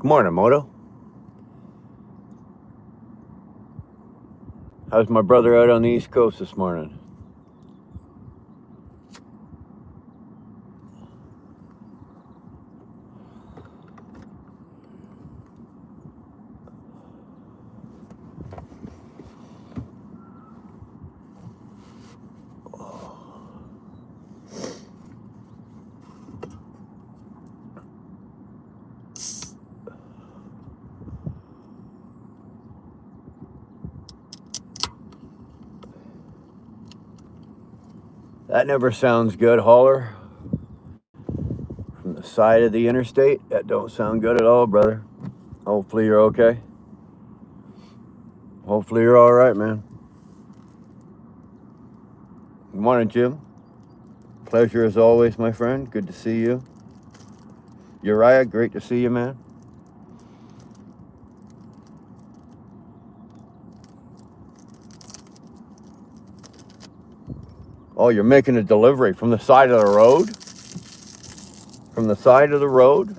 Good morning, Moto. How's my brother out on the East Coast this morning? That never sounds good, Holler. From the side of the interstate, that don't sound good at all, brother. Hopefully you're okay. Hopefully you're all right, man. Good morning, Jim. Pleasure as always, my friend. Good to see you. Uriah, great to see you, man. Oh, you're making a delivery from the side of the road? From the side of the road?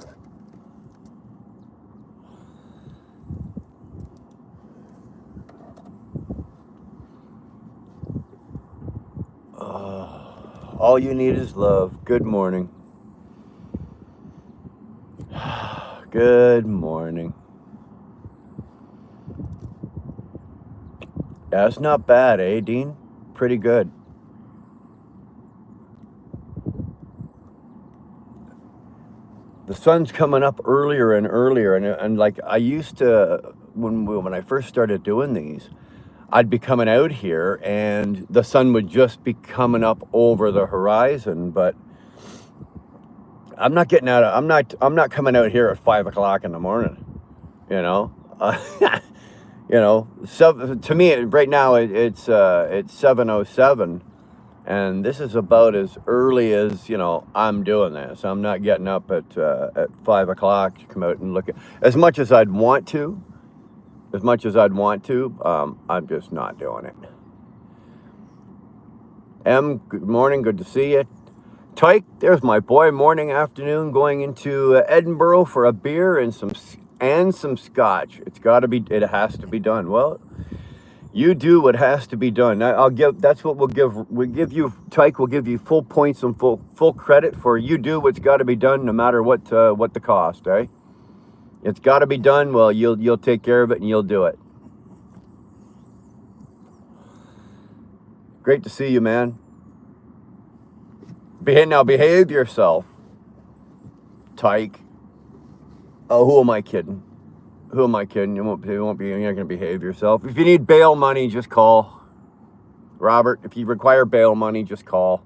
All you need is love. Good morning. Good morning. That's not bad, eh, Dean? Pretty good. The sun's coming up earlier and earlier, and like I used to when I first started doing these, I'd be coming out here and the sun would just be coming up over the horizon. But I'm not getting out of I'm not coming out here at 5 o'clock in the morning. You know, So to me right now it's 7:07. And this is about as early as, I'm doing this. I'm not getting up at 5 o'clock to come out and look at, as much as I'd want to, I'm just not doing it. Em, good morning, good to see you. Tyke, there's my boy, morning, afternoon, going into Edinburgh for a beer and some scotch. It has to be done. Well, you do what has to be done. That's what we'll give you, Tyke, we'll give you full points and full credit for you do what's got to be done no matter what the cost, eh? It's got to be done. Well, you'll take care of it and you'll do it. Great to see you, man. Now behave yourself, Tyke. Oh, who am I kidding? Who am I kidding? You're not going to behave yourself. If you need bail money, just call. Robert, if you require bail money, just call.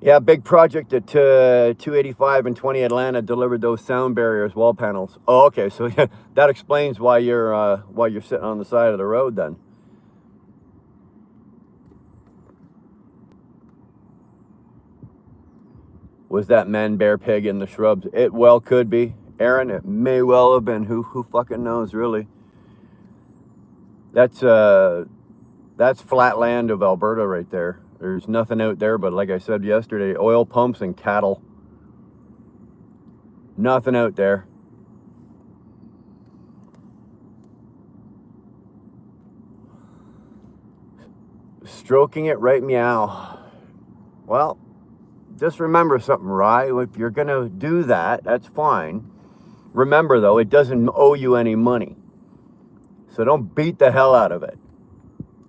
Yeah, big project at 285 and 20 Atlanta delivered those sound barriers, wall panels. Oh, okay, so yeah, that explains why you're sitting on the side of the road then. Was that man bear pig in the shrubs? It well could be. Aaron, it may well have been. Who fucking knows, really? That's flat land of Alberta right there. There's nothing out there but, like I said yesterday, oil pumps and cattle. Nothing out there. Stroking it right meow. Well, just remember something, Rye. If you're going to do that, that's fine. Remember, though, it doesn't owe you any money. So don't beat the hell out of it.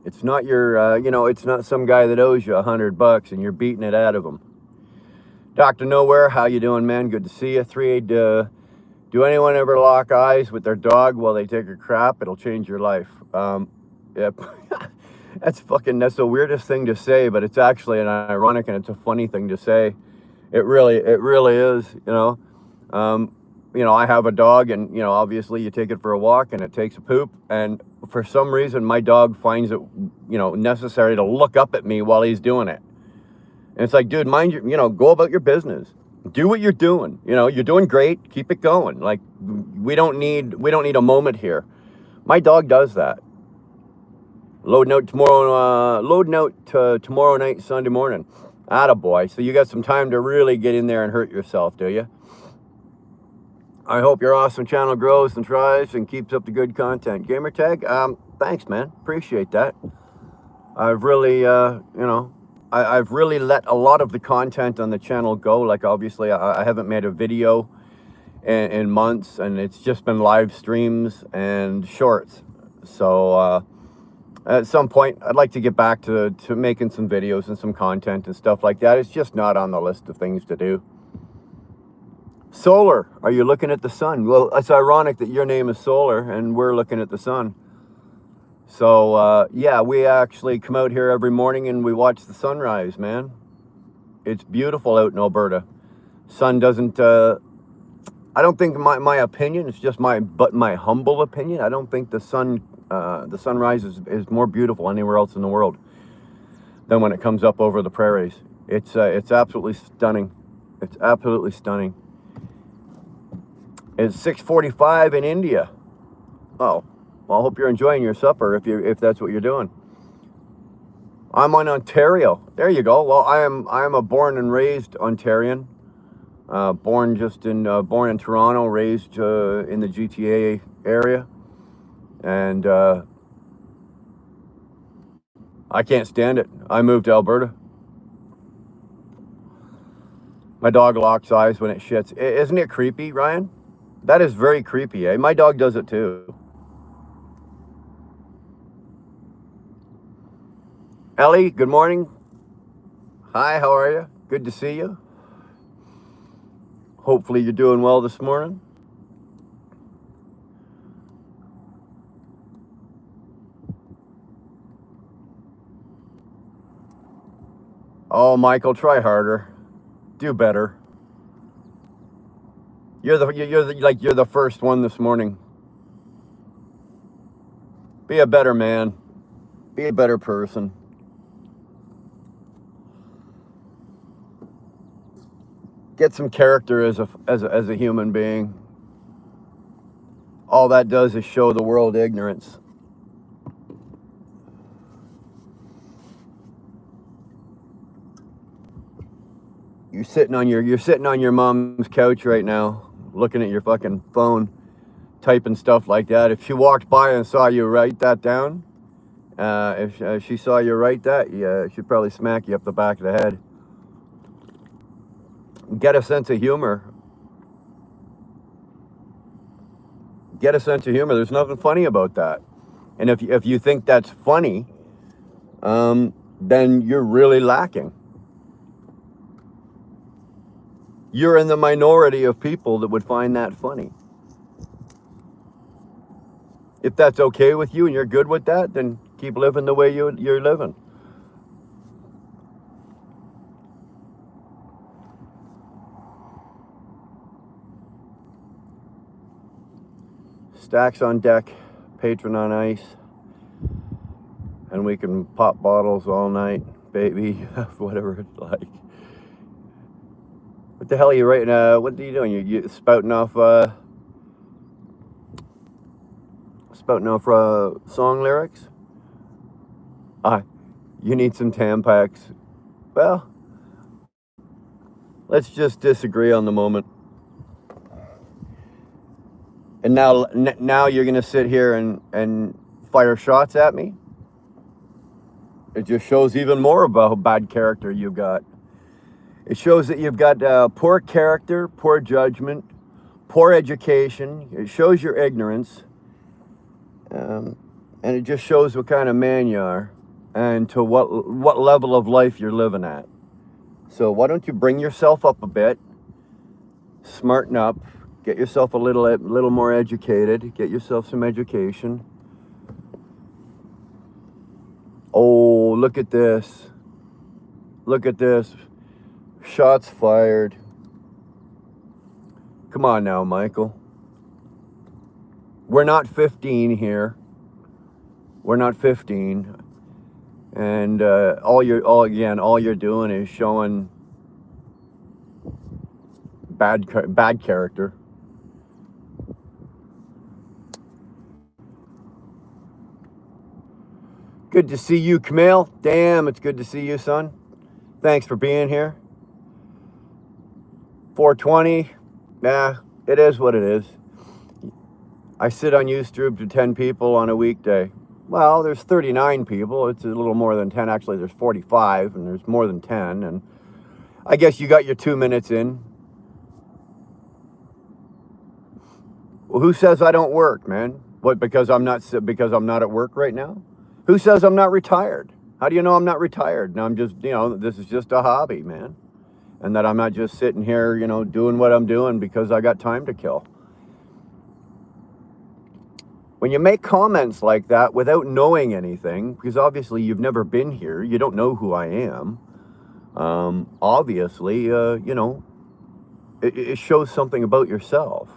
It's not your, it's not some guy that owes you $100 and you're beating it out of him. Dr. Nowhere, how you doing, man? Good to see you. 3-8, do anyone ever lock eyes with their dog while they take a crap? It'll change your life. Yep. That's the weirdest thing to say, but it's actually an ironic and it's a funny thing to say. It really is, I have a dog and, obviously you take it for a walk and it takes a poop. And for some reason, my dog finds it, necessary to look up at me while he's doing it. And it's like, dude, go about your business. Do what you're doing. You're doing great. Keep it going. Like, we don't need a moment here. My dog does that. Loading out tomorrow night, Sunday morning. Attaboy. So you got some time to really get in there and hurt yourself, do you? I hope your awesome channel grows and thrives and keeps up the good content. Gamertag, thanks, man. Appreciate that. I've really, I've really let a lot of the content on the channel go. Like, obviously, I haven't made a video in months, and it's just been live streams and shorts. So at some point, I'd like to get back to making some videos and some content and stuff like that. It's just not on the list of things to do. Solar, are you looking at the sun? Well, it's ironic that your name is Solar and we're looking at the sun. So, yeah, we actually come out here every morning and we watch the sunrise, man. It's beautiful out in Alberta. Sun doesn't, I don't think my opinion, it's just my humble opinion. I don't think the sunrise is more beautiful anywhere else in the world than when it comes up over the prairies. It's absolutely stunning. It's absolutely stunning. It's 6:45 in India. Oh, well, I hope you're enjoying your supper if that's what you're doing. I'm on Ontario. There you go. Well, I am a born and raised Ontarian. Born in Toronto, raised in the GTA area, and I can't stand it. I moved to Alberta. My dog locks eyes when it shits. Isn't it creepy, Ryan? That is very creepy, eh? My dog does it too. Ellie, good morning. Hi, how are you? Good to see you. Hopefully you're doing well this morning. Oh, Michael, try harder. Do better. You're the first one this morning. Be a better man. Be a better person. Get some character as a human being. All that does is show the world ignorance. You're sitting on your mom's couch right now, looking at your fucking phone, typing stuff like that. If she walked by and saw you write that down, if she saw you write that, yeah, she'd probably smack you up the back of the head. Get a sense of humor. Get a sense of humor. There's nothing funny about that. And if you think that's funny, then you're really lacking. You're in the minority of people that would find that funny. If that's okay with you and you're good with that, then keep living the way you're living. Stacks on deck, patron on ice, and we can pop bottles all night, baby, whatever it's like. What the hell are you writing? What are you doing? You spouting off song lyrics? You need some Tampax. Well, let's just disagree on the moment. And now you're gonna sit here and fire shots at me? It just shows even more about how bad character you've got. It shows that you've got poor character, poor judgment, poor education. It shows your ignorance. And it just shows what kind of man you are and to what level of life you're living at. So why don't you bring yourself up a bit, smarten up, get yourself a little more educated, get yourself some education. Oh, look at this. Look at this. Shots fired. Come on now, Michael. We're not 15 here. We're not 15. And all you're doing is showing bad character. Good to see you, Camille. Damn, it's good to see you, son. Thanks for being here. 420. Nah, It is what it is. I sit on YouTube to 10 people on a weekday. Well, there's 39 people. It's a little more than 10. Actually, there's 45, and there's more than 10. And I guess you got your 2 minutes in. Well, who says I don't work, man? What, because I'm not at work right now? Who says I'm not retired? How do you know I'm not retired? Now I'm just, this is just a hobby, man. And that I'm not just sitting here, doing what I'm doing because I got time to kill. When you make comments like that without knowing anything, because obviously you've never been here, you don't know who I am. Obviously, it shows something about yourself.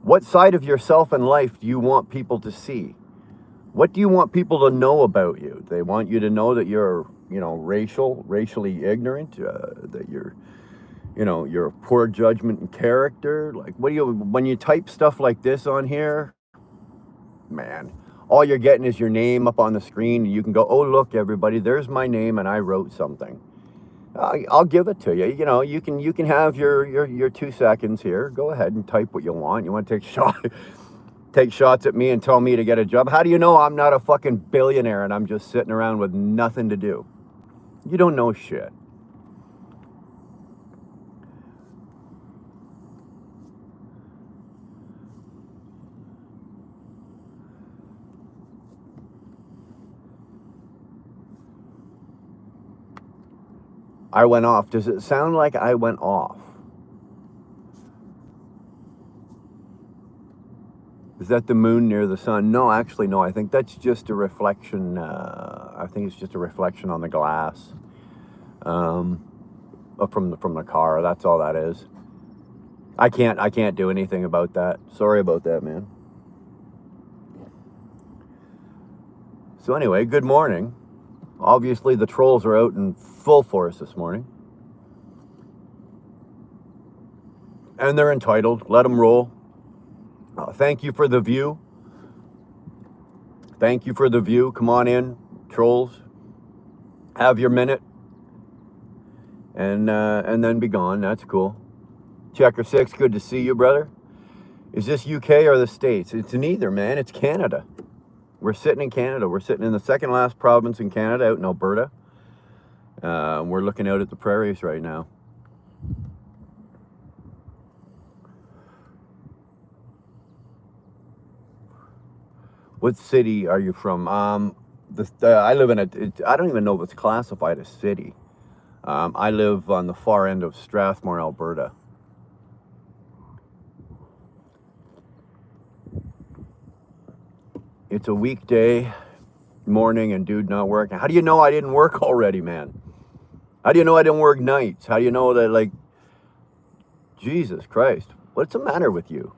What side of yourself in life do you want people to see? What do you want people to know about you? They want you to know that you're, racially ignorant, that you're poor judgment and character. Like, when you type stuff like this on here, man, all you're getting is your name up on the screen, and you can go, oh, look, everybody, there's my name, and I wrote something. I'll give it to you. You can have your 2 seconds here. Go ahead and type what you want. You want to take shots at me and tell me to get a job? How do you know I'm not a fucking billionaire and I'm just sitting around with nothing to do? You don't know shit. I went off. Does it sound like I went off? Is that the moon near the sun? No, actually, no. I think that's just a reflection. I think it's just a reflection on the glass from the car. That's all that is. I can't do anything about that. Sorry about that, man. So anyway, good morning. Obviously, the trolls are out in full force this morning. And they're entitled. Let them roll. Thank you for the view. Thank you for the view. Come on in, trolls. Have your minute. And then be gone. That's cool. Checker 6, good to see you, brother. Is this UK or the States? It's neither, man. It's Canada. We're sitting in Canada. We're sitting in the second last province in Canada, out in Alberta. We're looking out at the prairies right now. What city are you from? I live in I don't even know if it's classified as city. I live on the far end of Strathmore, Alberta. It's a weekday morning and dude not working. How do you know I didn't work already, man? How do you know I didn't work nights? How do you know that, like, Jesus Christ, what's the matter with you?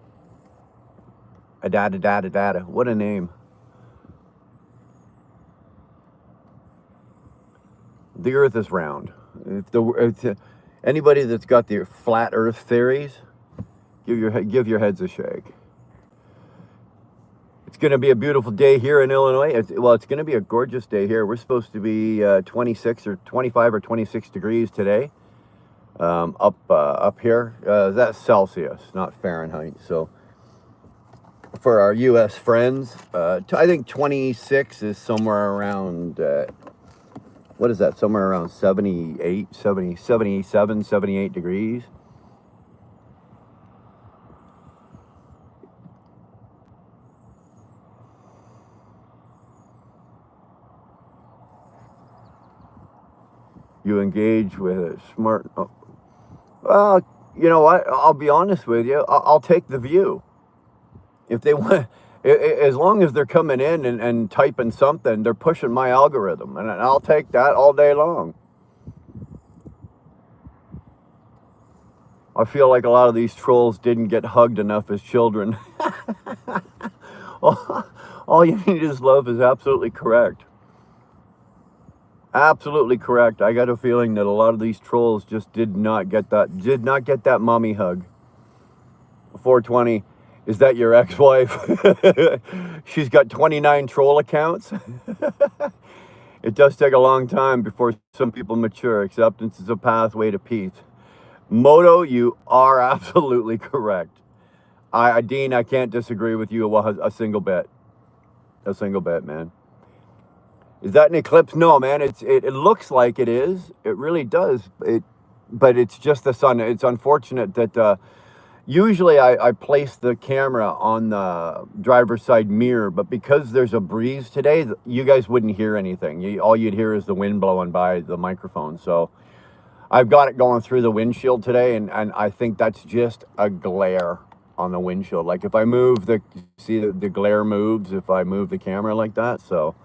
Adada. What a name. The earth is round. If anybody that's got the flat earth theories, give your heads a shake. It's going to be a beautiful day here in Illinois. It's going to be a gorgeous day here. We're supposed to be 26 or 25 or 26 degrees today. Up here. That's Celsius, not Fahrenheit. So for our U.S. friends, I think 26 is somewhere around, what is that? Somewhere around 78, 70, 77, 78 degrees. You engage with a smart... Oh, well, you know what? I'll be honest with you. I'll take the view. If they want... As long as they're coming in and typing something, they're pushing my algorithm. And I'll take that all day long. I feel like a lot of these trolls didn't get hugged enough as children. All you need is love is absolutely correct. Absolutely correct. I got a feeling that a lot of these trolls just did not get that mommy hug. 420, is that your ex-wife? She's got 29 troll accounts. It does take a long time before some people mature. Acceptance is a pathway to peace. Moto, you are absolutely correct. Dean, I can't disagree with you a single bit. A single bit, man. Is that an eclipse? No, man. It looks like it is. It really does. But it's just the sun. It's unfortunate that usually I place the camera on the driver's side mirror, but because there's a breeze today, you guys wouldn't hear anything. All you'd hear is the wind blowing by the microphone. So I've got it going through the windshield today, and I think that's just a glare on the windshield. Like if I move see the glare moves if I move the camera like that. So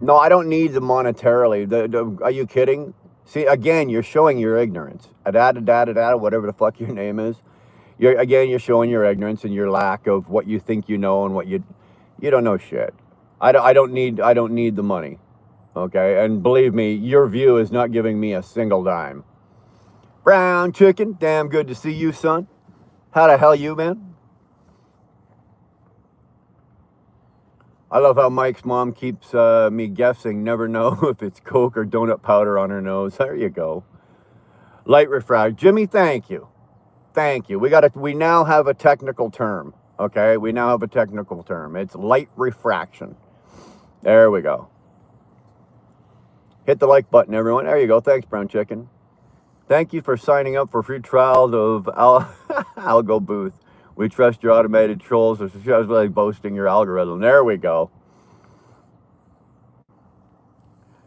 no, I don't need the monetarily. Are you kidding? See, again, you're showing your ignorance. Whatever the fuck your name is. You're showing your ignorance and your lack of what you think you know and what you don't know shit. I don't need the money. Okay, and believe me, your view is not giving me a single dime. Brown chicken, damn good to see you, son. How the hell you, man? I love how Mike's mom keeps me guessing, never know if it's Coke or donut powder on her nose. There you go. Light refract. Jimmy, thank you. Thank you. We now have a technical term. Okay, we now have a technical term. It's light refraction. There we go. Hit the like button, everyone. There you go. Thanks, Brown Chicken. Thank you for signing up for free trial of Algo Booth. We trust your automated trolls. It's just really boasting your algorithm. There we go.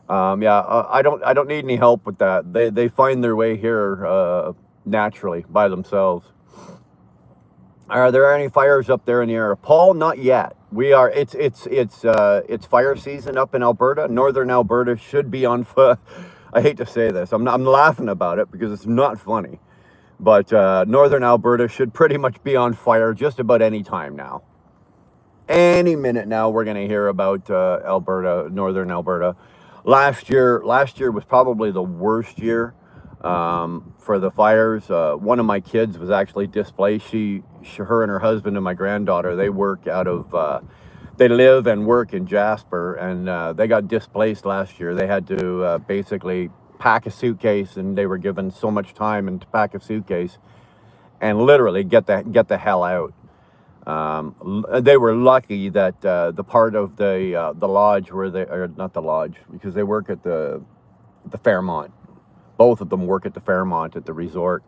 I don't need any help with that. They find their way here naturally by themselves. Are there any fires up there in the area? Paul, not yet. We are. It's fire season up in Alberta. Northern Alberta should be on fire. I hate to say this. I'm laughing about it because it's not funny. But Northern Alberta should pretty much be on fire just about any time now. Any minute now, we're going to hear about Alberta, Northern Alberta. Last year was probably the worst year for the fires. One of my kids was actually displaced. Her and her husband and my granddaughter, they live and work in Jasper, and they got displaced last year. They had to basically pack a suitcase, and they were given so much time and to pack a suitcase and literally get the hell out. They were lucky that the part of the lodge where or not the lodge, because they work at the Fairmont. Both of them work at the Fairmont at the resort.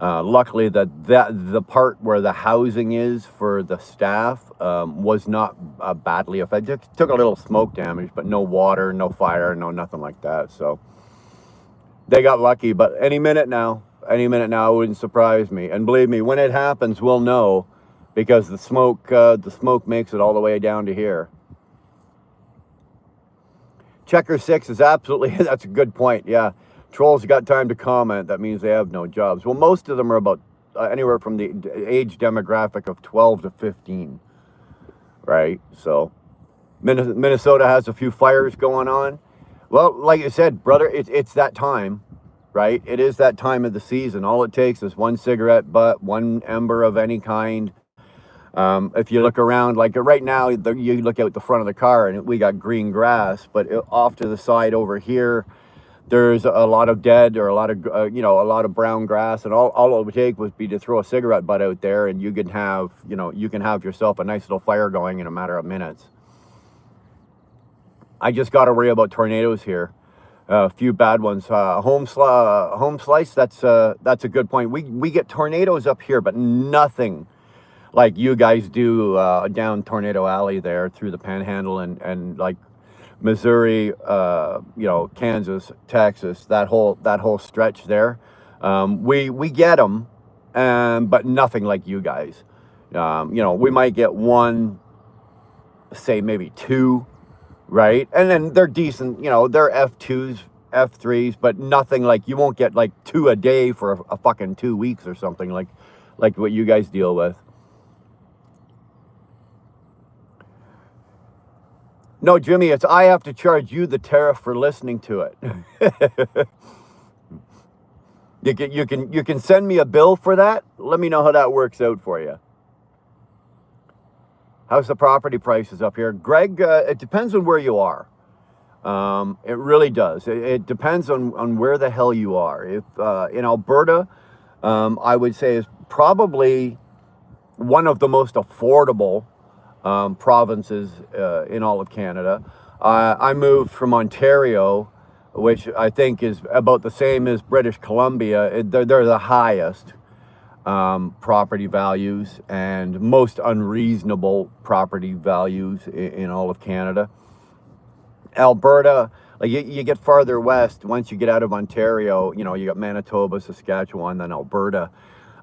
Luckily that the part where the housing is for the staff was not badly affected. It took a little smoke damage, but no water, no fire, no nothing like that. So they got lucky. But any minute now, it wouldn't surprise me. And believe me, when it happens, we'll know, because the smoke makes it all the way down to here. Checker 6 is absolutely, that's a good point. Yeah. Trolls got time to comment. That means they have no jobs. Well, most of them are about anywhere from the age demographic of 12 to 15, right? So Minnesota has a few fires going on. Well, like you said, brother, it's that time, right? It is that time of the season. All it takes is one cigarette butt, one ember of any kind. If you look around, like right now, you look out the front of the car and we got green grass, but off to the side over here, there's a lot of dead or a lot of brown grass, and all it would take would be to throw a cigarette butt out there, and you can have yourself a nice little fire going in a matter of minutes. I just got to worry about tornadoes here. A few bad ones. Home slice. That's a good point. We get tornadoes up here, but nothing like you guys do down Tornado Alley there through the Panhandle and like Missouri, Kansas, Texas, that whole stretch there. We get them, but nothing like you guys. We might get one, say maybe two, right? And then they're decent, they're F2s, F3s, but nothing like, you won't get like 2 a day for a fucking 2 weeks or something like what you guys deal with. No, Jimmy, it's I have to charge you the tariff for listening to it. You can send me a bill for that. Let me know how that works out for you. How's the property prices up here? Greg, it depends on where you are. It really does. It depends on where the hell you are. If in Alberta, I would say is probably one of the most affordable provinces in all of Canada. I moved from Ontario, which I think is about the same as British Columbia. They're the highest property values and most unreasonable property values in all of Canada. Alberta, like you get farther west, once you get out of Ontario, you know, you got Manitoba, Saskatchewan, then Alberta.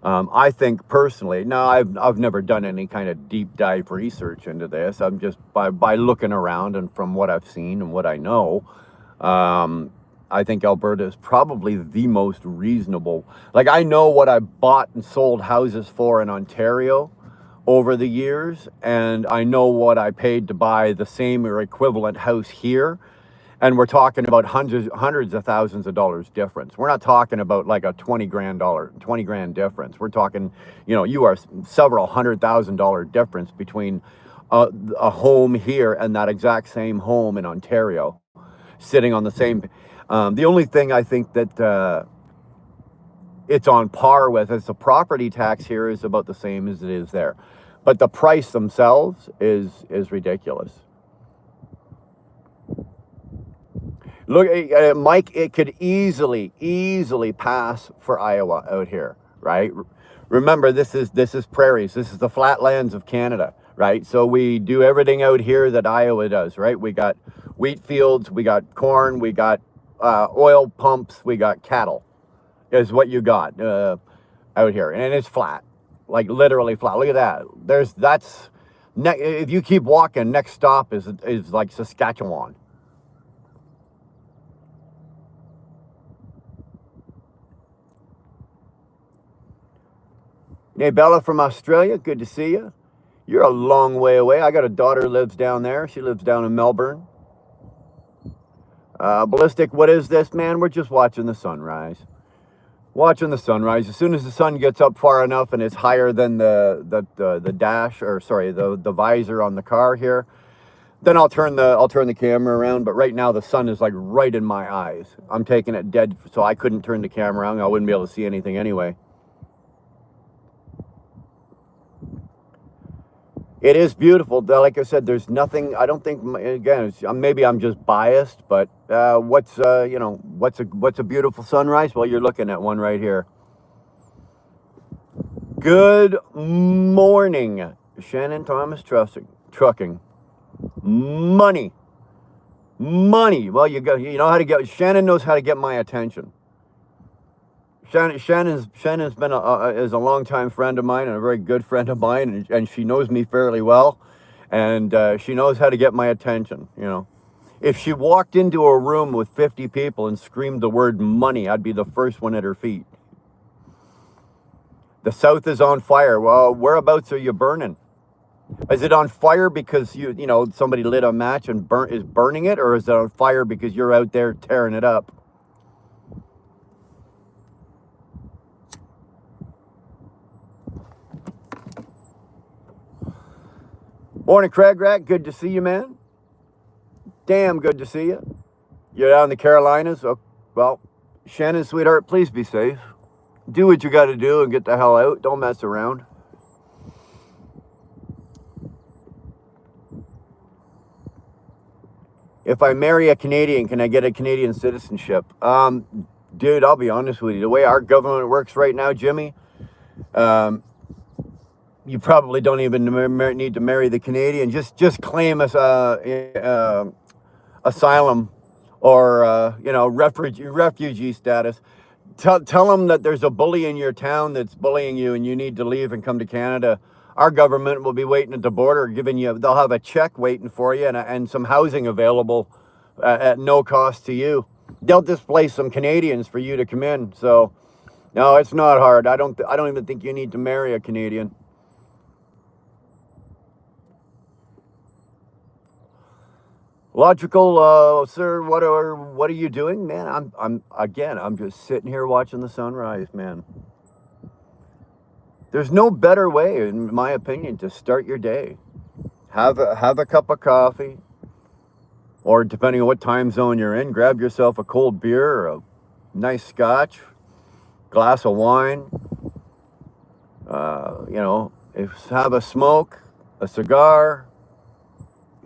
I think personally, now I've never done any kind of deep dive research into this. I'm just by looking around and from what I've seen and what I know, I think Alberta is probably the most reasonable. Like I know what I bought and sold houses for in Ontario over the years, and I know what I paid to buy the same or equivalent house here. And we're talking about hundreds of thousands of dollars difference. We're not talking about like a $20 grand difference. We're talking, you know, you are several $100,000 difference between a home here and that exact same home in Ontario, sitting on the same. The only thing I think that it's on par with is the property tax here is about the same as it is there, but the price themselves is ridiculous. Look, Mike, it could easily pass for Iowa out here, right? Remember, this is prairies. This is the flatlands of Canada, right? So we do everything out here that Iowa does, right? We got wheat fields, we got corn, we got oil pumps, we got cattle, is what you got out here. And it's flat, like literally flat. Look at that. If you keep walking, next stop is like Saskatchewan. Hey, Bella from Australia, good to see you. You're a long way away. I got a daughter who lives down there. She lives down in Melbourne. Ballistic, what is this, man? We're just watching the sunrise. Watching the sunrise. As soon as the sun gets up far enough and it's higher than the dash, or sorry, the visor on the car here, then I'll turn the camera around. But right now the sun is like right in my eyes. I'm taking it dead, so I couldn't turn the camera around. I wouldn't be able to see anything anyway. It is beautiful. Like I said, there's nothing. I don't think. Again, maybe I'm just biased, but what's a beautiful sunrise? Well, you're looking at one right here. Good morning, Shannon Thomas Trucking. Money. Well, you know how to get. Shannon knows how to get my attention. Shannon's been is a longtime friend of mine and a very good friend of mine, and she knows me fairly well, and she knows how to get my attention. You know, if she walked into a room with 50 people and screamed the word money, I'd be the first one at her feet. The South is on fire. Well, whereabouts are you burning? Is it on fire because you know somebody lit a match and is burning it, or is it on fire because you're out there tearing it up? Morning, Craig Rack. Good to see you, man. Damn good to see you. You're down in the Carolinas? Oh, well, Shannon, sweetheart, please be safe. Do what you got to do and get the hell out. Don't mess around. If I marry a Canadian, can I get a Canadian citizenship? Dude, I'll be honest with you. The way our government works right now, Jimmy, you probably don't even need to marry the Canadian. Just claim as asylum or refugee status. Tell them that there's a bully in your town that's bullying you and you need to leave and come to Canada. Our government will be waiting at the border, they'll have a check waiting for you and some housing available at no cost to you. They'll displace some Canadians for you to come in. So, no, it's not hard. I don't even think you need to marry a Canadian. Logical, sir. What are you doing, man? I'm just sitting here watching the sunrise, man. There's no better way, in my opinion, to start your day. Have a cup of coffee. or depending on what time zone you're in, grab yourself a cold beer or a nice scotch, glass of wine. Have a smoke, a cigar.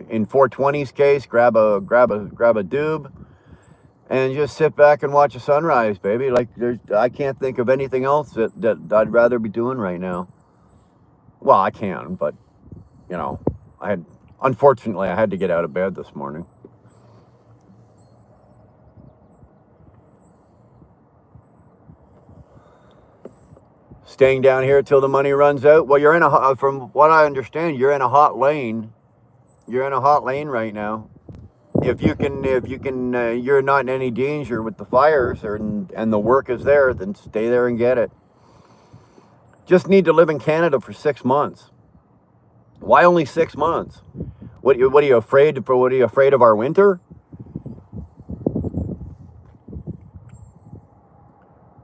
In 420's case, grab a doob, and just sit back and watch a sunrise, baby. Like I can't think of anything else that I'd rather be doing right now. Well, I can, but unfortunately I had to get out of bed this morning. Staying down here till the money runs out. Well, from what I understand, you're in a hot lane. You're in a hot lane right now. If you can, you're not in any danger with the fires, and the work is there, then stay there and get it. Just need to live in Canada for 6 months. Why only 6 months? What are you afraid for? What are you afraid of our winter?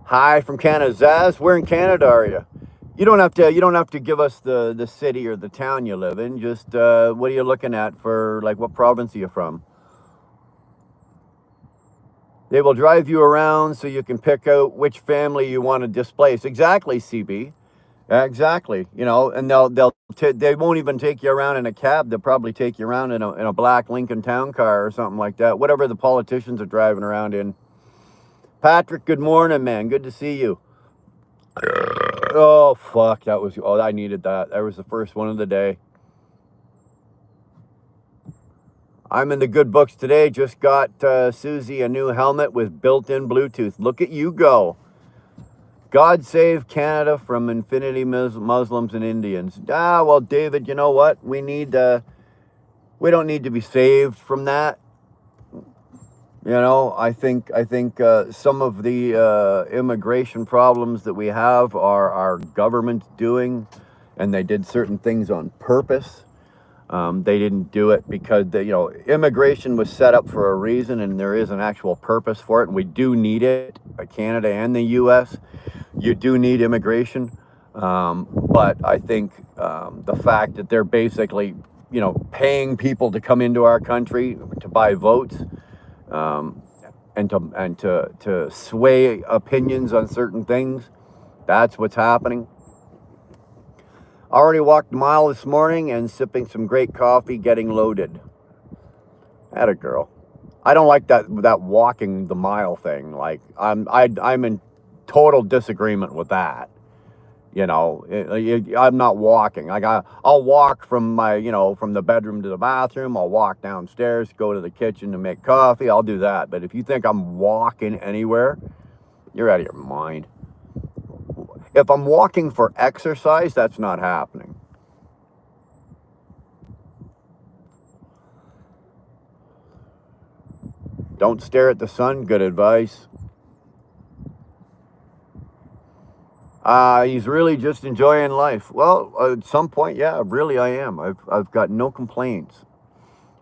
Hi from Canada, Zaz. Where in Canada are you? You don't have to give us the city or the town you live in. Just what are you looking at for, like, what province are you from? They will drive you around so you can pick out which family you want to displace. Exactly, CB. Exactly. And they won't even take you around in a cab. They'll probably take you around in a black Lincoln Town Car or something like that. Whatever the politicians are driving around in. Patrick, good morning, man. Good to see you. Oh, fuck. I needed that. That was the first one of the day. I'm in the good books today. Just got Susie a new helmet with built-in Bluetooth. Look at you go. God save Canada from infinity Muslims and Indians. Well, David, you know what? We don't need to be saved from that. I think some of the immigration problems that we have are our government doing, and they did certain things on purpose. They didn't do it because immigration was set up for a reason, and there is an actual purpose for it. And we do need it, Canada and the U.S. You do need immigration, but I think the fact that they're basically paying people to come into our country to buy votes. And to sway opinions on certain things. That's what's happening. Already walked a mile this morning and sipping some great coffee, getting loaded. Atta girl. I don't like that walking the mile thing. Like I'm in total disagreement with that. I'm not walking. Like I'll walk from from the bedroom to the bathroom. I'll walk downstairs, go to the kitchen to make coffee. I'll do that. But if you think I'm walking anywhere, you're out of your mind. If I'm walking for exercise, that's not happening. Don't stare at the sun. Good advice. He's really just enjoying life. Well, at some point, yeah, really I am. I've got no complaints.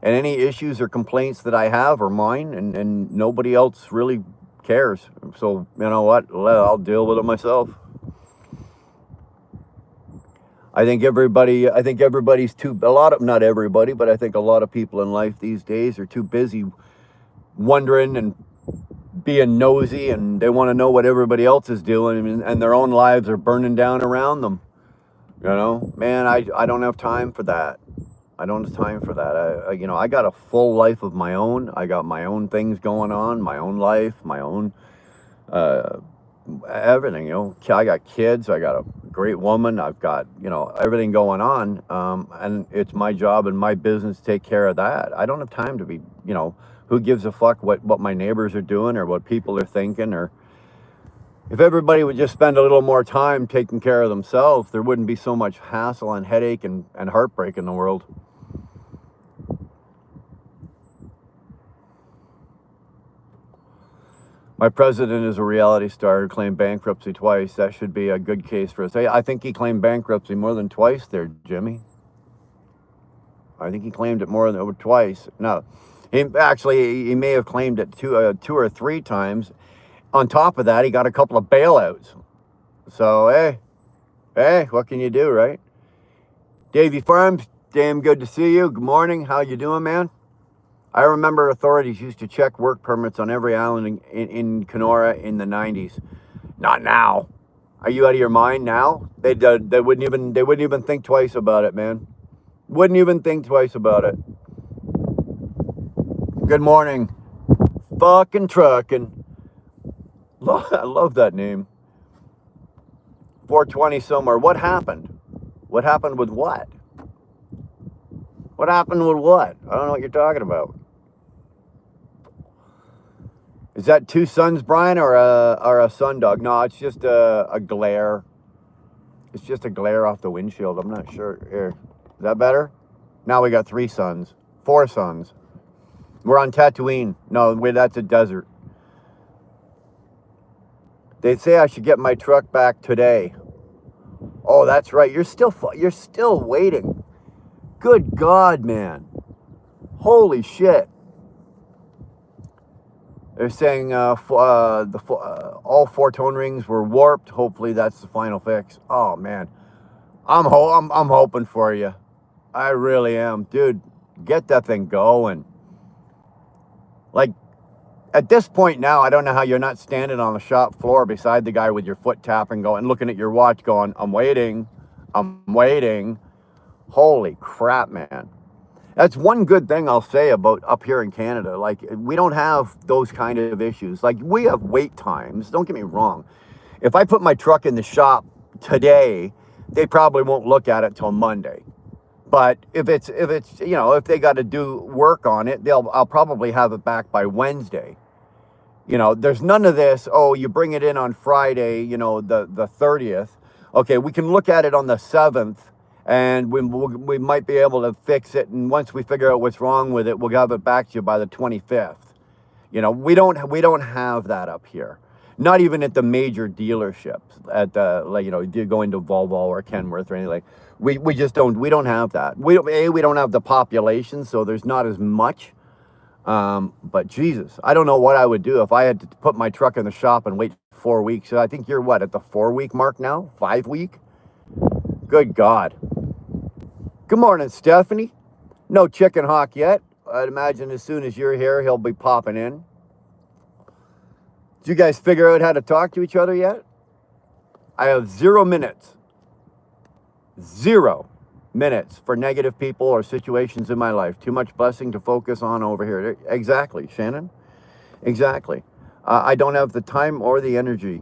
And any issues or complaints that I have are mine, and nobody else really cares. So, you know what? I'll deal with it myself. I think everybody's not everybody, but I think a lot of people in life these days are too busy wondering and being nosy, and they want to know what everybody else is doing, and their own lives are burning down around them. Man, I don't have time for that. I don't have time for that. I got a full life of my own. I got my own things going on, my own life, my own everything. I got kids. I got a great woman. I've got everything going on, and it's my job and my business to take care of that. I don't have time to be who gives a fuck what my neighbors are doing or what people are thinking. Or if everybody would just spend a little more time taking care of themselves, there wouldn't be so much hassle and headache and heartbreak in the world. My president is a reality star who claimed bankruptcy twice. That should be a good case for us. I think he claimed bankruptcy more than twice there, Jimmy. I think he claimed it more than twice. No, he may have claimed it two or three times. On top of that, he got a couple of bailouts. So, hey, what can you do, right? Davey Farms, damn good to see you. Good morning. How you doing, man? I remember authorities used to check work permits on every island in Kenora in the 90s. Not now. Are you out of your mind now? They wouldn't even think twice about it, man. Wouldn't even think twice about it. Good morning. Fucking trucking. I love that name. 420 somewhere. What happened? What happened with what? What happened with what? I don't know what you're talking about. Is that two suns, Brian, or a sun dog? No, it's just a glare. It's just a glare off the windshield. I'm not sure. Here, is that better? Now we got 3 suns, 4 suns. We're on Tatooine. No, wait, that's a desert. They say I should get my truck back today. Oh, that's right. You're still waiting. Good God, man. Holy shit. They're saying all 4 tone rings were warped. Hopefully that's the final fix. Oh man, I'm hoping for you. I really am, dude. Get that thing going. Like at this point now, I don't know how you're not standing on the shop floor beside the guy with your foot tapping, going, looking at your watch, going, "I'm waiting, I'm waiting." Holy crap, man. That's one good thing I'll say about up here in Canada. Like, we don't have those kind of issues. Like, we have wait times. Don't get me wrong. If I put my truck in the shop today, they probably won't look at it till Monday. But if they got to do work on it, I'll probably have it back by Wednesday. There's none of this, oh, you bring it in on Friday, the 30th. Okay, we can look at it on the 7th. And we might be able to fix it. And once we figure out what's wrong with it, we'll have it back to you by the 25th. We don't have that up here. Not even at the major dealerships. At the going to Volvo or Kenworth or anything. We just don't. We don't have that. We don't have the population, so there's not as much. But Jesus, I don't know what I would do if I had to put my truck in the shop and wait 4 weeks. So I think you're at the 4-week mark now? 5-week? Good God. Good morning, Stephanie. No chicken hawk yet. I'd imagine as soon as you're here, he'll be popping in. Did you guys figure out how to talk to each other yet? I have 0 minutes. 0 minutes for negative people or situations in my life. Too much blessing to focus on over here. Exactly, Shannon. Exactly. I don't have the time or the energy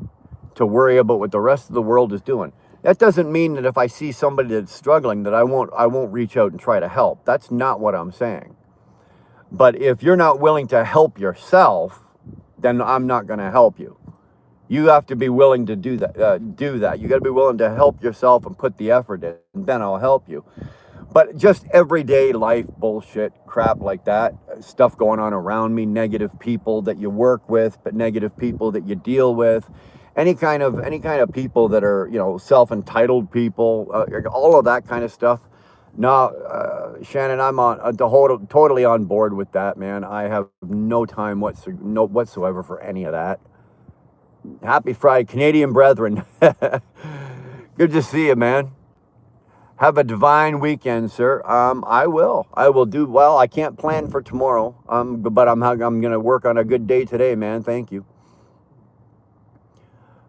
to worry about what the rest of the world is doing. That doesn't mean that if I see somebody that's struggling that I won't reach out and try to help. That's not what I'm saying. But if you're not willing to help yourself, then I'm not going to help you. You have to be willing to do that. You got to be willing to help yourself and put the effort in, and then I'll help you. But just everyday life bullshit, crap like that, stuff going on around me, negative people that you work with, but negative people that you deal with. Any kind of people that are, self-entitled people, all of that kind of stuff. No, Shannon, I'm totally on board with that, man. I have no time whatsoever for any of that. Happy Friday, Canadian brethren. Good to see you, man. Have a divine weekend, sir. I will do well. I can't plan for tomorrow, but I'm going to work on a good day today, man. Thank you.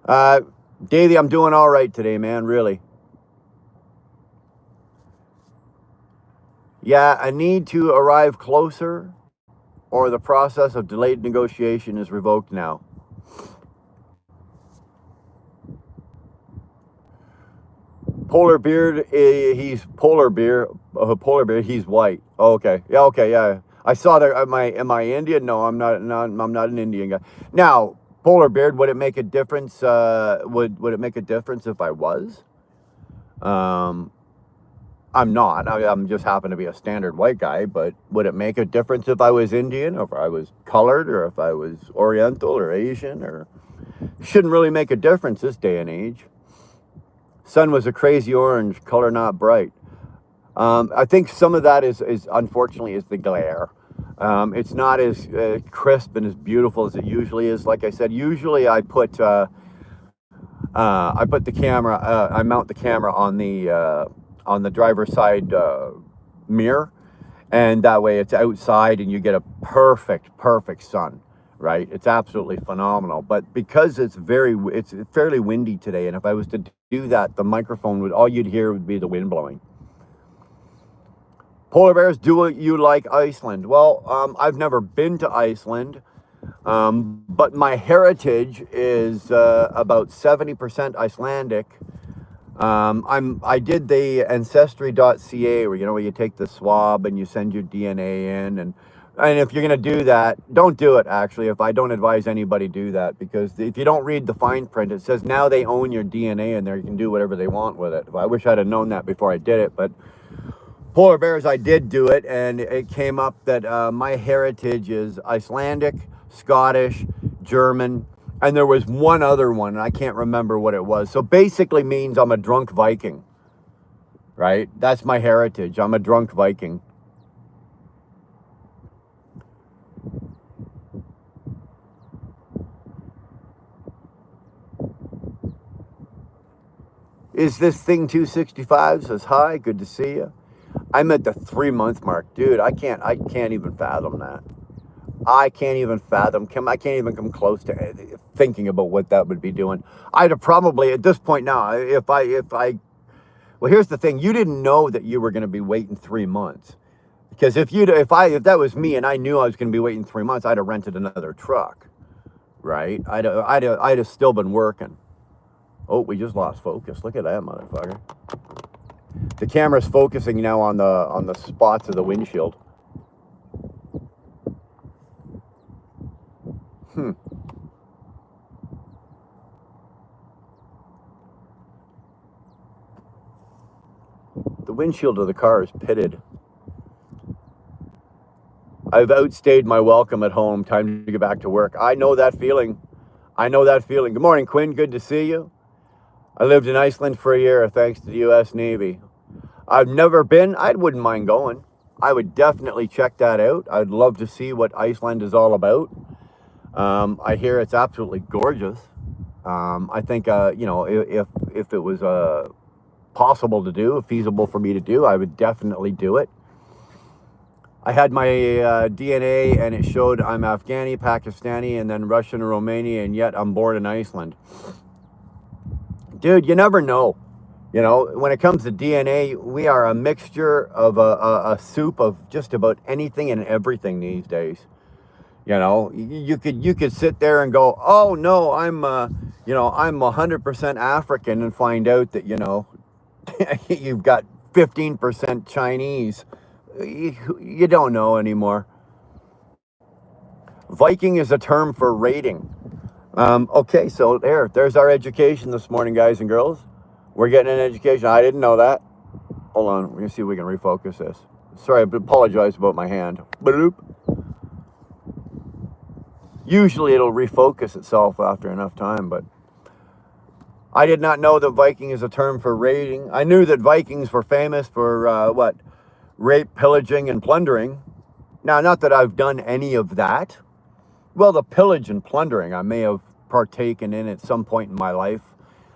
Davey, I'm doing all right today, man, really. Yeah, I need to arrive closer or the process of delayed negotiation is revoked now. Polar beard, he's polar beard, he's white. Oh, okay. Yeah, okay, yeah. I saw there, am I Indian? No, I'm not an Indian guy. Now, polar beard, would it make a difference? Would it make a difference if I was? I'm not. I'm just happen to be a standard white guy, but would it make a difference if I was Indian, or if I was colored, or if I was Oriental or Asian? Or shouldn't really make a difference this day and age. Sun was a crazy orange, color not bright. I think some of that is unfortunately is the glare. It's not as crisp and as beautiful as it usually is. Like I said, usually I put the camera, I mount the camera on the driver's side mirror, And that way it's outside and you get a perfect sun, right? It's absolutely phenomenal. But because it's fairly windy today, and if I was to do that, the microphone would, all you'd hear would be the wind blowing. Polar bears, do you like Iceland? Well, I've never been to Iceland, but my heritage is about 70% Icelandic. I did the ancestry.ca where you take the swab and you send your DNA in, and if you're going to do that, don't do it. Actually, if I don't advise anybody do that, because if you don't read the fine print, it says now they own your DNA and there you can do whatever they want with it. I wish I'd have known that before I did it, but polar bears, I did do it, and it came up that my heritage is Icelandic, Scottish, German, and there was one other one, and I can't remember what it was. So basically means I'm a drunk Viking, right? That's my heritage. I'm a drunk Viking. Is this thing 265? Says hi, good to see you. I'm at the 3-month mark, dude. I can't even fathom that. I can't even come close to thinking about what that would be doing. I'd have probably, at this point now, well, here's the thing. You didn't know that you were going to be waiting 3 months. Because if that was me and I knew I was going to be waiting 3 months, I'd have rented another truck, right? I'd have still been working. Oh, we just lost focus. Look at that motherfucker. The camera's focusing now on the spots of the windshield. The windshield of the car is pitted. I've outstayed my welcome at home. Time to get back to work. I know that feeling. Good morning, Quinn. Good to see you. I lived in Iceland for a year thanks to the U.S. Navy. I've never been. I wouldn't mind going. I would definitely check that out. I'd love to see what Iceland is all about. I hear it's absolutely gorgeous. I think, if it was possible to do, feasible for me to do, I would definitely do it. I had my DNA and it showed I'm Afghani, Pakistani, and then Russian and Romanian, and yet I'm born in Iceland. Dude, you never know. When it comes to DNA, we are a mixture of a soup of just about anything and everything these days. You could sit there and go, oh no, I'm 100% African, and find out that you've got 15% Chinese. You don't know anymore. Viking is a term for rating. Okay, so there's our education this morning, guys and girls. We're getting an education. I didn't know that. Hold on, we're gonna see if we can refocus this. Sorry, I apologize about my hand. Bloop. Usually it'll refocus itself after enough time, but I did not know that Viking is a term for raiding. I knew that Vikings were famous for rape, pillaging, and plundering. Now, not that I've done any of that. Well, the pillage and plundering I may have partaken in at some point in my life.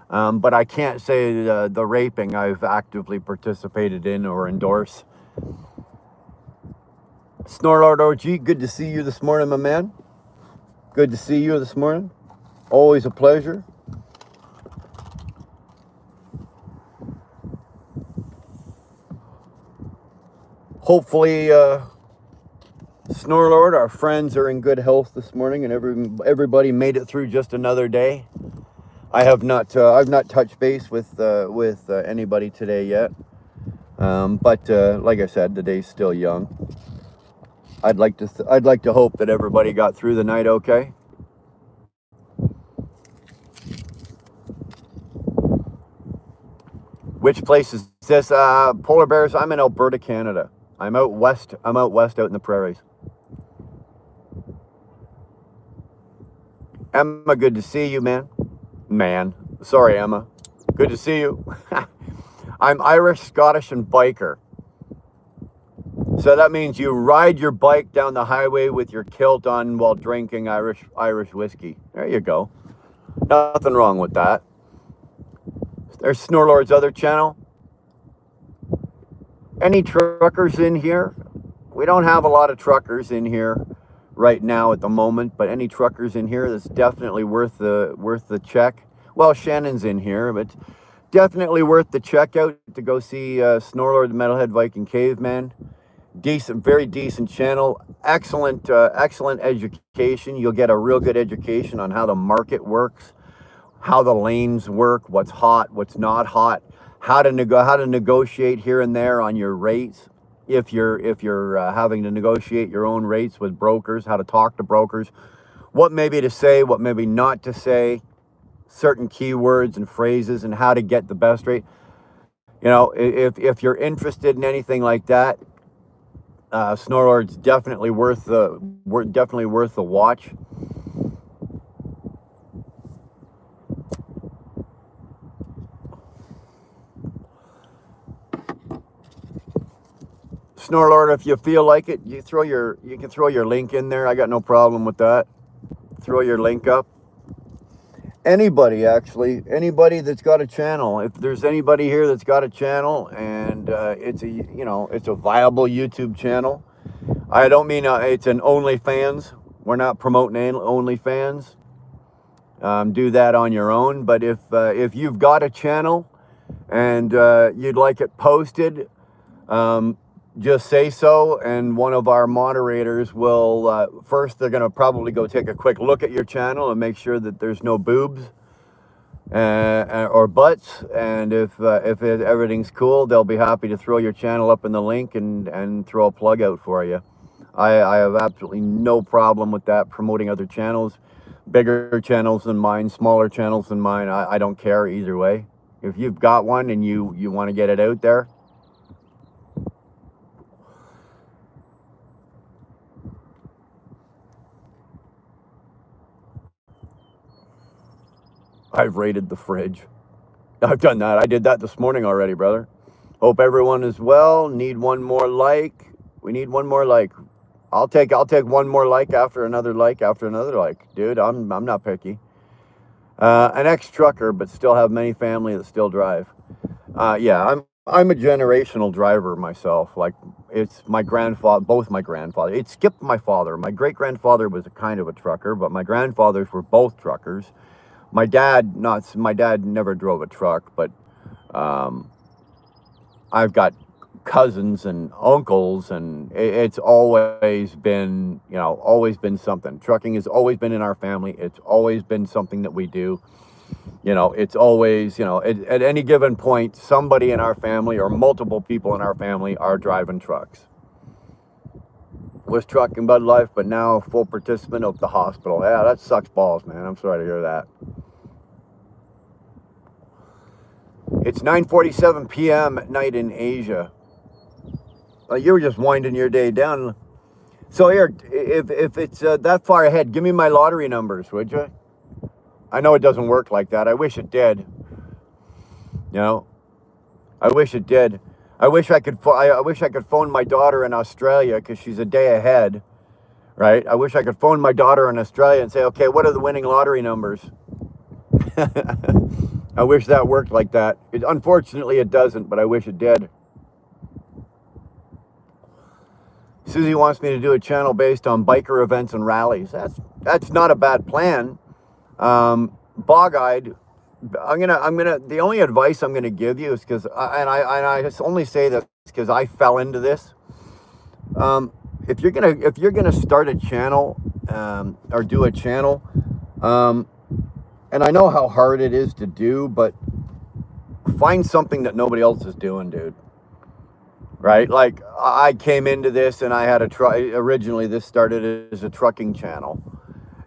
But I can't say the raping I've actively participated in or endorse. Snorlord OG, good to see you this morning, my man. Good to see you this morning. Always a pleasure. Hopefully, Snorlord, our friends are in good health this morning, and everybody made it through just another day. I've not touched base with anybody today yet, but like I said, the day's still young. I'd like to hope that everybody got through the night okay. Which place is this? Polar bears. I'm in Alberta, Canada. I'm out west out in the prairies. Emma, good to see you, man. Sorry, Emma. Good to see you. I'm Irish, Scottish, and biker. So that means you ride your bike down the highway with your kilt on while drinking Irish whiskey. There you go. Nothing wrong with that. There's Snorlord's other channel. Any truckers in here? we don't have a lot of truckers in here right now at the moment, but any truckers in here, that's definitely worth the check. Well, Shannon's in here, but definitely worth the check out to go see Snorlord the Metalhead Viking Caveman. Decent, very decent channel. Excellent, excellent education. You'll get a real good education on how the market works, how the lanes work, what's hot, what's not hot, how to negotiate here and there on your rates. If you're having to negotiate your own rates with brokers, how to talk to brokers, what maybe to say, what maybe not to say, certain keywords and phrases, and how to get the best rate. You know, if you're interested in anything like that, Snorlord's definitely worth the watch. Snorlord, if you feel like it, you can throw your link in there. I got no problem with that. Throw your link up. Anybody, actually, anybody that's got a channel. If there's anybody here that's got a channel and it's a viable YouTube channel. I don't mean it's an OnlyFans. We're not promoting OnlyFans. Do that on your own. But if you've got a channel and you'd like it posted, just say so, and one of our moderators will, first they're going to probably go take a quick look at your channel and make sure that there's no boobs or butts, and if everything's cool, they'll be happy to throw your channel up in the link and throw a plug out for you. I have absolutely no problem with that, promoting other channels, bigger channels than mine, smaller channels than mine. I don't care either way. If you've got one and you want to get it out there, I've raided the fridge. I've done that. I did that this morning already, brother. Hope everyone is well. Need one more like. We need one more like. I'll take one more like after another like after another like. Dude, I'm not picky. An ex-trucker, but still have many family that still drive. Yeah, I'm a generational driver myself. Like, it's my grandfather, both my grandfather. It skipped my father. My great-grandfather was a kind of a trucker, but my grandfathers were both truckers. My dad never drove a truck, but I've got cousins and uncles, and it's always been, always been something. Trucking has always been in our family. It's always been something that we do. It's always, at any given point, somebody in our family or multiple people in our family are driving trucks. Was trucking Bud Life, but now a full participant of the hospital. Yeah, that sucks balls, man. I'm sorry to hear that. It's 9:47 p.m. at night in Asia. You were just winding your day down. So here, if it's that far ahead, give me my lottery numbers, would you? I know it doesn't work like that. I wish it did. I wish it did. I wish I could phone my daughter in Australia, because she's a day ahead, right? I wish I could phone my daughter in Australia and say, okay, what are the winning lottery numbers? I wish that worked like that. Unfortunately, it doesn't, but I wish it did. Susie wants me to do a channel based on biker events and rallies. That's not a bad plan. Bog-eyed. The only advice I'm gonna give you is because, I only say this because I fell into this. If you're gonna start a channel, or do a channel, and I know how hard it is to do, but find something that nobody else is doing, dude. Right? Like, I came into this and I had originally this started as a trucking channel.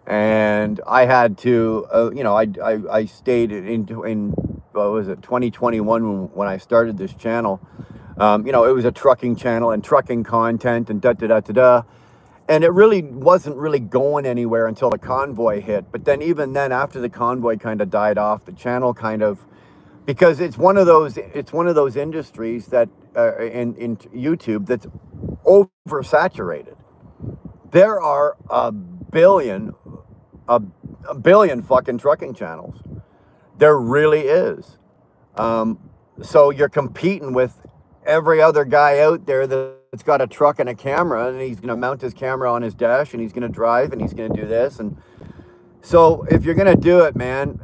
And I had to, I stayed in what was it, 2021 when I started this channel. It was a trucking channel and trucking content and da-da-da-da-da. And it really wasn't really going anywhere until the convoy hit. But then even then, after the convoy kind of died off, the channel kind of, because it's one of those industries that in YouTube that's oversaturated. There are a billion fucking trucking channels. There really is. So you're competing with every other guy out there that's that's got a truck and a camera, and he's going to mount his camera on his dash, and he's going to drive, and he's going to do this. And so if you're going to do it, man,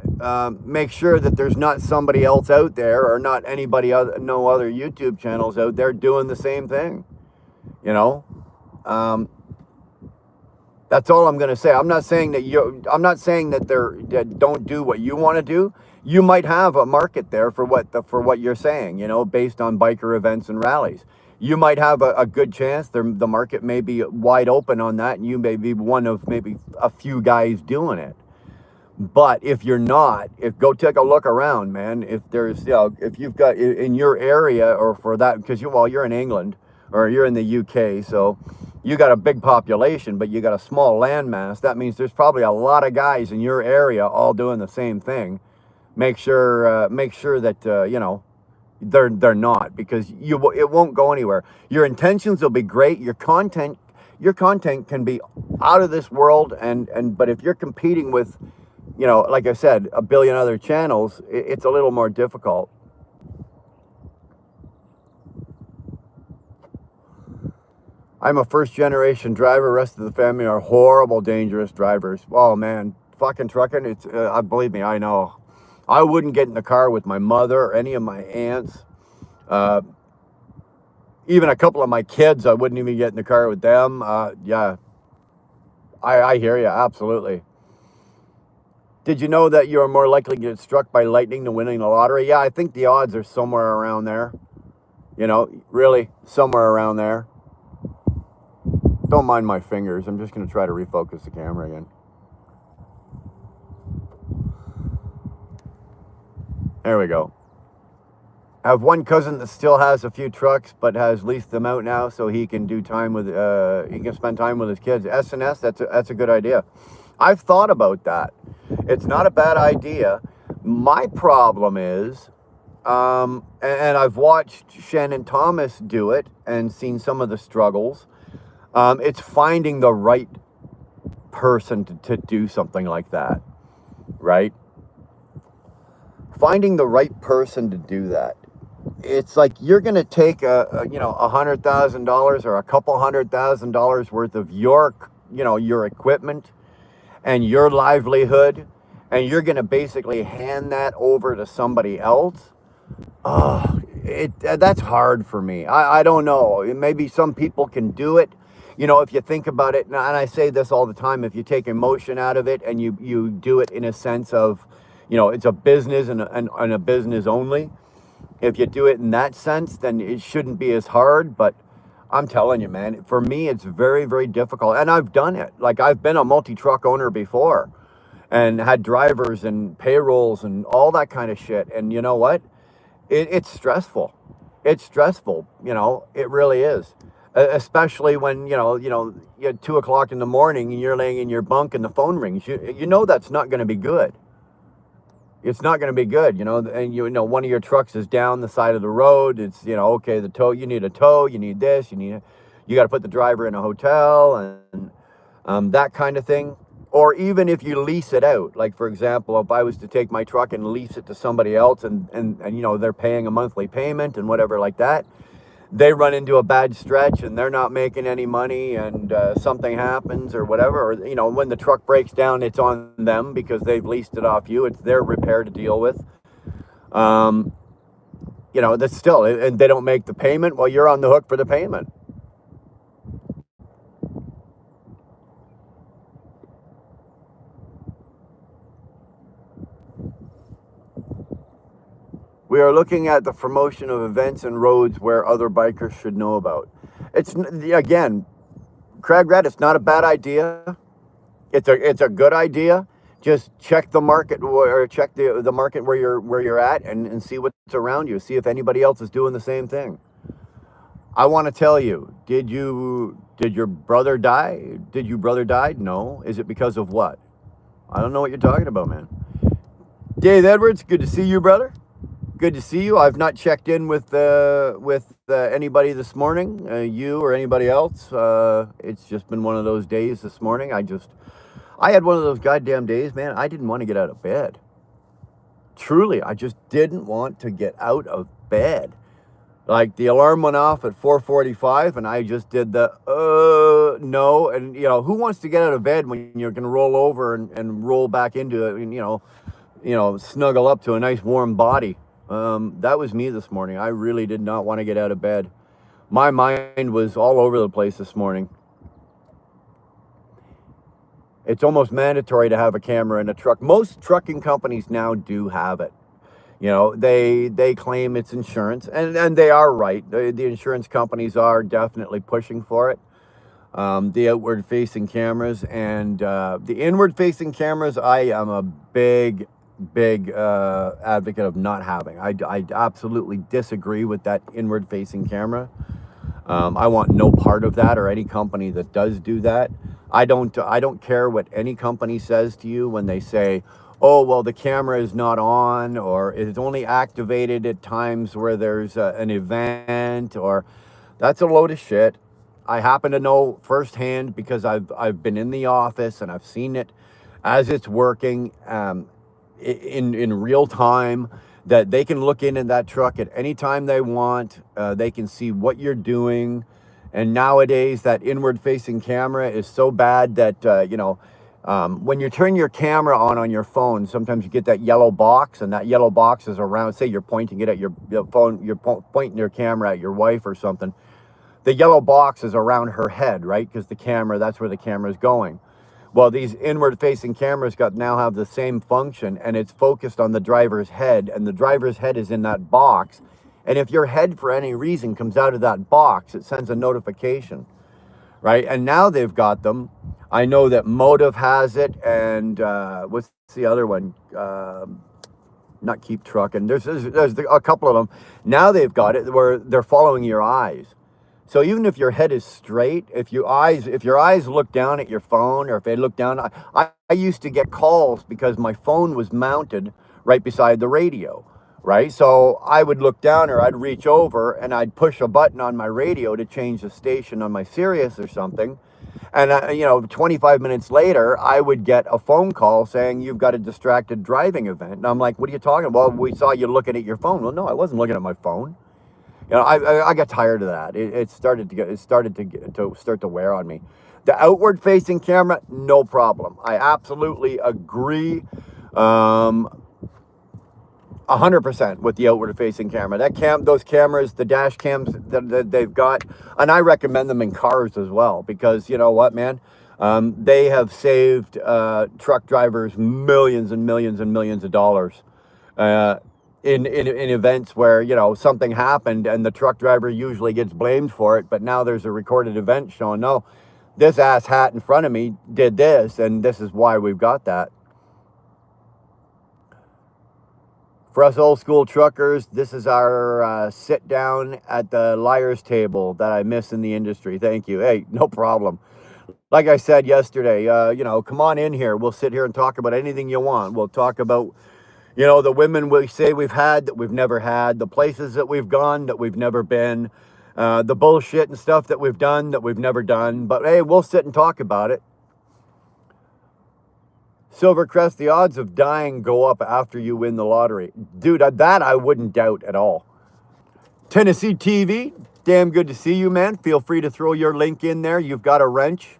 make sure that there's not somebody else out there, or not anybody other, no other YouTube channels out there doing the same thing. You know, that's all I'm going to say. I'm not saying that I'm not saying that that don't do what you want to do. You might have a market there for what you're saying, you know, based on biker events and rallies. You might have a good chance. The market may be wide open on that, and you may be one of maybe a few guys doing it. But if you're not, go take a look around, man. If there's, you know, if you've got in your area, or for that, because you're in England or you're in the UK, so you got a big population, but you got a small landmass. That means there's probably a lot of guys in your area all doing the same thing. Make sure that you know, they're not, because it won't go anywhere. Your intentions will be great. Your content can be out of this world, but if you're competing with, you know, like I said, a billion other channels, it's a little more difficult. I'm a first generation driver. Rest of the family are horrible, dangerous drivers. Oh man, fucking trucking. It's believe me, I know. I wouldn't get in the car with my mother or any of my aunts. Even a couple of my kids, I wouldn't even get in the car with them. Yeah, I hear you, absolutely. Did you know that you're more likely to get struck by lightning than winning the lottery? Yeah, I think the odds are somewhere around there. You know, really, somewhere around there. Don't mind my fingers. I'm just going to try to refocus the camera again. There we go. I have one cousin that still has a few trucks, but has leased them out now, so he can do time with he can spend time with his kids. S&S, that's a good idea. I've thought about that. It's not a bad idea. My problem is, and I've watched Shannon Thomas do it and seen some of the struggles. It's finding the right person to do something like that, right? Finding the right person to do that. It's like you're going to take $100,000 or a couple $100,000 worth of your equipment and your livelihood, and you're going to basically hand that over to somebody else. That's hard for me. I don't know. Maybe some people can do it. You know, if you think about it, and I say this all the time, if you take emotion out of it and you do it in a sense of, you know, it's a business and a business only. If you do it in that sense, then it shouldn't be as hard. But I'm telling you, man, for me, it's very, very difficult. And I've done it. Like, I've been a multi-truck owner before and had drivers and payrolls and all that kind of shit. And you know what? It's stressful. It's stressful. You know, it really is. Especially when, you're 2 o'clock in the morning and you're laying in your bunk and the phone rings. You know that's not going to be good. It's not going to be good, you know, and one of your trucks is down the side of the road. It's, okay, the tow, you need a tow, you need this, you got to put the driver in a hotel and that kind of thing. Or even if you lease it out, like, for example, if I was to take my truck and lease it to somebody else and they're paying a monthly payment and whatever like that, they run into a bad stretch and they're not making any money and something happens or whatever, or, when the truck breaks down, it's on them because they've leased it off you. It's their repair to deal with. That's still, and they don't make the payment, well, you're on the hook for the payment. We are looking at the promotion of events and roads where other bikers should know about. It's, again, Craig Red, it's not a bad idea. It's a good idea. Just check the market, or check the market where you're at and see what's around you. See if anybody else is doing the same thing. I want to tell you, did your brother die? Did your brother die? No. Is it because of what? I don't know what you're talking about, man. Dave Edwards, good to see you, brother. Good to see you. I've not checked in with anybody this morning, you or anybody else. It's just been one of those days this morning. I had one of those goddamn days, man. I didn't want to get out of bed. Truly, I just didn't want to get out of bed. Like the alarm went off at 4:45 and I just did the no. And who wants to get out of bed when you're going to roll over and roll back into it and snuggle up to a nice warm body. That was me this morning. I really did not want to get out of bed. My mind was all over the place this morning. It's almost mandatory to have a camera in a truck. Most trucking companies now do have it. They claim it's insurance, and they are right. The insurance companies are definitely pushing for it. The outward-facing cameras and the inward-facing cameras, I am a big advocate of not having. I absolutely disagree with that inward-facing camera. I want no part of that or any company that does do that. I don't care what any company says to you when they say, oh, well, the camera is not on, or it's only activated at times where there's an event, or that's a load of shit. I happen to know firsthand because I've been in the office and I've seen it as it's working in real time, that they can look in that truck at any time they want. They can see what you're doing. And nowadays, that inward-facing camera is so bad that, when you turn your camera on your phone, sometimes you get that yellow box, and that yellow box is around, say you're pointing it at your phone, you're pointing your camera at your wife or something. The yellow box is around her head, right? Because that's where the camera is going. Well, these inward-facing cameras now have the same function, and it's focused on the driver's head, and the driver's head is in that box. And if your head, for any reason, comes out of that box, it sends a notification, right? And now they've got them. I know that Motive has it, and what's the other one? Not Keep Trucking. There's a couple of them. Now they've got it where they're following your eyes. So even if your head is straight, if your eyes look down at your phone, or if they look down, I used to get calls because my phone was mounted right beside the radio, right? So I would look down, or I'd reach over and I'd push a button on my radio to change the station on my Sirius or something. And 25 minutes later, I would get a phone call saying, you've got a distracted driving event. And I'm like, what are you talking about? Well, we saw you looking at your phone. Well, no, I wasn't looking at my phone. I got tired of that. It started to wear on me. The outward-facing camera, no problem. I absolutely agree, 100% with the outward-facing camera. Those cameras, the dash cams that they've got, and I recommend them in cars as well, because you know what, man, they have saved truck drivers millions and millions and millions of dollars. In events where something happened and the truck driver usually gets blamed for it, but now there's a recorded event showing, no, this ass hat in front of me did this, and this is why we've got that. For us old school truckers, this is our sit down at the liar's table that I miss in the industry. Thank you. Hey, no problem. Like I said yesterday, come on in here. We'll sit here and talk about anything you want. We'll talk about the women we say we've had that we've never had, the places that we've gone that we've never been, the bullshit and stuff that we've done that we've never done. But hey, we'll sit and talk about it. Silvercrest, the odds of dying go up after you win the lottery. Dude, that I wouldn't doubt at all. Tennessee TV, damn good to see you, man. Feel free to throw your link in there. You've got a wrench.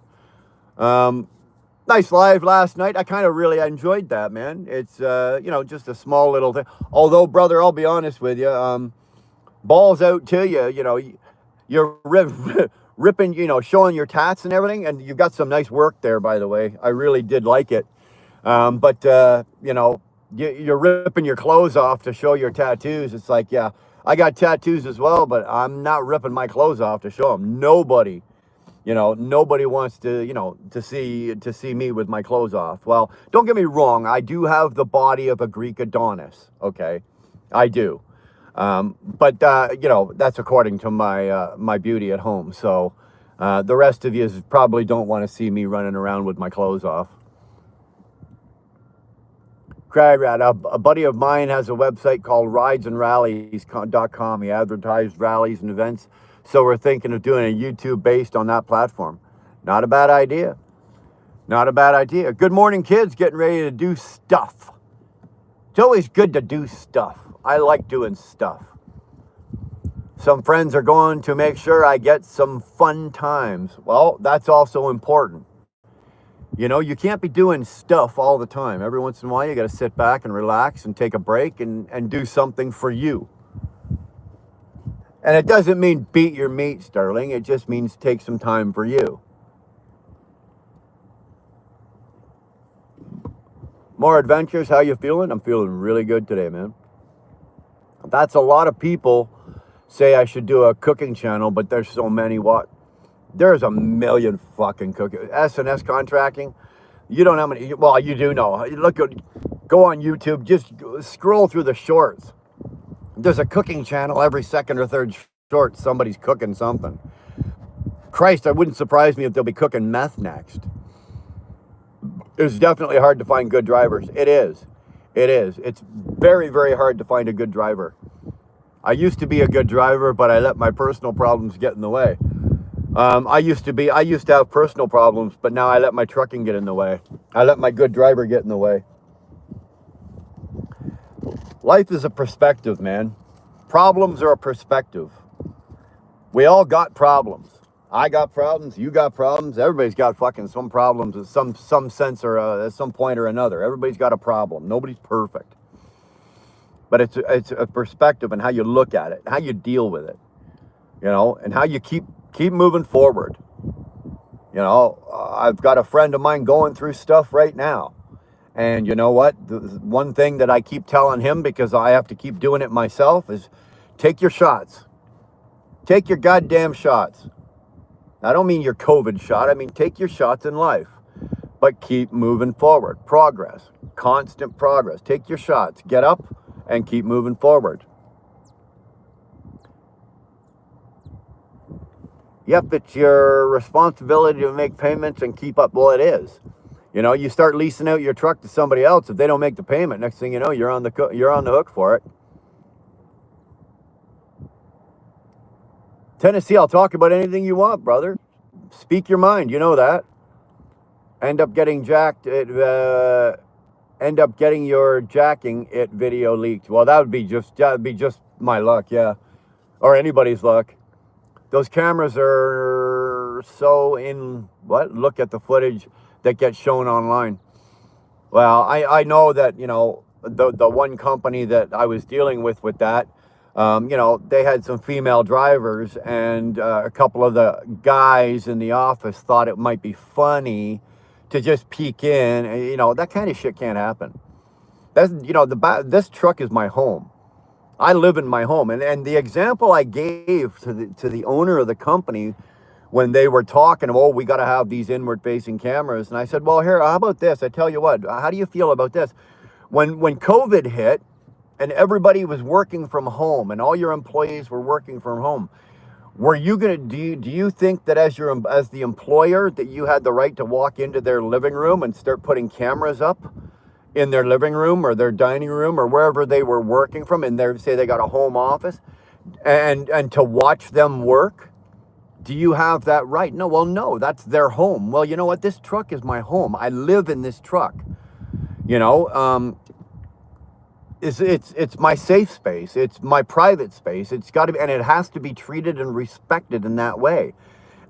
Nice live last night. I kind of really enjoyed that, man. It's, just a small little thing. Although, brother, I'll be honest with you. Balls out to you, you're ripping, showing your tats and everything. And you've got some nice work there, by the way. I really did like it. But you're ripping your clothes off to show your tattoos. It's like, yeah, I got tattoos as well, but I'm not ripping my clothes off to show them. Nobody wants to see me with my clothes off. Well, don't get me wrong. I do have the body of a Greek Adonis. Okay, I do. But that's according to my beauty at home. So the rest of you probably don't want to see me running around with my clothes off. Cragrat, a buddy of mine has a website called ridesandrallies.com. He advertised rallies and events. So we're thinking of doing a YouTube based on that platform. Not a bad idea. Not a bad idea. Good morning, kids. Getting ready to do stuff. It's always good to do stuff. I like doing stuff. Some friends are going to make sure I get some fun times. Well, that's also important. You know, you can't be doing stuff all the time. Every once in a while, you got to sit back and relax and take a break and do something for you. And it doesn't mean beat your meat, Sterling. It just means take some time for you. More adventures. How you feeling? I'm feeling really good today, man. That's a lot of people say I should do a cooking channel, but there's so many. What? There's a million fucking cooking. S&S contracting. You don't know how many. Well, you do know. Look, go on YouTube. Just scroll through the shorts. There's a cooking channel every second or third short. Somebody's cooking something. Christ, it wouldn't surprise me if they'll be cooking meth next. It's definitely hard to find good drivers. It is. It is. It's very, very hard to find a good driver. I used to be a good driver, but I let my personal problems get in the way. I used to have personal problems, but now I let my trucking get in the way. I let my good driver get in the way. Life is a perspective, man. Problems are a perspective. We all got problems. I got problems. You got problems. Everybody's got fucking some problems at some sense or at some point or another. Everybody's got a problem. Nobody's perfect. But it's a perspective and how you look at it, how you deal with it, you know, and how you keep moving forward. You know, I've got a friend of mine going through stuff right now. And you know what? The one thing that I keep telling him, because I have to keep doing it myself, is take your shots. Take your goddamn shots. I don't mean your COVID shot. I mean, take your shots in life. But keep moving forward. Progress. Constant progress. Take your shots. Get up and keep moving forward. Yep, it's your responsibility to make payments and keep up. Well, it is. You know, you start leasing out your truck to somebody else. If they don't make the payment, next thing you know, you're on the hook for it. Tennessee, I'll talk about anything you want, brother. Speak your mind. You know that. End up getting your jacking it video leaked. Well, that'd be just my luck, yeah, or anybody's luck. Those cameras are so in what? Look at the footage that gets shown online. Well, I know that, you know, the one company that I was dealing with that, you know, they had some female drivers, and a couple of the guys in the office thought it might be funny to just peek in. And, you know, that kind of shit can't happen. That's, you know, this truck is my home. I live in my home. And the example I gave to the owner of the company when they were talking, oh, we got to have these inward-facing cameras. And I said, well, here, how about this? I tell you what, how do you feel about this? When COVID hit and everybody was working from home and all your employees were working from home, were you going to, do you think that as the employer that you had the right to walk into their living room and start putting cameras up in their living room or their dining room or wherever they were working from, and say they got a home office, and to watch them work? Do you have that right? No, well, no, that's their home. Well, you know what? This truck is my home. I live in this truck. You know, it's my safe space. It's my private space. It's got to be, and it has to be treated and respected in that way.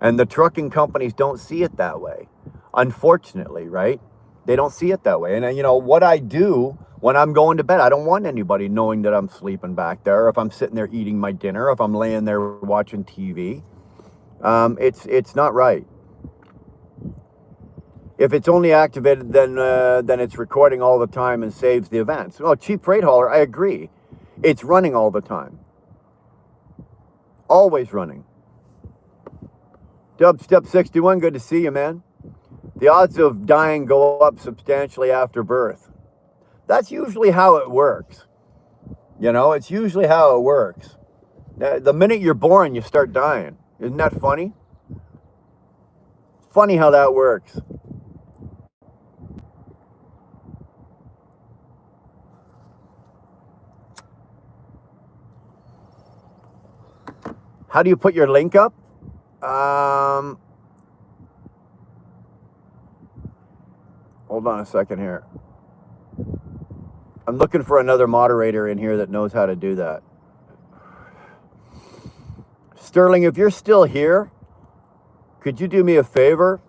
And the trucking companies don't see it that way, unfortunately, right? They don't see it that way. And you know what I do when I'm going to bed, I don't want anybody knowing that I'm sleeping back there, or if I'm sitting there eating my dinner, or if I'm laying there watching TV. It's not right. If it's only activated, then it's recording all the time and saves the events. Well, cheap freight hauler, I agree. It's running all the time. Always running. Dubstep 61, good to see you, man. The odds of dying go up substantially after birth. That's usually how it works. You know, it's usually how it works. The minute you're born, you start dying. Isn't that funny? Funny how that works. How do you put your link up? Hold on a second here. I'm looking for another moderator in here that knows how to do that. Sterling, if you're still here, could you do me a favor?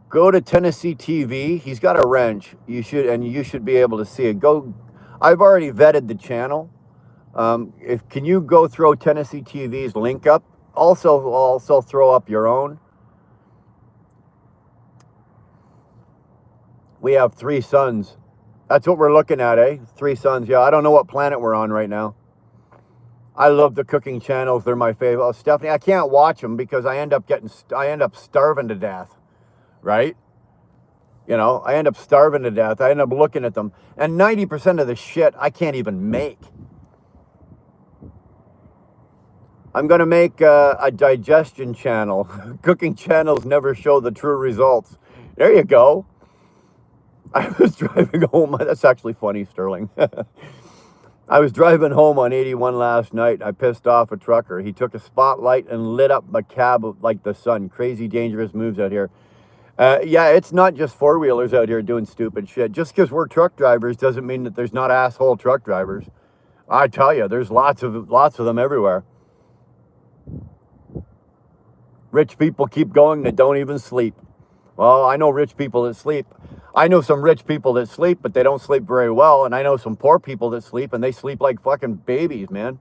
Go to Tennessee TV. He's got a wrench. You should be able to see it. Go. I've already vetted the channel. Can you go throw Tennessee TV's link up? Also throw up your own. We have 3 sons. That's what we're looking at, eh? 3 sons. Yeah, I don't know what planet we're on right now. I love the cooking channels. They're my favorite. Oh, Stephanie, I can't watch them because I end up starving to death, right? You know, I end up starving to death. I end up looking at them. And 90% of the shit I can't even make. I'm going to make a digestion channel. Cooking channels never show the true results. There you go. I was driving home. That's actually funny, Sterling. I was driving home on 81 last night. I pissed off a trucker. He took a spotlight and lit up my cab like the sun. Crazy, dangerous moves out here. Yeah, it's not just 4-wheelers out here doing stupid shit. Just because we're truck drivers doesn't mean that there's not asshole truck drivers. I tell you, there's lots of them everywhere. Rich people keep going that don't even sleep. Well, I know rich people that sleep. I know some rich people that sleep, but they don't sleep very well. And I know some poor people that sleep, and they sleep like fucking babies, man.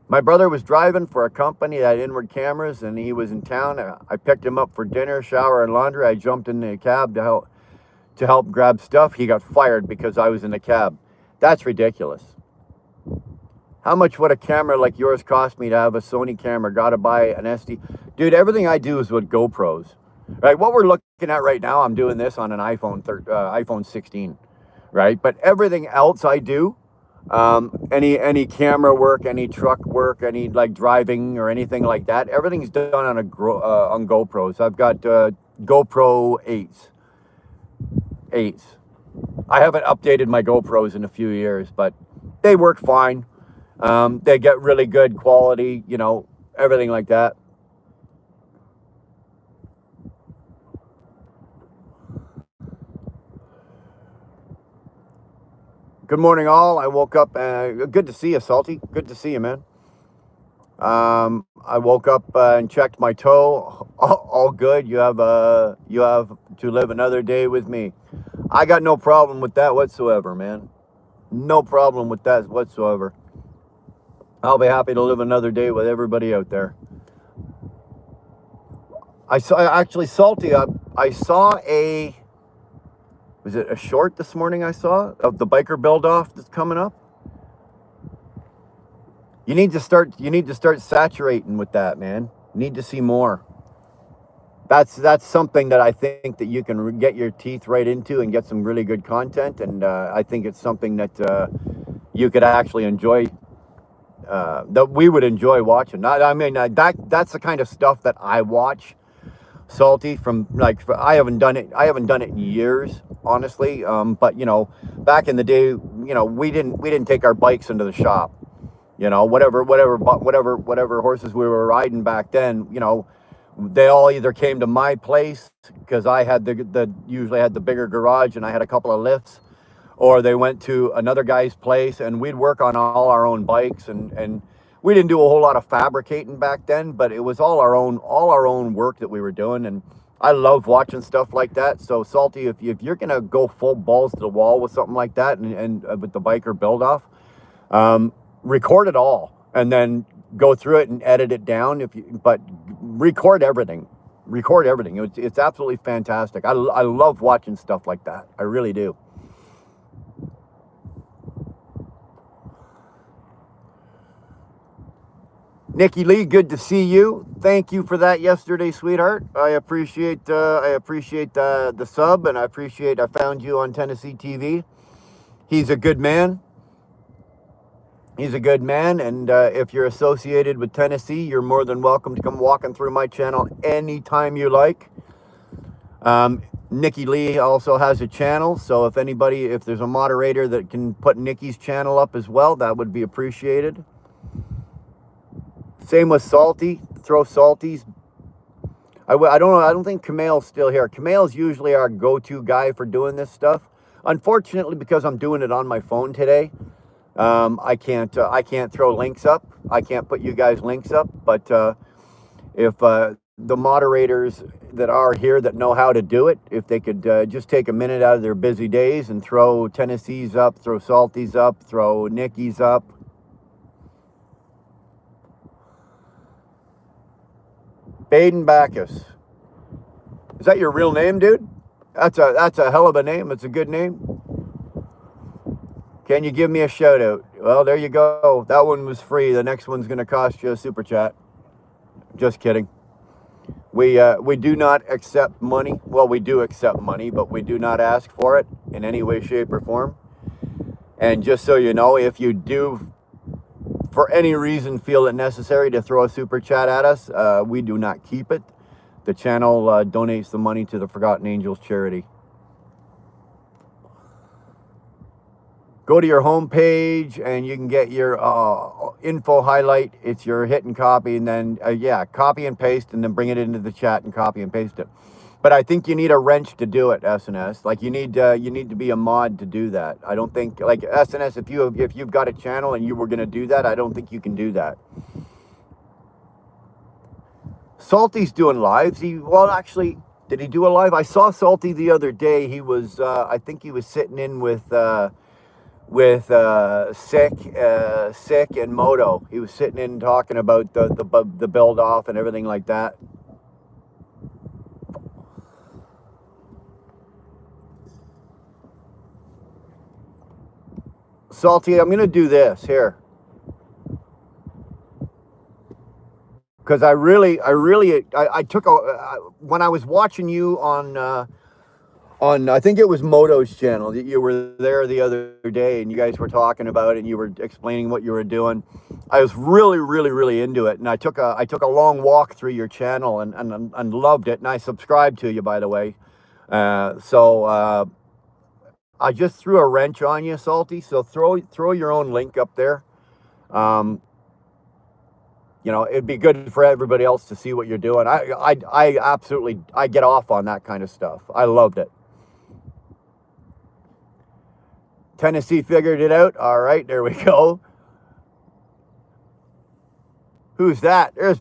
My brother was driving for a company that had inward cameras, and he was in town. I picked him up for dinner, shower, and laundry. I jumped in the cab to help grab stuff. He got fired because I was in the cab. That's ridiculous. How much would a camera like yours cost me to have a Sony camera? Gotta buy an SD. Dude, everything I do is with GoPros. Right, what we're looking at right now, I'm doing this on an iPhone 16, right? But everything else I do, any camera work, any truck work, any like driving or anything like that, everything's done on on GoPros. I've got GoPro 8s. I haven't updated my GoPros in a few years, but they work fine. They get really good quality, you know, everything like that. Good morning, all. I woke up. Good to see you, Salty. Good to see you, man. I woke up and checked my toe. All good. You have to live another day with me. I got no problem with that whatsoever, man. No problem with that whatsoever. I'll be happy to live another day with everybody out there. I saw actually, Salty. I saw a. Was it a short this morning I saw of the biker build-off that's coming up? You need to start saturating with that, man. You need to see more. That's something that I think that you can get your teeth right into and get some really good content, and I think it's something that you could actually enjoy, that we would enjoy watching. That's the kind of stuff that I watch, Salty, from like, I haven't done it in years, honestly, but you know, back in the day, you know, we didn't take our bikes into the shop, you know, whatever horses we were riding back then, you know, they all either came to my place because I had usually had the bigger garage and I had a couple of lifts, or they went to another guy's place and we'd work on all our own bikes, and we didn't do a whole lot of fabricating back then, but it was all our own work that we were doing. And I love watching stuff like that. So Salty, if you're gonna go full balls to the wall with something like that, and with the biker build off, record it all and then go through it and edit it down. But record everything. It's absolutely fantastic. I love watching stuff like that. I really do. Nikki Lee, good to see you. Thank you for that yesterday, sweetheart. I appreciate the sub, and I found you on Tennessee TV. He's a good man. And if you're associated with Tennessee, you're more than welcome to come walking through my channel anytime you like. Nikki Lee also has a channel, so if there's a moderator that can put Nikki's channel up as well, that would be appreciated. Same with Salty. Throw Salties. I don't think Kamal's still here. Kamal's usually our go-to guy for doing this stuff. Unfortunately, because I'm doing it on my phone today, I can't throw links up. I can't put you guys links up. But if the moderators that are here that know how to do it, if they could just take a minute out of their busy days and throw Tennessee's up, throw Salty's up, throw Nikki's up. Baden Bacchus. Is that your real name, dude? That's a hell of a name. It's a good name. Can you give me a shout out? Well, there you go. That one was free. The next one's going to cost you a super chat. Just kidding. We do not accept money. Well, we do accept money, but we do not ask for it in any way, shape, or form. And just so you know, if you do, for any reason, feel it necessary to throw a super chat at us, we do not keep it. The channel donates the money to the Forgotten Angels charity. Go to your home page and you can get your info highlight. It's your hit and copy, and then copy and paste, and then bring it into the chat and copy and paste it. But I think you need a wrench to do it, SNS. Like you need to be a mod to do that. I don't think, like SNS, if you've got a channel and you were gonna do that, I don't think you can do that. Salty's doing lives. Actually, did he do a live? I saw Salty the other day. He was I think he was sitting in with Sick and Moto. He was sitting in talking about the build off and everything like that. Salty, I'm gonna do this here because I took when I was watching you on I think it was Moto's channel. You were there the other day and you guys were talking about it and you were explaining what you were doing. I was really into it, and I took a long walk through your channel and loved it, and I subscribed to you, by the way. So I just threw a wrench on you, Salty. So throw your own link up there. You know, it'd be good for everybody else to see what you're doing. I absolutely get off on that kind of stuff. I loved it. Tennessee figured it out. All right, there we go. Who's that? There's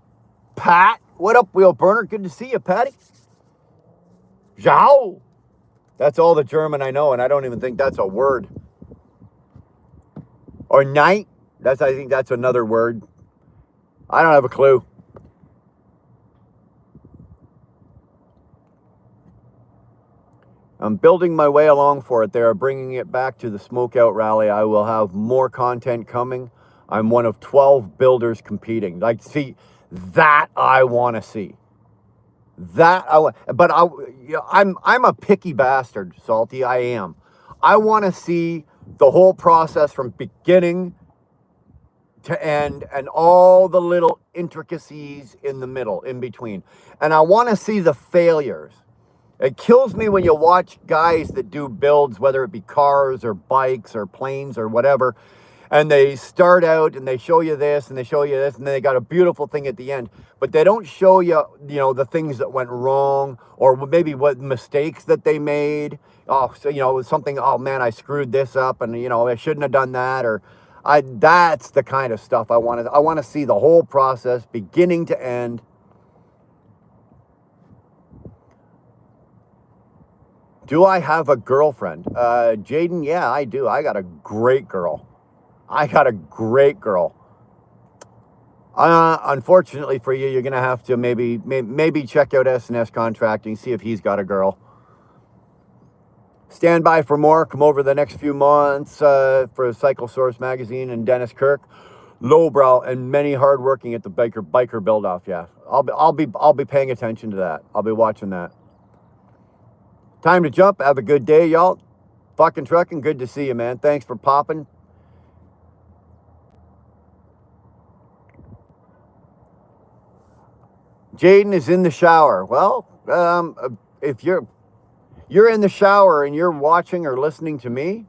Pat. What up, Wheel Burner? Good to see you, Patty. Zhao. That's all the German I know, and I don't even think that's a word. Or night. I think that's another word. I don't have a clue. I'm building my way along for it. They are bringing it back to the Smokeout Rally. I will have more content coming. I'm one of 12 builders competing. Like, see, that I want to see. That I want, but I'm a picky bastard, Salty. I am. I want to see the whole process from beginning to end and all the little intricacies in the middle, in between. And I want to see the failures. It kills me when you watch guys that do builds, whether it be cars or bikes or planes or whatever, and they start out and they show you this and they show you this, and then they got a beautiful thing at the end, but they don't show you, you know, the things that went wrong or maybe what mistakes that they made. Oh, so, you know, something, oh man, I screwed this up and, you know, I shouldn't have done that, or that's the kind of stuff I want to see the whole process beginning to end. Do I have a girlfriend? Jaden, yeah, I do. I got a great girl. Unfortunately for you, you're going to have to maybe check out S&S Contracting, see if he's got a girl. Stand by for more. Come over the next few months for Cycle Source Magazine and Dennis Kirk. Lowbrow and many hardworking at the biker build-off, yeah. I'll be paying attention to that. I'll be watching that. Time to jump. Have a good day, y'all. Fucking trucking. Good to see you, man. Thanks for popping. Jaden is in the shower. Well, if you're in the shower and you're watching or listening to me,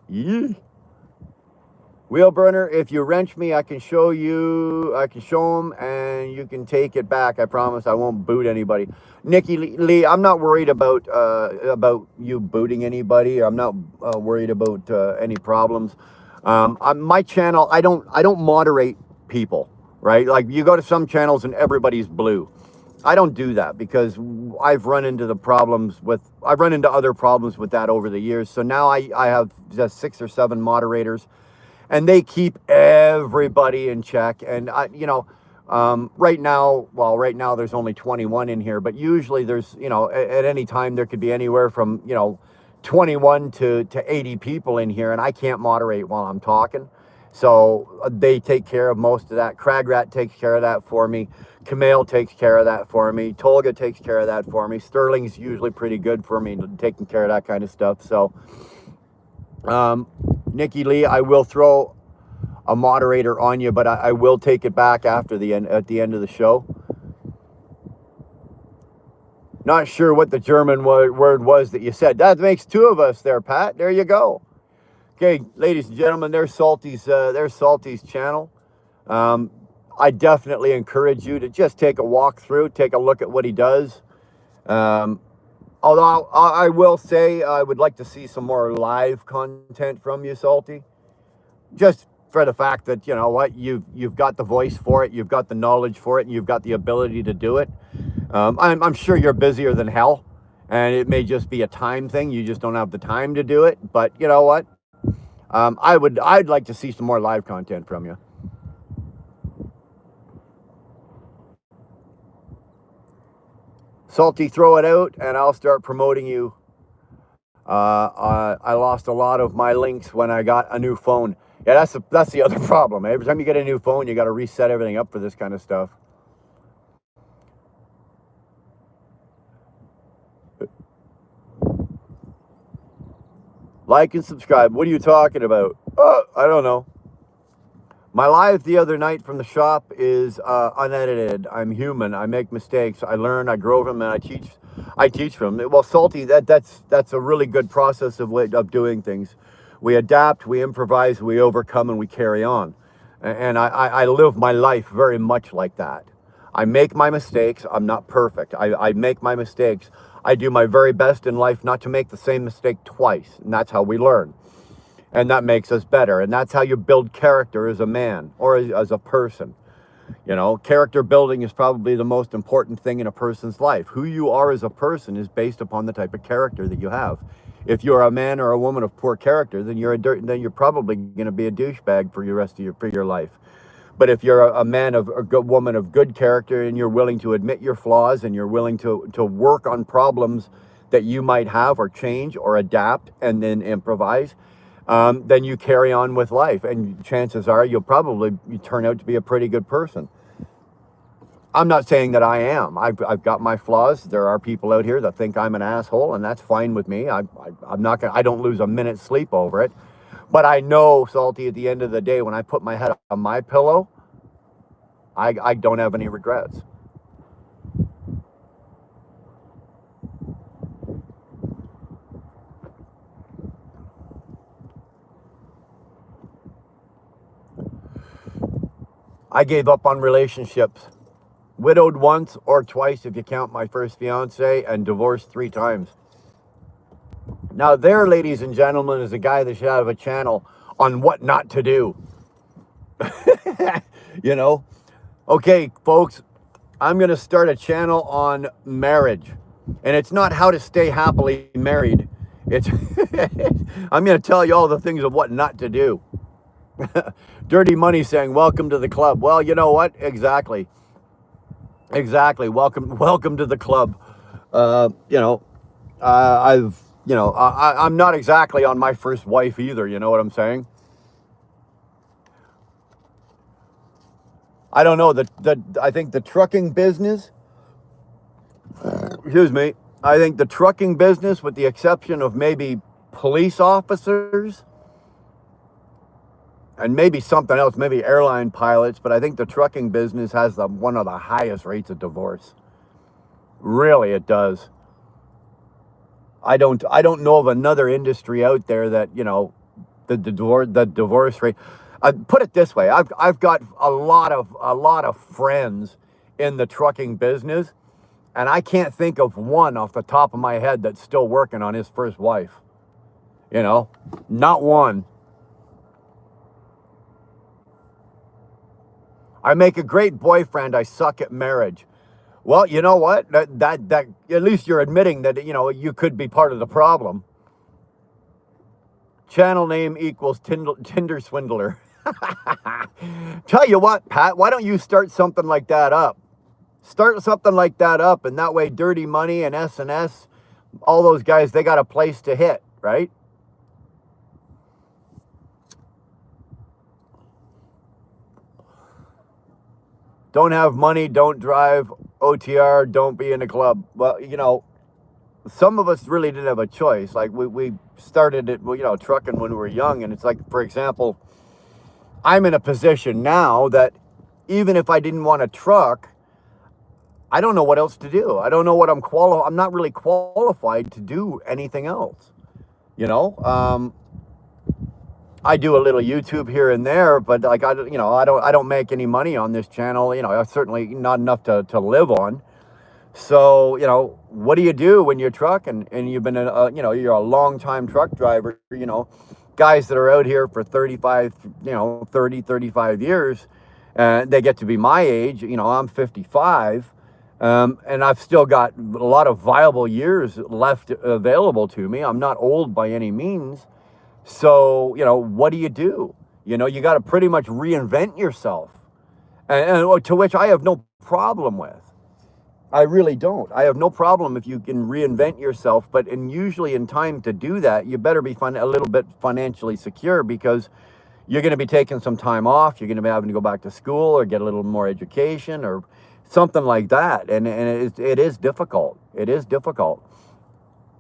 yeah. Wheelburner, if you wrench me, I can show them and you can take it back. I promise I won't boot anybody. Nikki Lee, I'm not worried about you booting anybody. I'm not worried about any problems. On my channel, I don't moderate people, right? Like you go to some channels and everybody's blue. I don't do that because I've run into other problems with that over the years. So now I have just 6 or 7 moderators, and they keep everybody in check. And right now there's only 21 in here, but usually there's, at any time there could be anywhere from 21 to 80 people in here, and I can't moderate while I'm talking. So they take care of most of that. Cragrat takes care of that for me. Kamale takes care of that for me. Tolga takes care of that for me. Sterling's usually pretty good for me, taking care of that kind of stuff. So, Nikki Lee, I will throw a moderator on you, but I will take it back at the end of the show. Not sure what the German word was that you said. That makes 2 of us there, Pat. There you go. Okay, ladies and gentlemen, there's Salty's channel. I definitely encourage you to just take a walk through, take a look at what he does. Although I will say I would like to see some more live content from you, Salty. Just for the fact that, you know what, you've got the voice for it, you've got the knowledge for it, and you've got the ability to do it. I'm sure you're busier than hell, and it may just be a time thing. You just don't have the time to do it. But you know what? I'd like to see some more live content from you. Salty, throw it out, and I'll start promoting you. I lost a lot of my links when I got a new phone. Yeah, that's the other problem. Every time you get a new phone, you got to reset everything up for this kind of stuff. Like and subscribe. What are you talking about? I don't know. My live the other night from the shop is unedited. I'm human. I make mistakes. I learn. I grow from them, and I teach from them. Well, Salty, that's a really good process of doing things. We adapt, we improvise, we overcome, and we carry on. And I live my life very much like that. I make my mistakes. I'm not perfect. I make my mistakes. I do my very best in life not to make the same mistake twice. And that's how we learn. And that makes us better. And that's how you build character as a man or as a person. You know, character building is probably the most important thing in a person's life. Who you are as a person is based upon the type of character that you have. If you're a man or a woman of poor character, then you're probably going to be a douchebag for your life. But if you're a man of a good woman of good character, and you're willing to admit your flaws, and you're willing to work on problems that you might have, or change or adapt and then improvise, then you carry on with life, and chances are you turn out to be a pretty good person. I'm not saying that I am. I've got my flaws. There are people out here that think I'm an asshole, and that's fine with me. I don't lose a minute's sleep over it. But I know, Salty, at the end of the day, when I put my head on my pillow, I don't have any regrets. I gave up on relationships. Widowed once or twice if you count my first fiance, and divorced 3 times. Now there, ladies and gentlemen, is a guy that should have a channel on what not to do. You know? Okay, folks, I'm going to start a channel on marriage. And it's not how to stay happily married. It's I'm going to tell you all the things of what not to do. Dirty Money saying, welcome to the club. Well, you know what? Exactly. Welcome to the club. I'm not exactly on my first wife either. You know what I'm saying? I don't know. I think the trucking business, excuse me, I think the trucking business, with the exception of maybe police officers and maybe something else, maybe airline pilots, but I think the trucking business has one of the highest rates of divorce. Really, it does. I don't know of another industry out there that, you know, the divorce rate. Put it this way, I've got a lot of friends in the trucking business, and I can't think of one off the top of my head that's still working on his first wife. You know, not one. I make a great boyfriend. I suck at marriage. Well, you know what? That at least you're admitting that, you could be part of the problem. Channel name equals Tinder swindler. Tell you what, Pat, why don't you start something like that up? Start something like that up, and that way Dirty Money and S&S, all those guys, they got a place to hit, right? Don't have money, don't drive, OTR, don't be in a club. Well, some of us really didn't have a choice. Like we started it, trucking when we were young. And it's like, for example, I'm in a position now that even if I didn't want to truck, I don't know what else to do. I don't know what I'm not really qualified to do anything else. You know, I do a little YouTube here and there, but like I don't make any money on this channel. Certainly not enough to live on. So, what do you do when you're trucking and you've been you're a long time truck driver, guys that are out here for 35, 30, 35 years, they get to be my age, I'm 55. And I've still got a lot of viable years left available to me. I'm not old by any means. So, what do? You got to pretty much reinvent yourself, and to which I have no problem with. I really don't. I have no problem if you can reinvent yourself, but usually in time to do that, you better be a little bit financially secure, because you're going to be taking some time off. You're going to be having to go back to school or get a little more education or something like that. And it is difficult. It is difficult.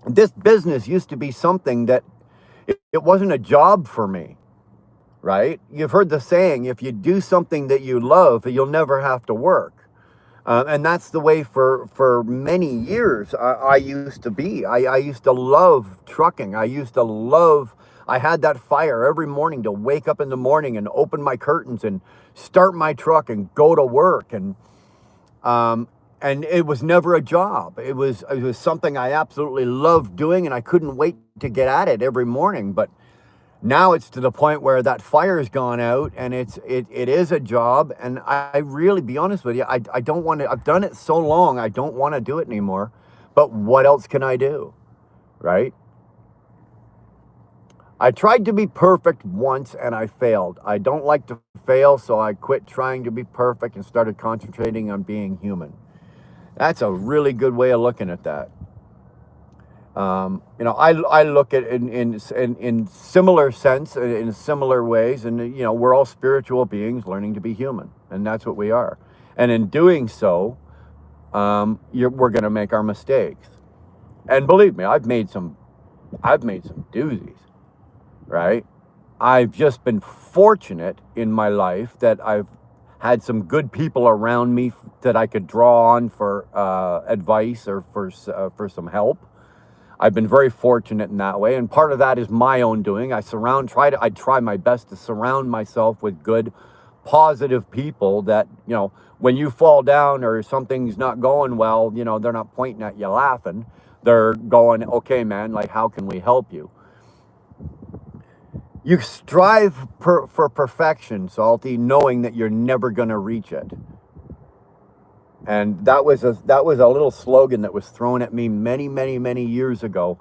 This business used to be something that it wasn't a job for me, right? You've heard the saying, if you do something that you love, you'll never have to work. And that's the way for many years I used to be. I used to love trucking. I had that fire every morning to wake up in the morning and open my curtains and start my truck and go to work. And it was never a job. It was something I absolutely loved doing, and I couldn't wait to get at it every morning. But now it's to the point where that fire's gone out, and it is a job. And I really, be honest with you, I don't want to. I've done it so long, I don't want to do it anymore. But what else can I do, right? I tried to be perfect once and I failed. I don't like to fail, so I quit trying to be perfect and started concentrating on being human. That's a really good way of looking at that. I look at it in similar sense, in similar ways, and we're all spiritual beings learning to be human, and that's what we are. And in doing so, we're going to make our mistakes. And believe me, I've made some doozies, right? I've just been fortunate in my life that I've had some good people around me that I could draw on for advice or for some help. I've been very fortunate in that way, and part of that is my own doing. I try my best to surround myself with good, positive people that, when you fall down or something's not going well, they're not pointing at you laughing. They're going, okay, man, like, how can we help you? You strive for perfection, Salty, knowing that you're never going to reach it. And that was a little slogan that was thrown at me many, many, many years ago,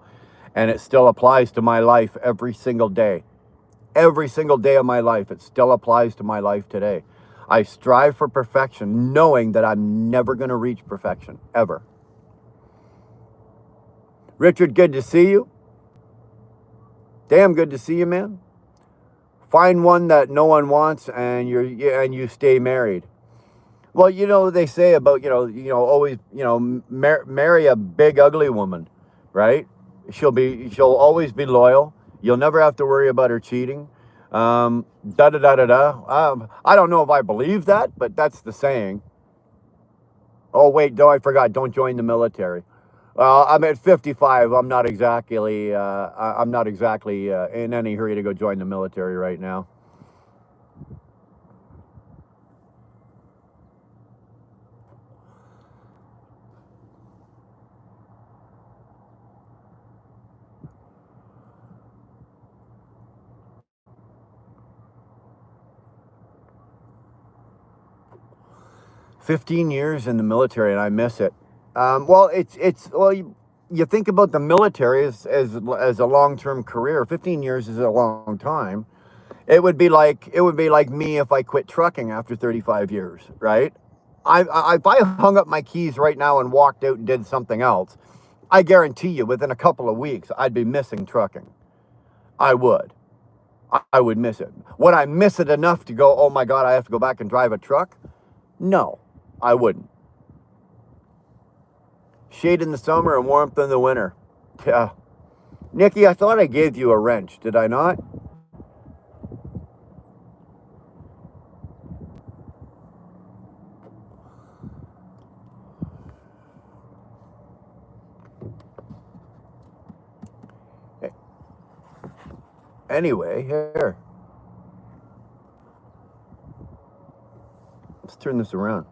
and it still applies to my life every single day. Every single day of my life, it still applies to my life today. I strive for perfection, knowing that I'm never going to reach perfection, ever. Richard, good to see you. Damn good to see you, man. Find one that no one wants, and you stay married. Well, they say about, always, marry a big, ugly woman, right? She'll always be loyal. You'll never have to worry about her cheating. Da da da da da. I don't know if I believe that, but that's the saying. Oh, wait, no, I forgot. Don't join the military. I'm at 55. I'm not exactly in any hurry to go join the military right now. 15 years in the military, and I miss it. Well, well, you think about the military as a long-term career. 15 years is a long time. It would be like me if I quit trucking after 35 years, right? If I hung up my keys right now and walked out and did something else, I guarantee you within a couple of weeks I'd be missing trucking. I would. I would miss it. Would I miss it enough to go, oh my God, I have to go back and drive a truck? No, I wouldn't. Shade in the summer and warmth in the winter. Yeah. Nikki, I thought I gave you a wrench. Did I not? Anyway, here. Let's turn this around.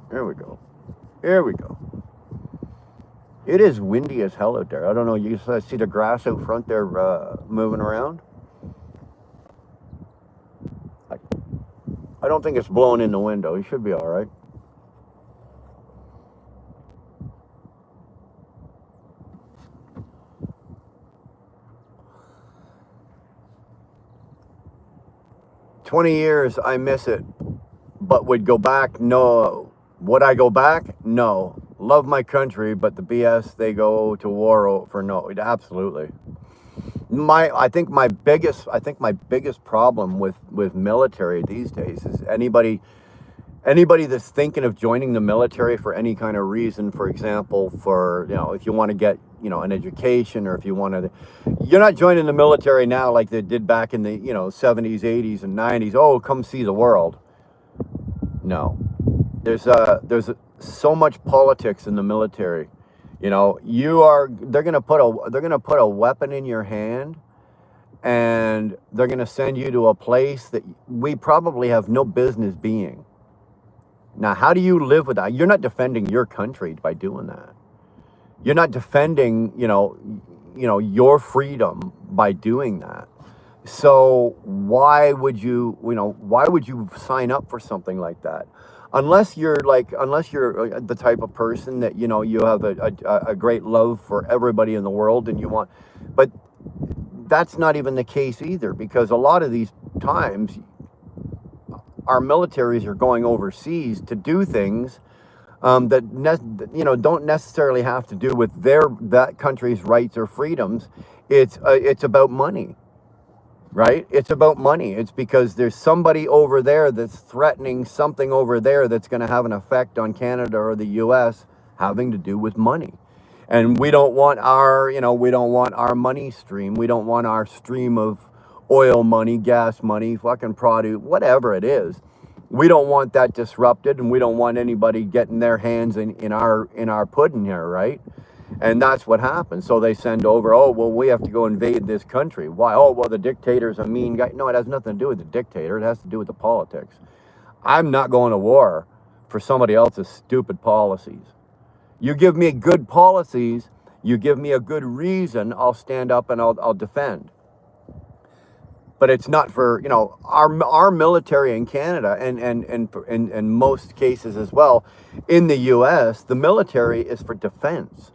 There we go. Here we go. It is windy as hell out there. I don't know. You see the grass out front there moving around? I don't think it's blowing in the window. You should be all right. "20 years, I miss it, but would go back? No. Would I go back? No. Love my country, but the BS they go to war for, no." Absolutely. I think my biggest problem with military these days is anybody that's thinking of joining the military for any kind of reason. For example, for, if you want to get, an education, or if you want to, you're not joining the military now like they did back in the 70s, 80s, and 90s. Oh, come see the world. No, there's so much politics in the military. They're gonna put a weapon in your hand, and they're gonna send you to a place that we probably have no business being. Now, how do you live with that? You're not defending your country by doing that. You're not defending, your freedom by doing that. So why would you sign up for something like that? Unless you're the type of person that, you have a great love for everybody in the world and you want, but that's not even the case either, because a lot of these times our militaries are going overseas to do things that don't necessarily have to do with that country's rights or freedoms. It's about money, right? It's about money. It's because there's somebody over there that's threatening something over there that's going to have an effect on Canada or the US, having to do with money. And we don't want our money stream. We don't want our stream of oil money, gas money, fucking produce, whatever it is. We don't want that disrupted, and we don't want anybody getting their hands in our pudding here, right? And that's what happens. So they send over, oh, well, we have to go invade this country. Why? Oh, well, the dictator's a mean guy. No, it has nothing to do with the dictator. It has to do with the politics. I'm not going to war for somebody else's stupid policies. You give me good policies, you give me a good reason, I'll stand up and I'll defend. But it's not for, our military in Canada, and in most cases as well in the US, the military is for defense.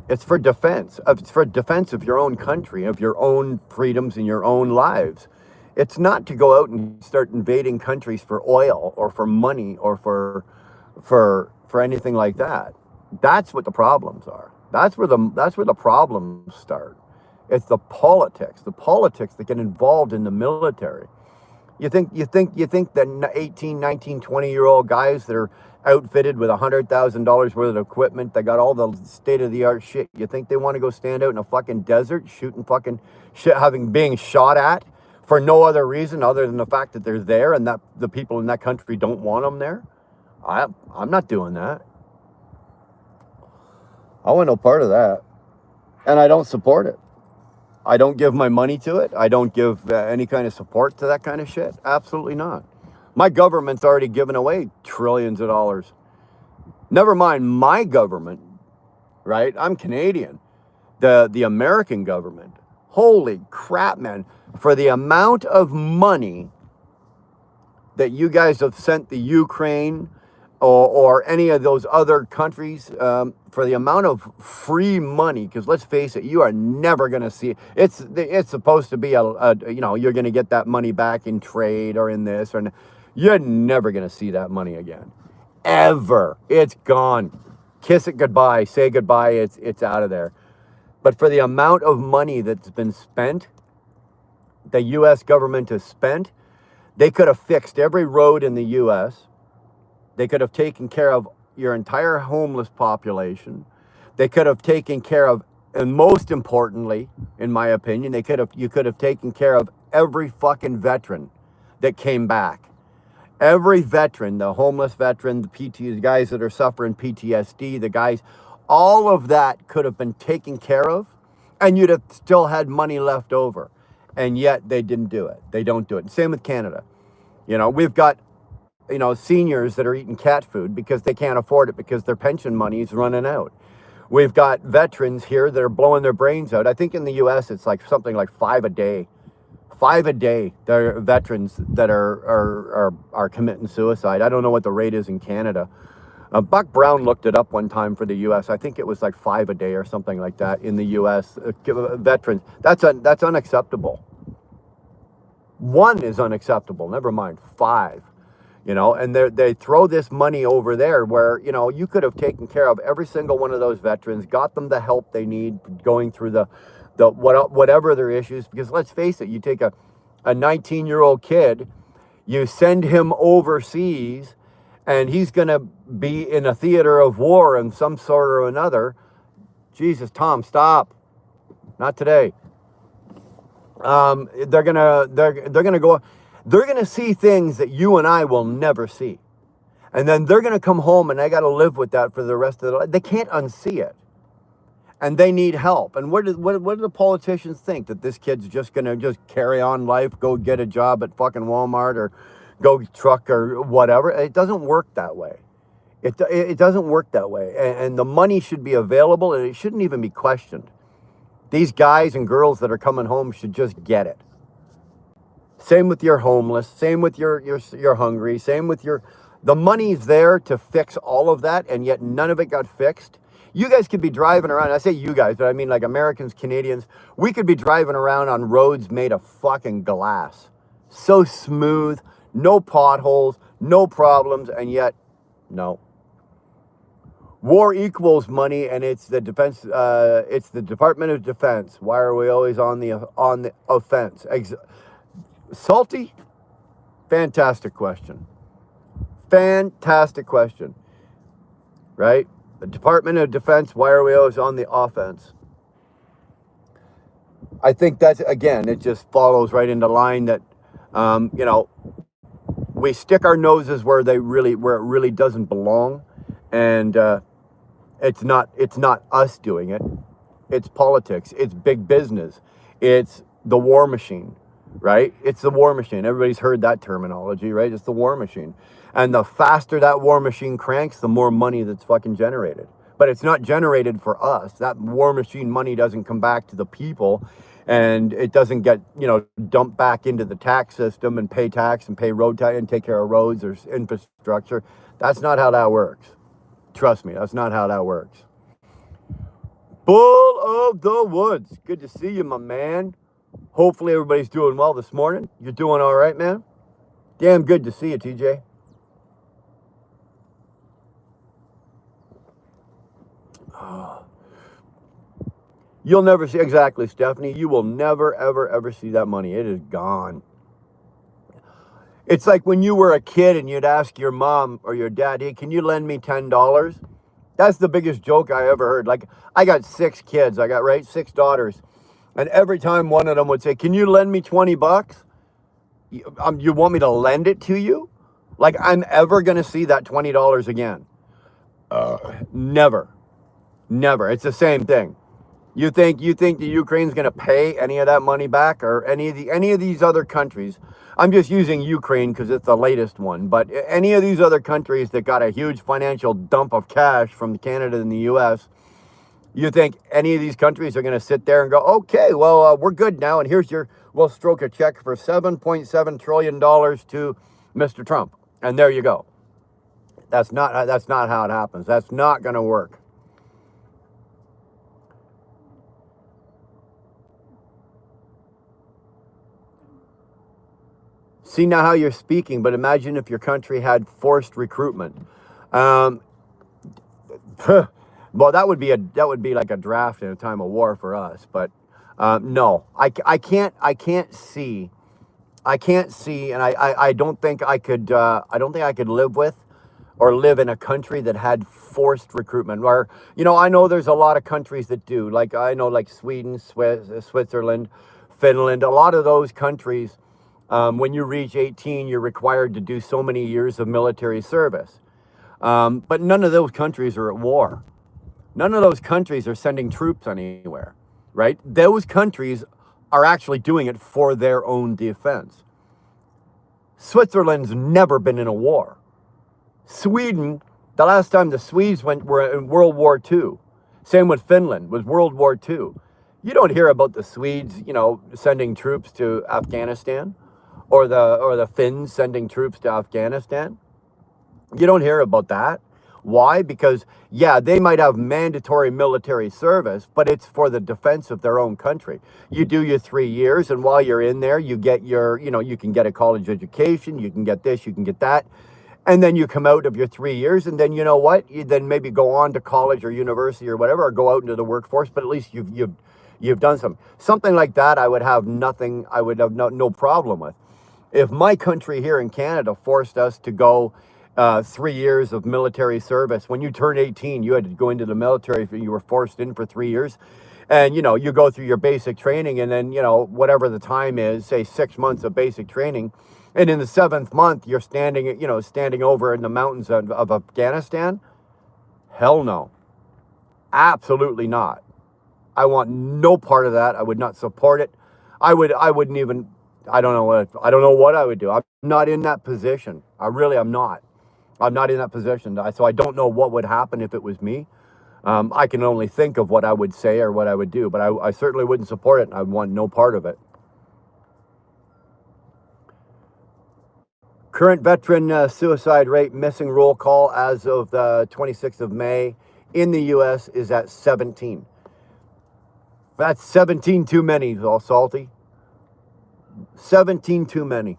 It's for defense. It's for defense of your own country, of your own freedoms and your own lives. It's not to go out and start invading countries for oil or for money or for anything like that. That's what the problems are. That's where the problems start. It's the politics that get involved in the military. You think that 18, 19, 20-year-old guys that are outfitted with $100,000 worth of equipment, they got all the state-of-the-art shit, you think they want to go stand out in a fucking desert shooting fucking shit, being shot at for no other reason other than the fact that they're there and that the people in that country don't want them there? I'm not doing that. I want no part of that. And I don't support it. I don't give my money to it. I don't give any kind of support to that kind of shit. Absolutely not. My government's already given away trillions of dollars. Never mind my government, right? I'm Canadian. The American government. Holy crap, man. For the amount of money that you guys have sent the Ukraine or any of those other countries, for the amount of free money, because let's face it, you are never going to see it's supposed to be you're going to get that money back in trade or in this, or you're never going to see that money again, ever. It's gone. Kiss it goodbye. Say goodbye. It's out of there. But for the amount of money that's been spent, the U.S. government has spent, they could have fixed every road in the U.S. They could have taken care of your entire homeless population. They could have taken care of, and most importantly, in my opinion, you could have taken care of every fucking veteran that came back. Every veteran, the homeless veteran, the guys that are suffering PTSD, the guys, all of that could have been taken care of, and you'd have still had money left over. And yet they didn't do it. They don't do it. Same with Canada. We've got, seniors that are eating cat food because they can't afford it because their pension money is running out. We've got veterans here that are blowing their brains out. I think in the U.S. it's like something like 5 a day. 5 a day. There are veterans that are committing suicide. I don't know what the rate is in Canada. Buck Brown looked it up one time for the U.S. I think it was like 5 a day or something like that in the U.S. Veterans. That's unacceptable. 1 is unacceptable. Never mind 5. And they throw this money over there where, you could have taken care of every single one of those veterans, got them the help they need going through the whatever their issues. Because let's face it, you take a 19-year-old kid, you send him overseas, and he's going to be in a theater of war in some sort or another. Jesus, Tom, stop. Not today. They're gonna see things that you and I will never see. And then they're gonna come home and they gotta live with that for the rest of their life. They can't unsee it. And they need help. And what do the politicians think? That this kid's just gonna carry on life, go get a job at fucking Walmart or go truck or whatever? It doesn't work that way. It doesn't work that way. And the money should be available, and it shouldn't even be questioned. These guys and girls that are coming home should just get it. Same with your homeless, same with your hungry, same with the money's there to fix all of that, and yet none of it got fixed. You guys could be driving around, I say you guys, but I mean like Americans, Canadians, we could be driving around on roads made of fucking glass. So smooth, no potholes, no problems, and yet, no. War equals money, and it's the defense. It's the Department of Defense. Why are we always on the offense? Salty? Fantastic question. Fantastic question. Right? The Department of Defense. Why are we always on the offense? I think that's, again, it just follows right into line that we stick our noses where it really doesn't belong, and it's not us doing it. It's politics. It's big business. It's the war machine, right? It's the war machine. Everybody's heard that terminology, right? It's the war machine. And the faster that war machine cranks, the more money that's fucking generated. But it's not generated for us. That war machine money doesn't come back to the people, and it doesn't get, dumped back into the tax system and pay tax and pay road tax and take care of roads or infrastructure. That's not how that works. Trust me, that's not how that works. Bull of the Woods. Good to see you, my man. Hopefully everybody's doing well this morning. You're doing all right, man? Damn good to see you, TJ. You'll never see, exactly, Stephanie. You will never, ever, ever see that money. It is gone. It's like when you were a kid and you'd ask your mom or your dad, hey, can you lend me $10? That's the biggest joke I ever heard. Like, I got 6 kids. I got, 6 daughters. And every time one of them would say, can you lend me $20? You want me to lend it to you? Like, I'm ever going to see that $20 again? Never. Never. It's the same thing. You think the Ukraine's going to pay any of that money back, or any of these other countries? I'm just using Ukraine because it's the latest one, but any of these other countries that got a huge financial dump of cash from Canada and the U.S., you think any of these countries are going to sit there and go, okay, well, we're good now, and we'll stroke a check for $7.7 trillion to Mr. Trump, and there you go. That's not how it happens. That's not going to work. See now how you're speaking, but imagine if your country had forced recruitment. Um, well, that would be like a draft in a time of war for us. But no, I can't see, and I don't think I could. I don't think I could live with or live in a country that had forced recruitment. Or I know there's a lot of countries that do. Like I know, like Sweden, Switzerland, Finland. A lot of those countries. When you reach 18, you're required to do so many years of military service. But none of those countries are at war. None of those countries are sending troops anywhere, right? Those countries are actually doing it for their own defense. Switzerland's never been in a war. Sweden, the last time the Swedes were in World War II. Same with Finland, was World War II. You don't hear about the Swedes, sending troops to Afghanistan. Or the Finns sending troops to Afghanistan. You don't hear about that. Why? Because, yeah, they might have mandatory military service, but it's for the defense of their own country. You do your 3 years, and while you're in there, you get you can get a college education, you can get this, you can get that, and then you come out of your 3 years, and then you know what? You then maybe go on to college or university or whatever, or go out into the workforce, but at least you've done something like that. I would have no problem with. If my country here in Canada forced us to go 3 years of military service, when you turn 18, you had to go into the military. You were forced in for 3 years. And, you go through your basic training, and then, whatever the time is, say 6 months of basic training. And in the 7th month, you're standing over in the mountains of Afghanistan. Hell no. Absolutely not. I want no part of that. I would not support it. I wouldn't even, I don't know what I would do. I'm not in that position. I'm not. I'm not in that position. So I don't know what would happen if it was me. I can only think of what I would say or what I would do, but I certainly wouldn't support it. I want no part of it. Current veteran suicide rate missing roll call as of the 26th of May in the U.S. is at 17. That's 17 too many, all salty. 17 too many.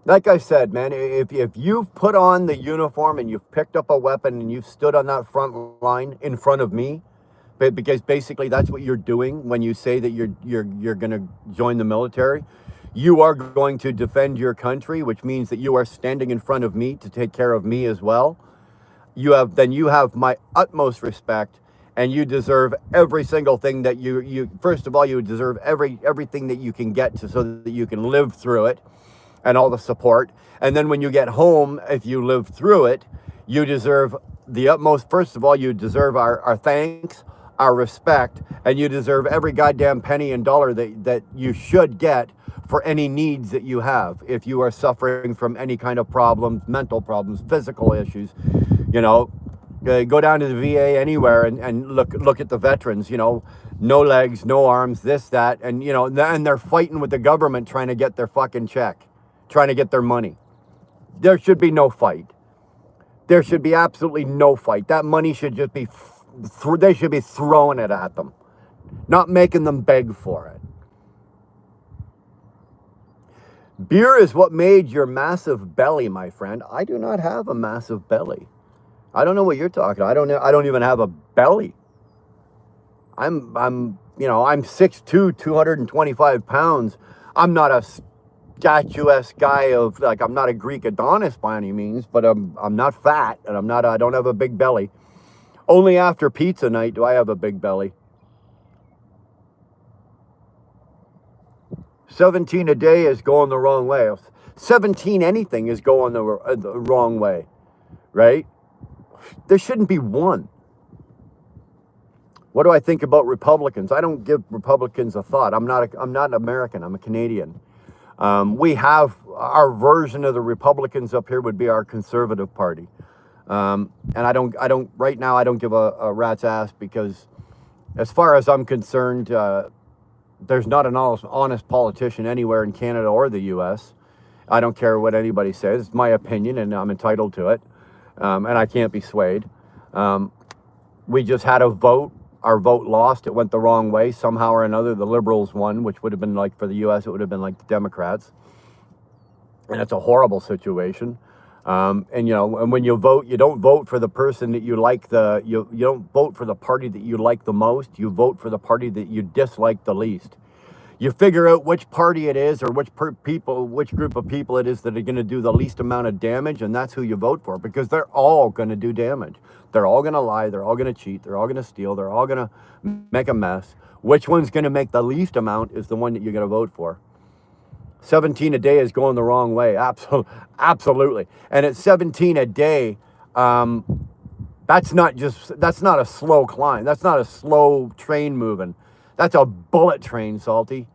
Like I said, man, if you've put on the uniform and you've picked up a weapon and you've stood on that front line in front of me, because basically that's what you're doing when you say that you're going to join the military. You are going to defend your country, which means that you are standing in front of me to take care of me as well. You have my utmost respect. And you deserve every single thing that you first of all, you deserve everything that you can get so that you can live through it, and all the support. And then when you get home, if you live through it, you deserve the utmost. First of all, you deserve our thanks, our respect, and you deserve every goddamn penny and dollar that you should get for any needs that you have. If you are suffering from any kind of problems, mental problems, physical issues, go down to the VA anywhere and look at the veterans, no legs, no arms, this, that, and and they're fighting with the government trying to get their fucking check, trying to get their money. There should be no fight. There should be absolutely no fight. That money should just be, they should be throwing it at them, not making them beg for it. Beer is what made your massive belly, my friend. I do not have a massive belly. I don't know what you're talking about. I don't even have a belly. I'm 6'2", 225 pounds. I'm not a statuesque guy I'm not a Greek Adonis by any means, but I'm not fat, and I don't have a big belly. Only after pizza night do I have a big belly. 17 a day is going the wrong way. 17 anything is going the wrong way, right? There shouldn't be one. What do I think about Republicans? I don't give Republicans a thought. I'm not an American. I'm a Canadian. We have our version of the Republicans up here would be our Conservative Party. And right now, I don't give a rat's ass because as far as I'm concerned, there's not an honest politician anywhere in Canada or the U.S. I don't care what anybody says. It's my opinion, and I'm entitled to it, and I can't be swayed. We just had a vote. Our vote lost. It went the wrong way. Somehow or another, the Liberals won, which would have been like, for the U.S., it would have been like the Democrats. And it's a horrible situation. And when you vote, you don't vote for the person that you like. You don't vote for the party that you like the most. You vote for the party that you dislike the least. You figure out which party it is, or which group of people it is that are going to do the least amount of damage, and that's who you vote for, because they're all going to do damage. They're all going to lie. They're all going to cheat. They're all going to steal. They're all going to make a mess. Which one's going to make the least amount is the one that you're going to vote for. 17 a day is going the wrong way. Absolutely. And at 17 a day, that's not a slow climb. That's not a slow train moving. That's a bullet train, Salty.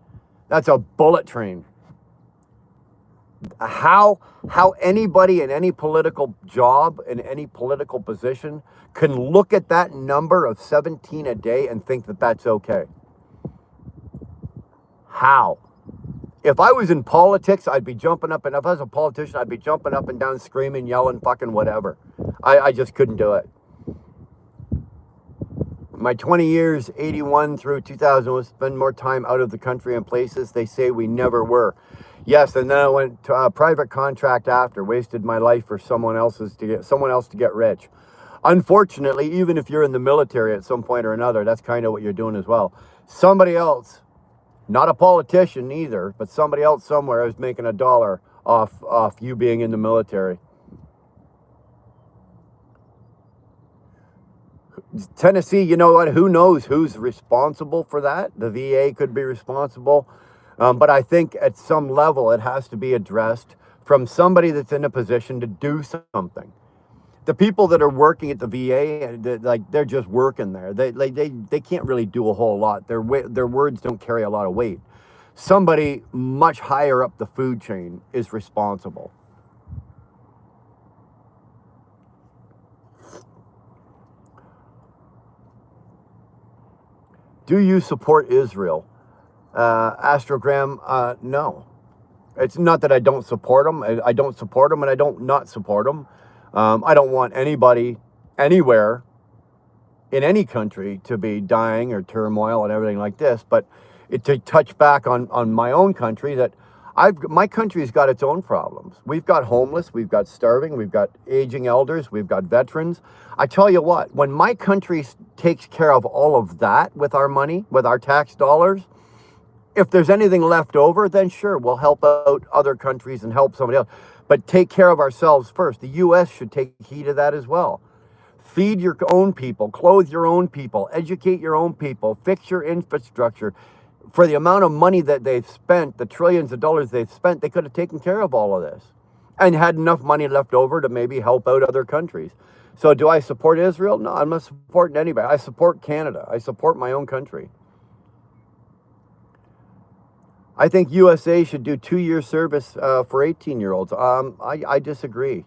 That's a bullet train. How anybody in any political job, in any political position, can look at that number of 17 a day and think that that's okay? How? If I was in politics, I'd be jumping up, and if I was a politician, I'd be jumping up and down, screaming, yelling, fucking whatever. I just couldn't do it. My 20 years, 81 through 2000, was spend more time out of the country and places they say we never were. Yes, and then I went to a private contract after, wasted my life for someone else to get rich. Unfortunately, even if you're in the military at some point or another, that's kind of what you're doing as well. Somebody else, not a politician either, but somebody else somewhere is making a dollar off you being in the military. Tennessee, you know what? Who knows who's responsible for that? The VA could be responsible. But I think at some level it has to be addressed from somebody that's in a position to do something. The people that are working at the VA, they're just working there. They can't really do a whole lot. Their words don't carry a lot of weight. Somebody much higher up the food chain is responsible. Do you support Israel? Astrogram, no. It's not that I don't support them. I don't support them, and I don't not support them. I don't want anybody, anywhere, in any country to be dying or turmoil and everything like this. But to touch back on my own country, that my country's got its own problems. We've got homeless, we've got starving, we've got aging elders, we've got veterans. I tell you what, when my country takes care of all of that with our money, with our tax dollars, if there's anything left over, then sure, we'll help out other countries and help somebody else. But take care of ourselves first. The U.S. should take heed of that as well. Feed your own people, clothe your own people, educate your own people, fix your infrastructure. For the amount of money that they've spent, the trillions of dollars they've spent, they could have taken care of all of this and had enough money left over to maybe help out other countries. So do I support Israel? No, I'm not supporting anybody. I support Canada. I support my own country. I think USA should do 2-year service for 18-year-olds. I disagree.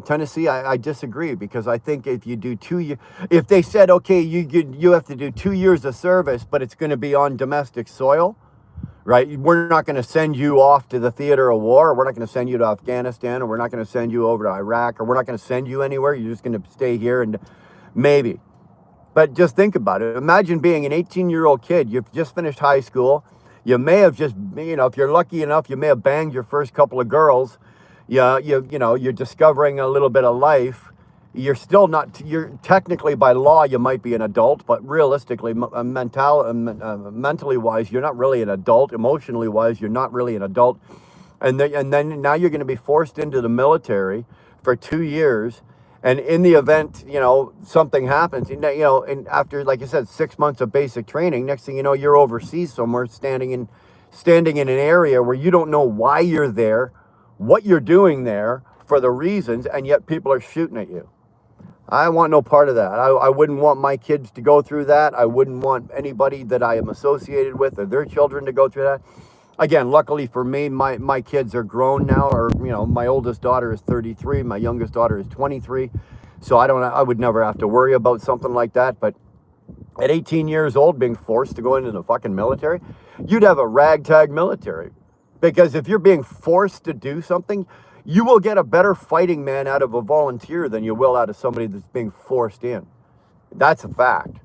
Tennessee, I disagree, because I think if you do 2 years, if they said, okay, you have to do 2 years of service, but it's going to be on domestic soil, right? We're not going to send you off to the theater of war. We're not going to send you to Afghanistan, or we're not going to send you over to Iraq, or we're not going to send you anywhere. You're just going to stay here, and maybe. But just think about it. Imagine being an 18-year-old kid. You've just finished high school. You may have just, if you're lucky enough, you may have banged your first couple of girls. You're discovering a little bit of life. You're still not, you're technically by law, you might be an adult, but realistically, mentally wise, you're not really an adult. Emotionally wise, you're not really an adult. And then now you're going to be forced into the military for 2 years. And in the event, something happens, and after, like I said, 6 months of basic training, next thing you know, you're overseas somewhere, standing in an area where you don't know why you're there, what you're doing there, for the reasons, and yet people are shooting at you. I want no part of that. I wouldn't want my kids to go through that. I wouldn't want anybody that I am associated with or their children to go through that. Again, luckily for me, my kids are grown now, or, my oldest daughter is 33, my youngest daughter is 23. So I would never have to worry about something like that. But at 18 years old, being forced to go into the fucking military, you'd have a ragtag military. Because if you're being forced to do something, you will get a better fighting man out of a volunteer than you will out of somebody that's being forced in. That's a fact.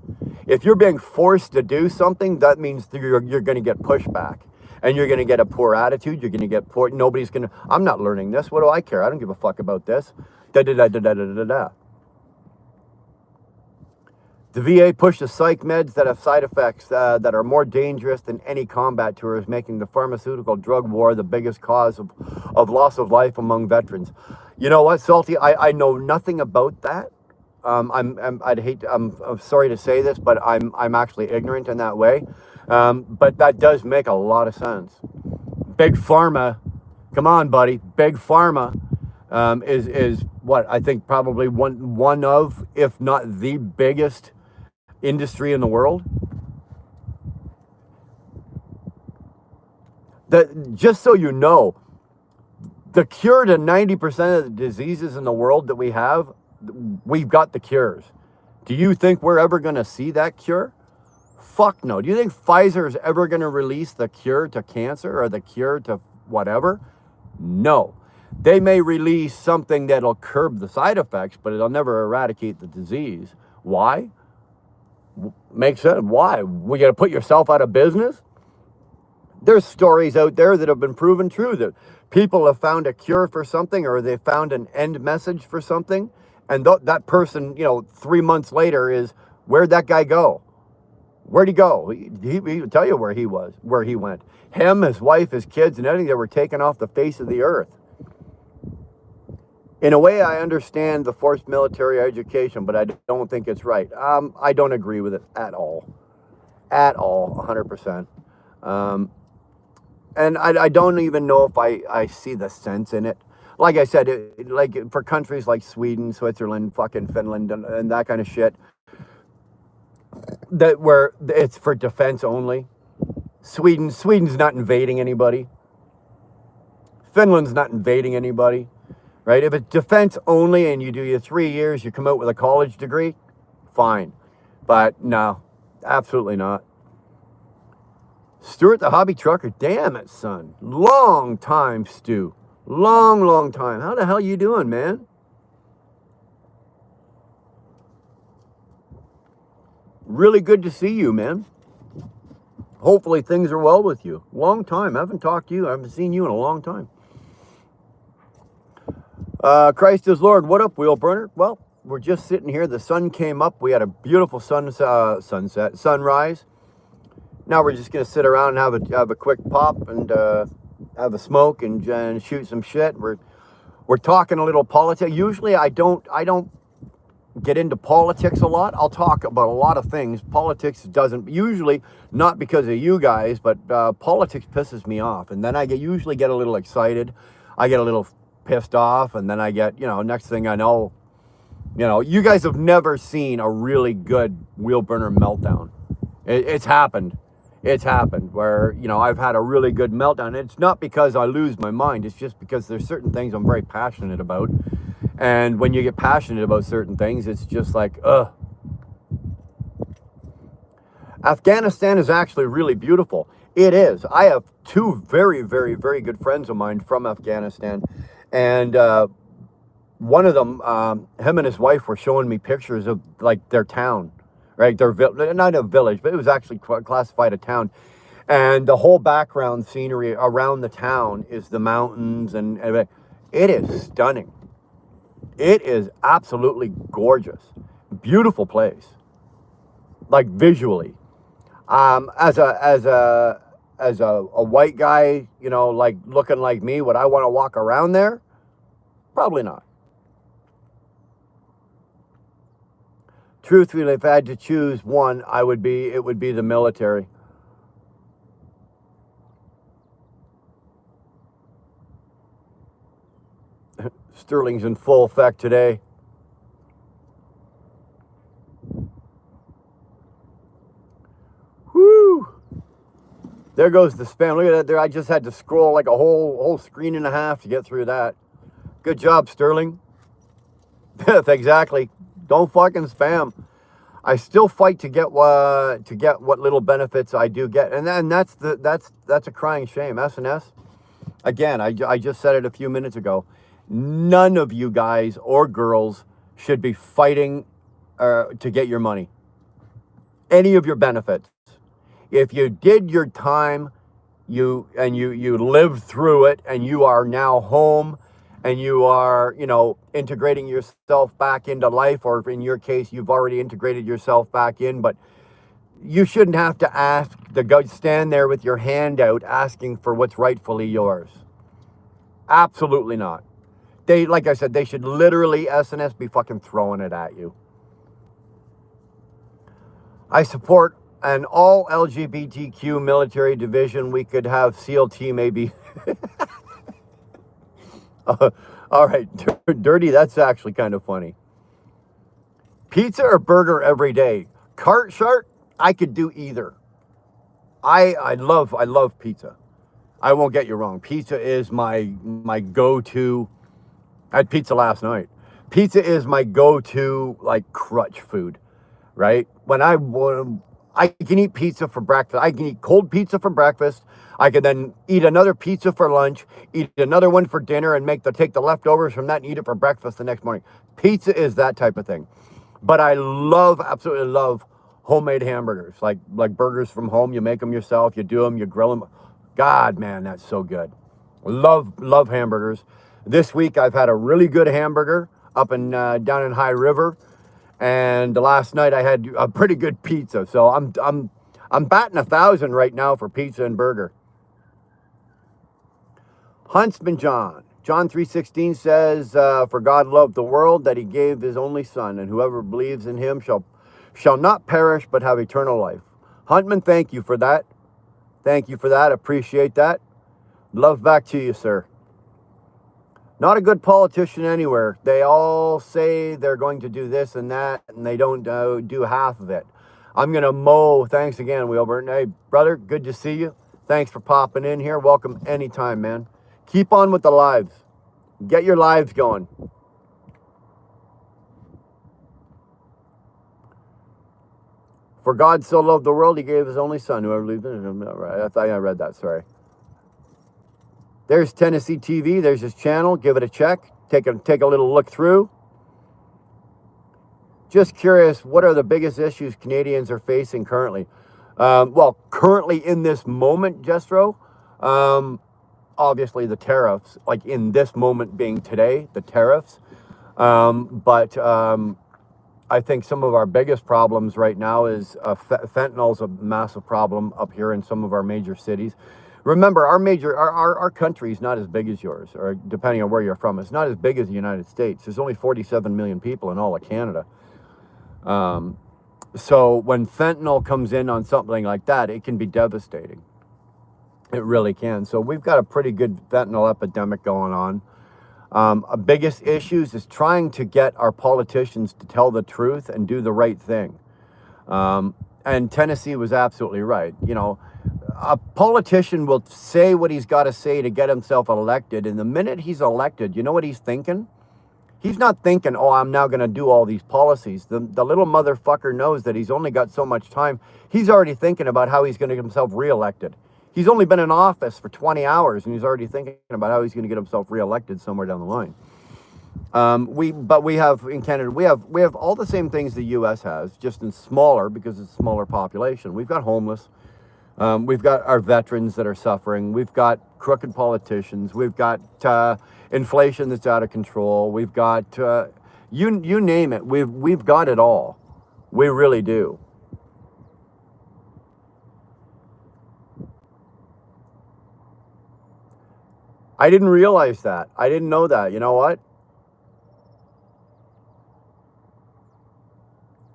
If you're being forced to do something, that means that you're going to get pushback. And you're going to get a poor attitude. You're going to get poor. Nobody's going to, I'm not learning this. What do I care? I don't give a fuck about this. Da da da da da da da da. The VA pushes psych meds that have side effects that are more dangerous than any combat tours, making the pharmaceutical drug war the biggest cause of loss of life among veterans. You know what, Salty? I know nothing about that. I'm sorry to say this, but I'm actually ignorant in that way. But that does make a lot of sense. Big Pharma, come on, buddy. Big Pharma is what I think probably one of, if not the biggest industry in the world. That, just so you know, the cure to 90% of the diseases in the world that we have, we've got the cures. Do you think we're ever going to see that cure? Fuck no. Do you think Pfizer is ever going to release the cure to cancer or the cure to whatever? No. They may release something that'll curb the side effects, but it'll never eradicate the disease. Why? Makes sense. Why? We got to put yourself out of business? There's stories out there that have been proven true that people have found a cure for something, or they found an end message for something, and that person, 3 months later is, where'd that guy go? Where'd he go? He would tell you where he went. Him, his wife, his kids, and everything, that were taken off the face of the earth. In a way, I understand the forced military education, but I don't think it's right. I don't agree with it at all. At all, 100%. And I don't even know if I see the sense in it. Like I said, like for countries like Sweden, Switzerland, fucking Finland, and that kind of shit, that where it's for defense only. Sweden's not invading anybody. Finland's not invading anybody. Right? If it's defense only and you do your 3 years, you come out with a college degree, fine. But no, absolutely not. Stuart the hobby trucker, damn it, son. Long time, Stu. Long time. How the hell you doing, man? Really good to see you, man. Hopefully things are well with you. Long time. I haven't talked to you. I haven't seen you in a long time. Christ is Lord. What up, wheel burner? Well, we're just sitting here. The sun came up. We had a beautiful sunrise. Now we're just gonna sit around and have a quick pop and have a smoke and shoot some shit. We're talking a little politics. Usually I don't get into politics a lot. I'll talk about a lot of things. Politics doesn't, usually not because of you guys, but politics pisses me off, and then I usually get a little excited. I get a little pissed off, and then I get, next thing I know, you guys have never seen a really good wheel burner meltdown. It's happened. It's happened where, I've had a really good meltdown. It's not because I lose my mind. It's just because there's certain things I'm very passionate about. And when you get passionate about certain things, it's just like, ugh. Afghanistan is actually really beautiful. It is. I have two very, very, very good friends of mine from Afghanistan. And one of them, him and his wife were showing me pictures of, like, their town, right? Not a village, but it was actually classified a town. And the whole background scenery around the town is the mountains, and it is stunning. It is absolutely gorgeous. Beautiful place. Like, visually. As a white guy, like looking like me, would I want to walk around there? Probably not. Truthfully, if I had to choose one, it would be the military. Sterling's in full effect today. There goes the spam. Look at that there. I just had to scroll like a whole screen and a half to get through that. Good job, Sterling. Exactly. Don't fucking spam. I still fight to get what little benefits I do get, and then that's a crying shame. SNS. Again, I just said it a few minutes ago. None of you guys or girls should be fighting to get your money. Any of your benefits. If you did your time, you lived through it, and you are now home, and you are, integrating yourself back into life, or in your case, you've already integrated yourself back in, but you shouldn't have to stand there with your hand out asking for what's rightfully yours. Absolutely not. Like I said, they should literally, SNS, be fucking throwing it at you. I support an all LGBTQ military division. We could have CLT maybe. All right, Dirty, that's actually kind of funny. Pizza or burger every day? Cart shark, I could do either. I love pizza. I won't get you wrong. Pizza is my go-to. I had pizza last night. Pizza is my go-to, like, crutch food, right? When I can eat pizza for breakfast. I can eat cold pizza for breakfast. I can then eat another pizza for lunch, eat another one for dinner, and take the leftovers from that and eat it for breakfast the next morning. Pizza is that type of thing. But I absolutely love homemade hamburgers, like burgers from home. You make them yourself, you do them, you grill them. God, man, that's so good. Love hamburgers. This week I've had a really good hamburger up in down in High River, and last night I had a pretty good pizza. So I'm batting 1,000 right now for pizza and burger. Huntsman John 3:16 says, "For God loved the world that He gave His only Son, and whoever believes in Him shall not perish but have eternal life." Huntman, thank you for that. Thank you for that. Appreciate that. Love back to you, sir. Not a good politician anywhere. They all say they're going to do this and that, and they don't do half of it. I'm going to mow. Thanks again, Wilbur. Hey, brother, good to see you. Thanks for popping in here. Welcome anytime, man. Keep on with the lives. Get your lives going. For God so loved the world, He gave His only Son. Whoever believes in Him. Right. I thought I read that. Sorry. There's Tennessee TV. There's his channel. Give it a check. Take a little look through. Just curious, what are the biggest issues Canadians are facing currently? Well, currently in this moment, Jestro, obviously the tariffs, like in this moment being today, the tariffs. But I think some of our biggest problems right now is fentanyl's a massive problem up here in some of our major cities. Remember, our country is not as big as yours, or depending on where you're from, it's not as big as the United States. There's only 47 million people in all of Canada. So when fentanyl comes in on something like that, it can be devastating. It really can. So we've got a pretty good fentanyl epidemic going on. Our biggest issues is trying to get our politicians to tell the truth and do the right thing. And Tennessee was absolutely right. A politician will say what he's got to say to get himself elected. And the minute he's elected, you know what he's thinking? He's not thinking, oh, I'm now going to do all these policies. The little motherfucker knows that he's only got so much time. He's already thinking about how he's going to get himself reelected. He's only been in office for 20 hours, and he's already thinking about how he's going to get himself reelected somewhere down the line. We have in Canada, we have all the same things the U.S. has, just in smaller, because it's a smaller population. We've got homeless. We've got our veterans that are suffering. We've got crooked politicians. We've got inflation that's out of control. We've got you name it. We've got it all. We really do. I didn't realize that. I didn't know that. You know what?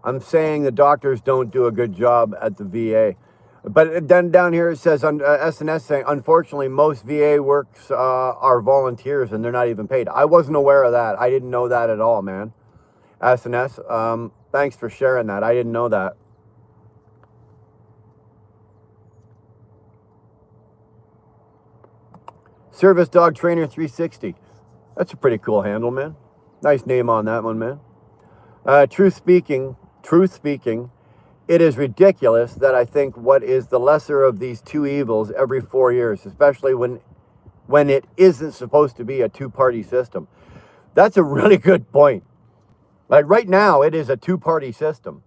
I'm saying the doctors don't do a good job at the VA. But then down here it says on SNS saying, unfortunately, most VA works are volunteers and they're not even paid. I wasn't aware of that. I didn't know that at all, man. SNS, thanks for sharing that. I didn't know that. Service Dog Trainer 360. That's a pretty cool handle, man. Nice name on that one, man. Truth speaking, it is ridiculous that I think what is the lesser of these two evils every 4 years, especially when it isn't supposed to be a two-party system. That's a really good point. Like right now, it is a two-party system,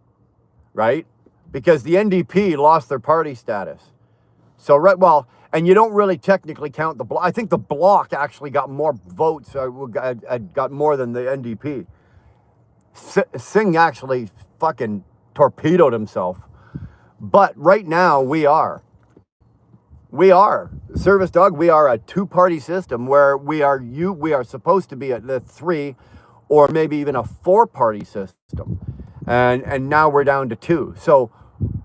right? Because the NDP lost their party status. So, right, well, and you don't really technically count the bloc. I think the bloc actually got more votes, got more than the NDP. Singh actually fucking torpedoed himself. But right now, we are. Service Dog, we are a two-party system where we are supposed to be at the three or maybe even a four-party system. And now we're down to two. So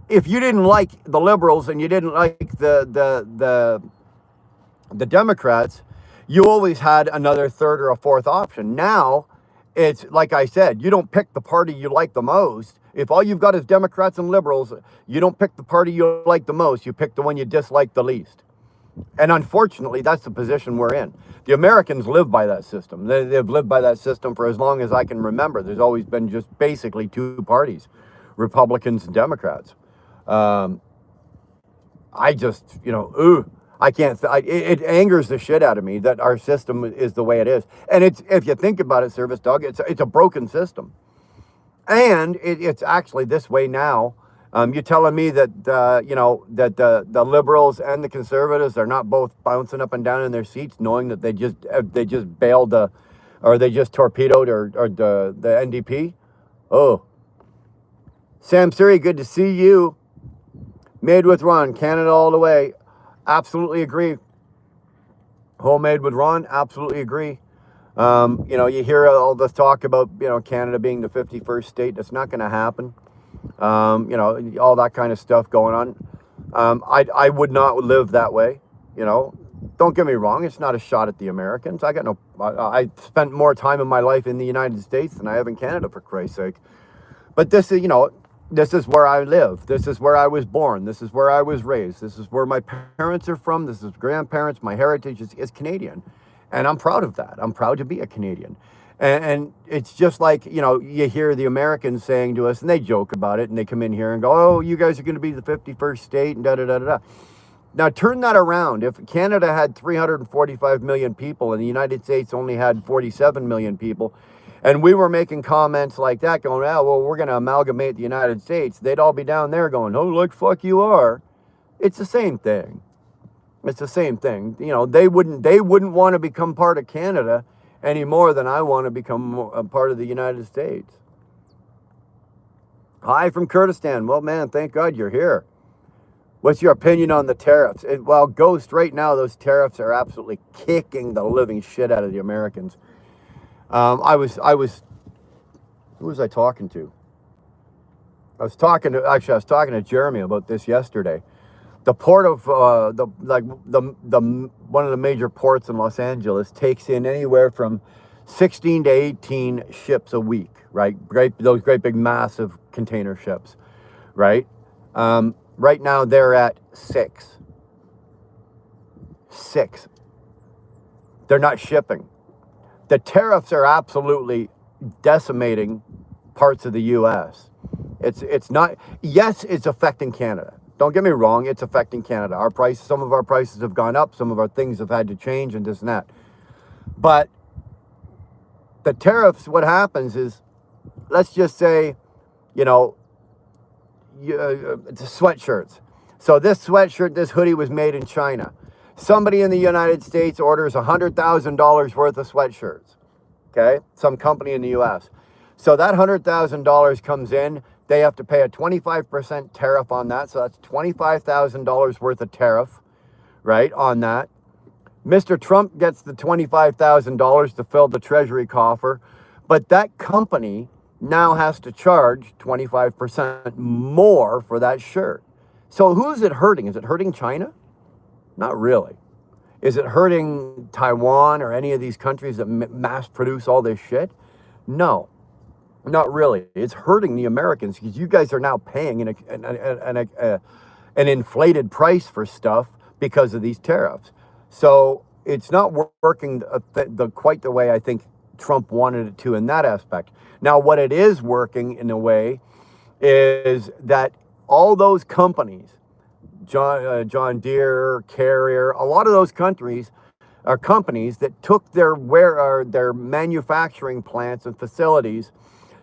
if you didn't like the Liberals and you didn't like the Democrats, you always had another third or a fourth option. Now, it's like I said, you don't pick the party you like the most. If all you've got is Democrats and Liberals, you don't pick the party you like the most. You pick the one you dislike the least. And unfortunately, that's the position we're in. The Americans live by that system. They've lived by that system for as long as I can remember. There's always been just basically two parties, Republicans and Democrats. I just, I can't, it angers the shit out of me that our system is the way it is. And it's, if you think about it, Service Dog, it's a broken system. And it's actually this way now. You're telling me that, that the Liberals and the Conservatives are not both bouncing up and down in their seats, knowing that they just bailed or they just torpedoed or the NDP? Oh. Sam Suri, good to see you. Made with Ron, Canada all the way. Absolutely agree. Homemade with Ron, absolutely agree. You hear all this talk about, Canada being the 51st state. That's not going to happen. All that kind of stuff going on. I would not live that way. Don't get me wrong. It's not a shot at the Americans. I spent more time in my life in the United States than I have in Canada, for Christ's sake. But this is, this is where I live. This is where I was born. This is where I was raised. This is where my parents are from. This is grandparents. My heritage is Canadian. And I'm proud of that. I'm proud to be a Canadian. And it's just like, you hear the Americans saying to us, and they joke about it, and they come in here and go, oh, you guys are going to be the 51st state, and da-da-da-da-da. Now, turn that around. If Canada had 345 million people and the United States only had 47 million people, and we were making comments like that, going, we're going to amalgamate the United States, they'd all be down there going, oh, like, fuck you are. It's the same thing. It's the same thing. They wouldn't want to become part of Canada any more than I want to become a part of the United States. Hi from Kurdistan. Well, man, thank God you're here. What's your opinion on the tariffs? Well, Ghost, right now, those tariffs are absolutely kicking the living shit out of the Americans. Who was I talking to? I was talking to Jeremy about this yesterday. The port of one of the major ports in Los Angeles takes in anywhere from 16 to 18 ships a week, right? Those great big massive container ships, right? Right now they're at 6. They're not shipping. The tariffs are absolutely decimating parts of the U.S. It's not. Yes, it's affecting Canada. Don't get me wrong, it's affecting Canada. Some of our prices have gone up, some of our things have had to change and this and that. But the tariffs, what happens is, let's just say, the sweatshirts. So this sweatshirt, this hoodie was made in China. Somebody in the United States orders $100,000 worth of sweatshirts, okay? Some company in the U.S. So that $100,000 comes in. They have to pay a 25% tariff on that. So that's $25,000 worth of tariff, right, on that. Mr. Trump gets the $25,000 to fill the treasury coffer. But that company now has to charge 25% more for that shirt. So who's it hurting? Is it hurting China? Not really. Is it hurting Taiwan or any of these countries that mass produce all this shit? No. Not really. It's hurting the Americans because you guys are now paying an inflated price for stuff because of these tariffs. So it's not working quite the way I think Trump wanted it to in that aspect. Now, what it is working in a way is that all those companies, John Deere, Carrier, a lot of those countries are companies that took their manufacturing plants and facilities,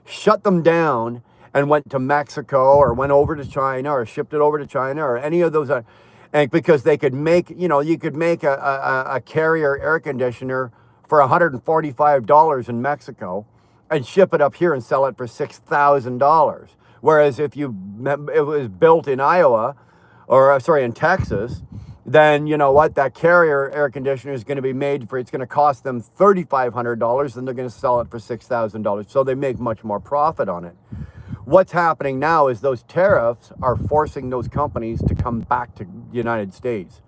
shut them down, and went to Mexico or went over to China or shipped it over to China or any of those, and because they could make, you could make a Carrier air conditioner for $145 in Mexico and ship it up here and sell it for $6,000. Whereas if it was built in Iowa, or sorry, in Texas, then you know what? That Carrier air conditioner is going to be made for, it's going to cost them $3,500, and they're going to sell it for $6,000. So they make much more profit on it. What's happening now is those tariffs are forcing those companies to come back to the United States,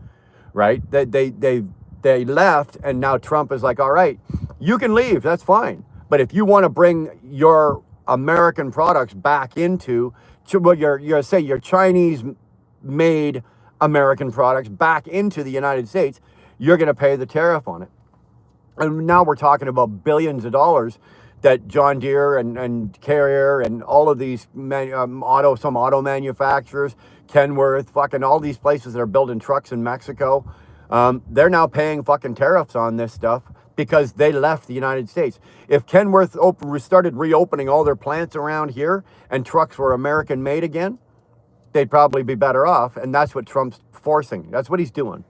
right? They left, and now Trump is like, all right, you can leave, that's fine. But if you want to bring your American products back into, your Chinese made American products back into the United States, you're going to pay the tariff on it. And now we're talking about billions of dollars that John Deere and Carrier and all of these some auto manufacturers, Kenworth, fucking all these places that are building trucks in Mexico, they're now paying fucking tariffs on this stuff because they left the United States. If Kenworth started reopening all their plants around here and trucks were American made again, they'd probably be better off. And that's what Trump's forcing. That's what he's doing.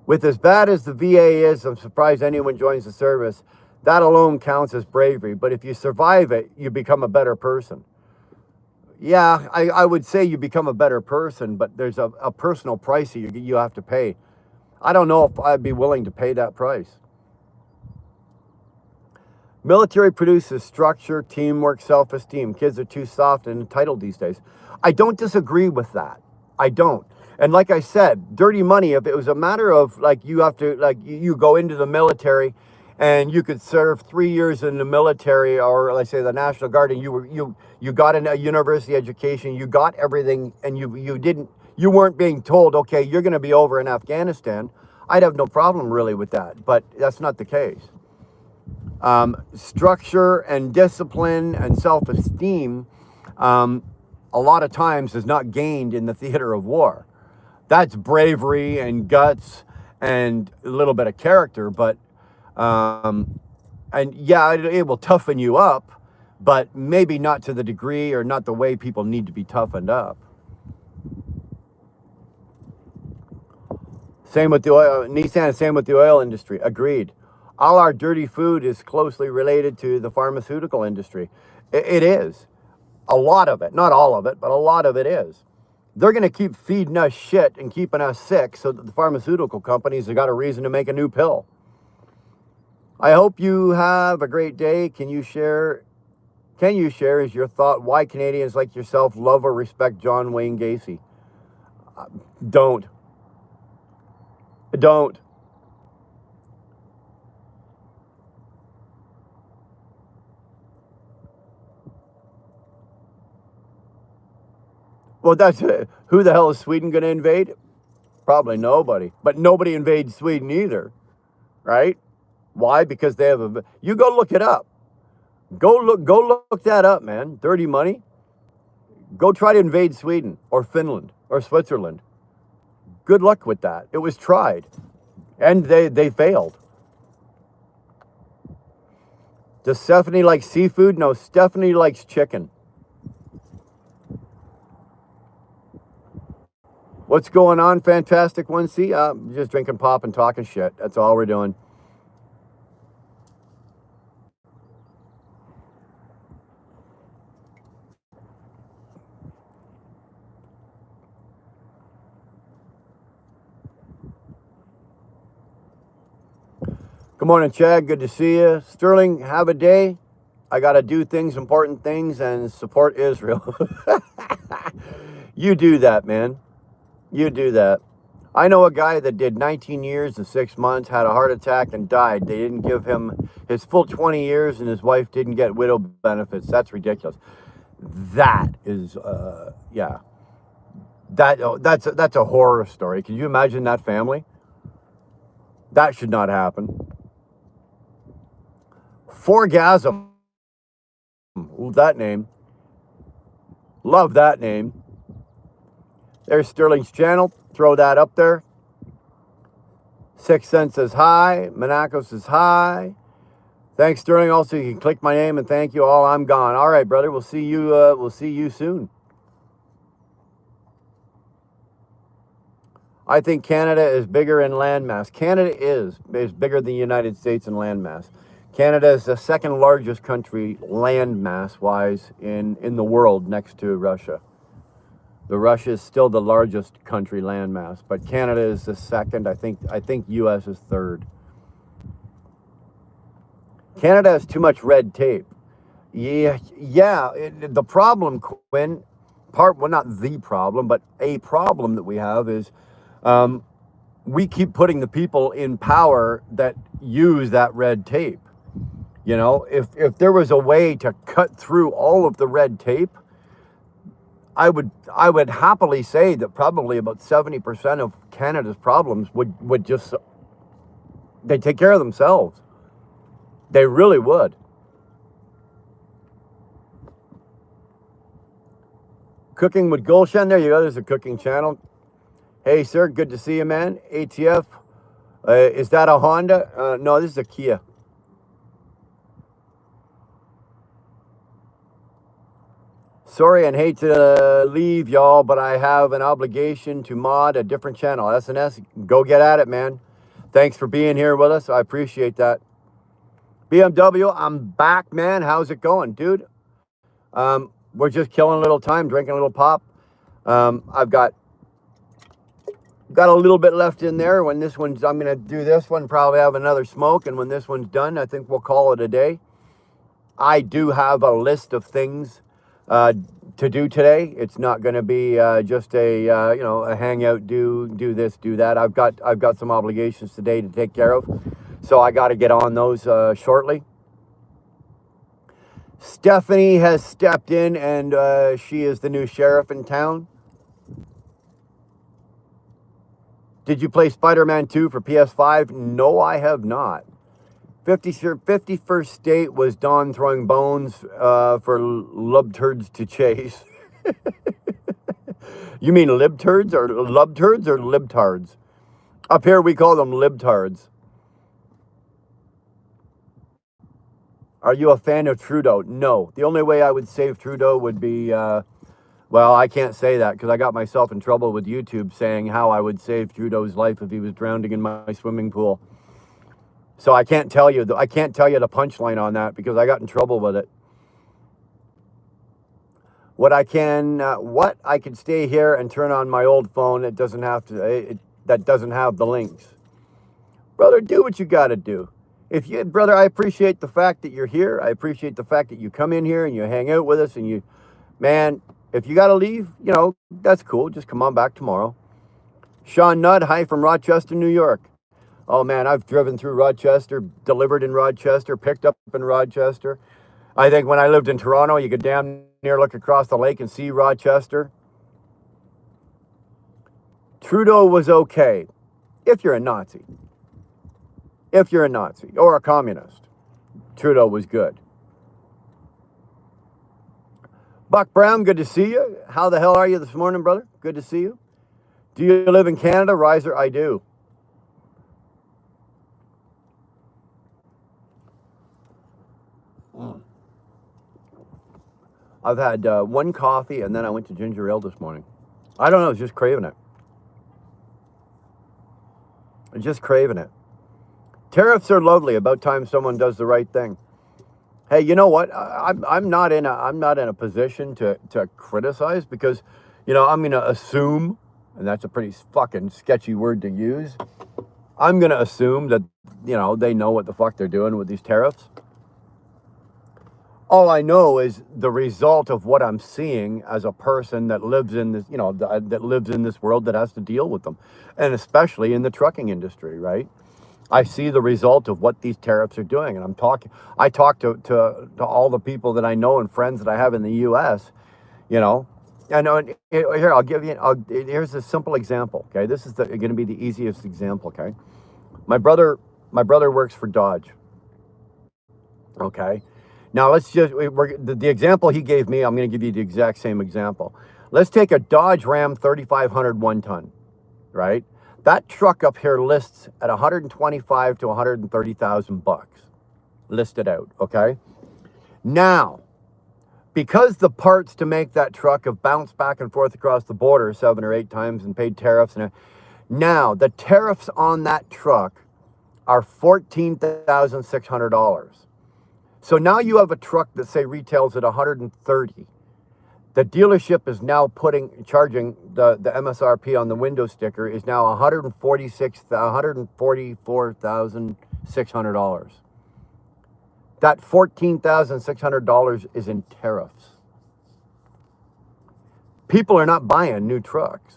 With as bad as the VA is, I'm surprised anyone joins the service. That alone counts as bravery. But if you survive it, you become a better person. Yeah, I would say you become a better person, but there's a personal price you have to pay. I don't know if I'd be willing to pay that price. Military produces structure, teamwork, self-esteem. Kids are too soft and entitled these days. I don't disagree with that. I don't. And like I said, dirty money, if it was a matter of like you have to, like you go into the military and you could serve 3 years in the military, or let's say the National Guard, and you got a university education, you got everything, and you weren't being told, okay, you're going to be over in Afghanistan, I'd have no problem really with that. But that's not the case. Structure and discipline and self-esteem, a lot of times is not gained in the theater of war. That's bravery and guts and a little bit of character, but and yeah, it will toughen you up, but maybe not to the degree or not the way people need to be toughened up. Same with the oil, Nissan, same with the oil industry. Agreed. All our dirty food is closely related to the pharmaceutical industry. It is. A lot of it, not all of it, but a lot of it is. They're going to keep feeding us shit and keeping us sick so that the pharmaceutical companies have got a reason to make a new pill. I hope you have a great day. Can you share is your thought why Canadians like yourself love or respect John Wayne Gacy? Don't. Well, that's it. Who the hell is Sweden going to invade? Probably nobody. But nobody invades Sweden either, right? Why? Because they have you go look it up. Go look that up, man. Dirty money. Go try to invade Sweden or Finland or Switzerland. Good luck with that. It was tried, and they failed. Does Stephanie like seafood? No, Stephanie likes chicken. What's going on, Fantastic 1C? Just drinking pop and talking shit. That's all we're doing. Good morning, Chad. Good to see you. Sterling, have a day. I got to do things, important things, and support Israel. You do that, man. You do that. I know a guy that did 19 years and 6 months, had a heart attack, and died. They didn't give him his full 20 years, and his wife didn't get widow benefits. That's ridiculous. That is, yeah. That's a horror story. Can you imagine that family? That should not happen. Forgasm. Ooh, that name. Love that name. There's Sterling's channel. Throw that up there. 6 cents is high. Monacos is high. Thanks, Sterling. Also, you can click my name and thank you all. I'm gone. All right, brother. We'll see you. We'll see you soon. I think Canada is bigger in landmass. Canada is bigger than the United States in landmass. Canada is the second largest country landmass-wise in the world next to Russia. The Russia is still the largest country landmass, but Canada is the second. I think U.S. is third. Canada has too much red tape. Yeah. The problem, Quinn, well, not the problem, but a problem that we have is we keep putting the people in power that use that red tape. You know, if there was a way to cut through all of the red tape, I would happily say that probably about 70% of Canada's problems would just, they take care of themselves. They really would. Cooking with Gulshan, there you go. There's a cooking channel. Hey, sir, good to see you, man. ATF, is that a Honda? No, this is a Kia. Sorry and hate to leave y'all, but I have an obligation to mod a different channel. SNS, go get at it, man. Thanks for being here with us. I appreciate that. BMW, I'm back, man. How's it going, dude? We're just killing a little time, drinking a little pop. I've got a little bit left in there. When this one's, I'm going to do this one, probably have another smoke. And when this one's done, I think we'll call it a day. I do have a list of things to do today. It's not going to be just a a hangout, do this, do that. I've got some obligations today to take care of, so I got to get on those shortly. Stephanie has stepped in, and she is the new sheriff in town. Did you play Spider-Man 2 for PS5? No, I have not. 51st State was Don throwing bones for lub-turds to chase. You mean lib-turds or lub-turds or libtards? Up here we call them libtards. Are you a fan of Trudeau? No. The only way I would save Trudeau would be, well, I can't say that because I got myself in trouble with YouTube saying how I would save Trudeau's life if he was drowning in my swimming pool. So I can't tell you the punchline on that because I got in trouble with it. What I could stay here and turn on my old phone. It doesn't have to. That doesn't have the links. Brother, do what you got to do. Brother, I appreciate the fact that you're here. I appreciate the fact that you come in here and you hang out with us. And man, if you got to leave, that's cool. Just come on back tomorrow. Sean Nudd, hi from Rochester, New York. Oh, man, I've driven through Rochester, delivered in Rochester, picked up in Rochester. I think when I lived in Toronto, you could damn near look across the lake and see Rochester. Trudeau was okay if you're a Nazi. If you're a Nazi or a communist, Trudeau was good. Buck Brown, good to see you. How the hell are you this morning, brother? Good to see you. Do you live in Canada, Riser? I do. I've had one coffee and then I went to ginger ale this morning. I don't know, just craving it. Just craving it. Tariffs are lovely. About time someone does the right thing. Hey, you know what? I'm not in a position to criticize because, I'm going to assume, and that's a pretty fucking sketchy word to use. I'm going to assume that, they know what the fuck they're doing with these tariffs. All I know is the result of what I'm seeing as a person that lives in this, that lives in this world that has to deal with them. And especially in the trucking industry, right? I see the result of what these tariffs are doing. And I talk to all the people that I know and friends that I have in the US, And here, I'll give you, here's a simple example, okay? This is going to be the easiest example, okay? My brother works for Dodge, okay? Now, let's just, the example he gave me, I'm going to give you the exact same example. Let's take a Dodge Ram 3500 one-ton, right? That truck up here lists at 125 to 130,000 bucks, listed out, okay? Now, because the parts to make that truck have bounced back and forth across the border 7 or 8 times and paid tariffs, and now the tariffs on that truck are $14,600. So now you have a truck that say retails at 130. The dealership is now charging the MSRP on the window sticker is now $144,600. That $14,600 is in tariffs. People are not buying new trucks.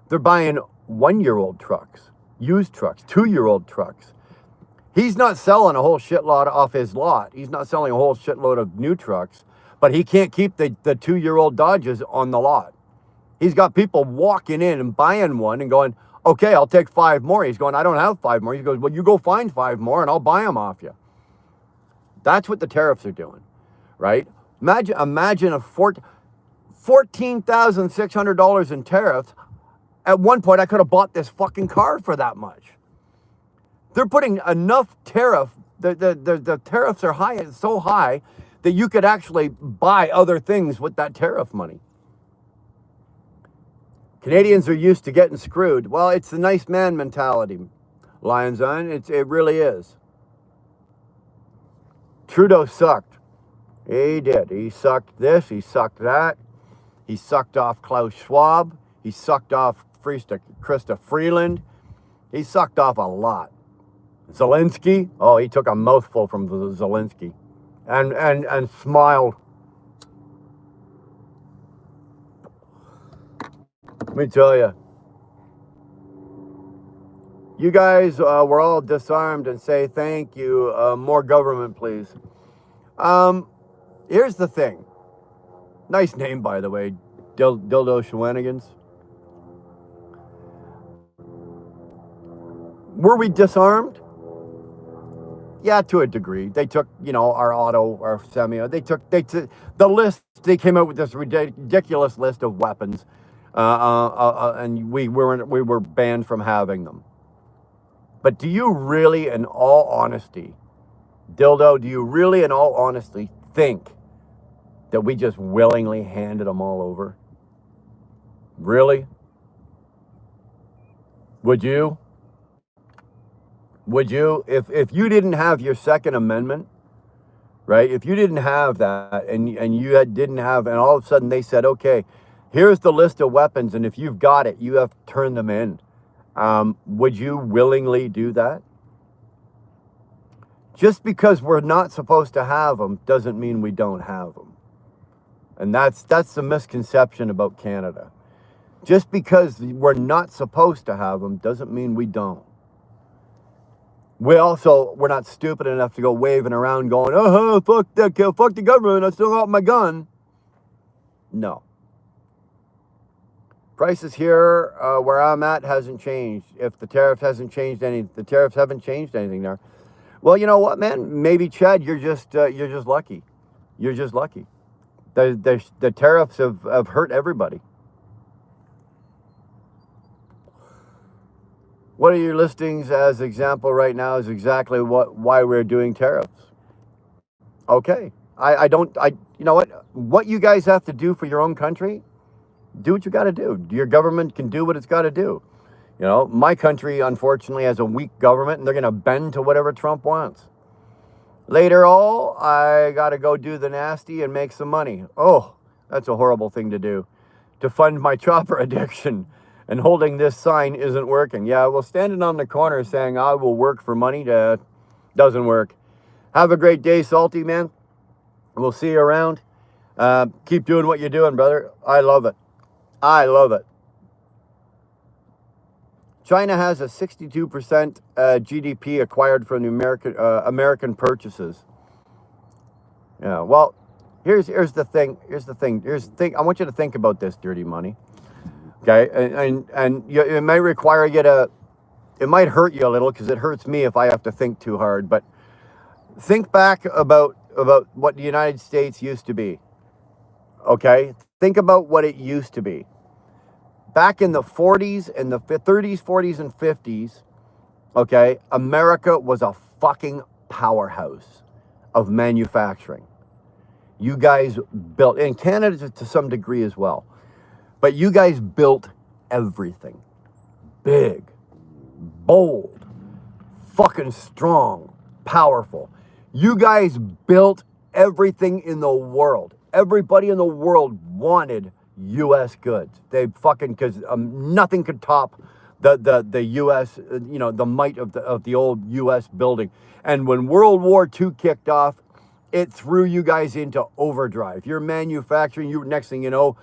They're buying 1-year-old trucks, used trucks, 2-year-old trucks. He's not selling a whole shitload off his lot. He's not selling a whole shitload of new trucks, but he can't keep the 2-year-old Dodges on the lot. He's got people walking in and buying one and going, okay, I'll take 5 more. He's going, I don't have 5 more. He goes, well, you go find 5 more and I'll buy them off you. That's what the tariffs are doing, right? Imagine a $14,600 in tariffs. At one point, I could have bought this fucking car for that much. They're putting enough tariff, the tariffs are high, it's so high that you could actually buy other things with that tariff money. Canadians are used to getting screwed. Well, it's the nice man mentality, Lion's Eye. It really is. Trudeau sucked. He did. He sucked this. He sucked that. He sucked off Klaus Schwab. He sucked off Krista Freeland. He sucked off a lot. Zelensky. Oh, he took a mouthful from Zelensky, and smiled. Let me tell you. You guys were all disarmed and say thank you. More government, please. Here's the thing. Nice name, by the way. Dildo Shenanigans. Were we disarmed? Yeah, to a degree. They took, our auto, our semi. They took the list. They came out with this ridiculous list of weapons, and we were banned from having them. But do you really, in all honesty, Dildo, do you really, in all honesty, think that we just willingly handed them all over? Really? Would you? Would you? If you didn't have your Second Amendment, right? If you didn't have that, and you didn't have, and all of a sudden they said, okay, here's the list of weapons, and if you've got it, you have to turn them in. Would you willingly do that? Just because we're not supposed to have them doesn't mean we don't have them. And that's the misconception about Canada. Just because we're not supposed to have them doesn't mean we don't. We're not stupid enough to go waving around going, oh, fuck the government, I still got my gun. No. Prices here where I'm at hasn't changed. If the tariff hasn't changed the tariffs haven't changed anything there. Well, you know what, man? Maybe, Chad, you're just lucky. You're just lucky. The tariffs have hurt everybody. What are your listings as example right now is exactly why we're doing tariffs. Okay. You know what you guys have to do for your own country, do what you got to do. Your government can do what it's got to do. My country, unfortunately, has a weak government, and they're going to bend to whatever Trump wants. Later, I got to go do the nasty and make some money. Oh, that's a horrible thing to do. To fund my chopper addiction. And holding this sign isn't working. Yeah, well, standing on the corner saying I will work for money doesn't work. Have a great day, Salty, man. We'll see you around. Keep doing what you're doing, brother. I love it. I love it. China has a 62% GDP acquired from the American purchases. Yeah, well, Here's the thing. I want you to think about this, dirty money. Okay, and it may require you to. It might hurt you a little because it hurts me if I have to think too hard. But think back about what the United States used to be. Okay, think about what it used to be. Back in the 40s and the 30s, 40s, and 50s, okay, America was a fucking powerhouse of manufacturing. You guys built, and Canada to some degree as well, but you guys built everything. Big, bold, fucking strong, powerful. You guys built everything in the world. Everybody in the world wanted U.S. goods. They fucking, because nothing could top the U.S., the might of the old U.S. building. And when World War II kicked off, it threw you guys into overdrive. You're manufacturing. Next thing you know,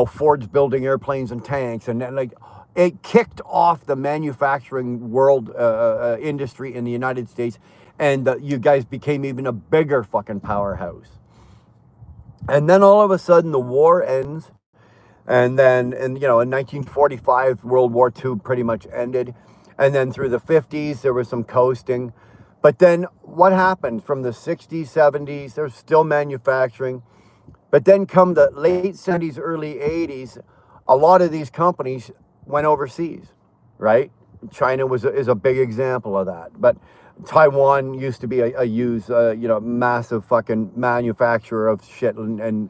Ford's building airplanes and tanks, and then it kicked off the manufacturing world industry in the United States, and you guys became even a bigger fucking powerhouse. And then all of a sudden, the war ends. And then, in 1945, World War II pretty much ended. And then through the 50s, there was some coasting. But then what happened from the 60s, 70s? There's still manufacturing. But then come the late 70s, early 80s, a lot of these companies went overseas, right? China is a big example of that. But Taiwan used to be a massive fucking manufacturer of shit, and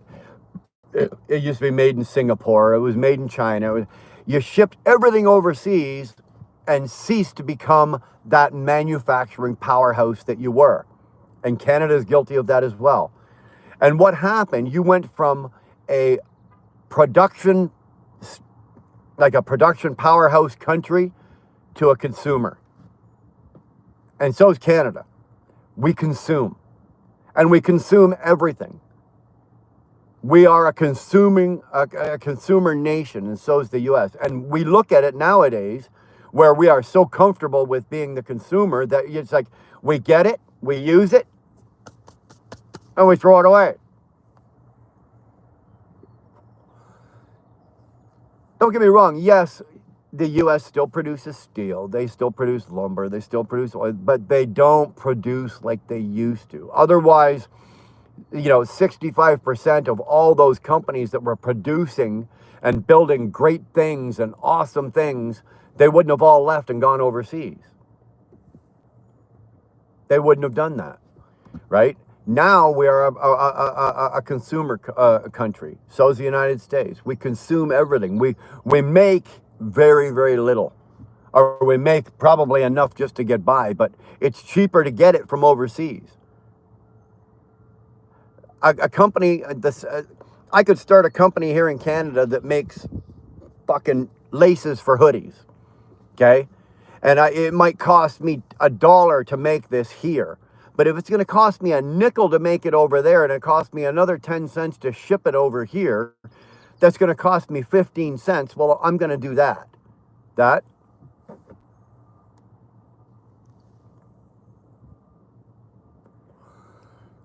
it used to be made in Singapore. It was made in China. You shipped everything overseas and ceased to become that manufacturing powerhouse that you were. And Canada is guilty of that as well. And what happened, you went from a production powerhouse country to a consumer. And so is Canada. We consume. And we consume everything. We are a consumer nation, and so is the U.S. And we look at it nowadays where we are so comfortable with being the consumer that it's like we get it, we use it, and we throw it away. Don't get me wrong. Yes, the U.S. still produces steel. They still produce lumber. They still produce oil, but they don't produce like they used to. Otherwise, 65% of all those companies that were producing and building great things and awesome things, they wouldn't have all left and gone overseas. They wouldn't have done that, right? Now we are a consumer country. So is the United States. We consume everything. We make very, very little. Or we make probably enough just to get by, but it's cheaper to get it from overseas. A company, I could start a company here in Canada that makes fucking laces for hoodies, okay? And it might cost me $1 to make this here. But if it's going to cost me a nickel to make it over there, and it costs me another 10 cents to ship it over here, that's going to cost me 15 cents. Well, I'm going to do that.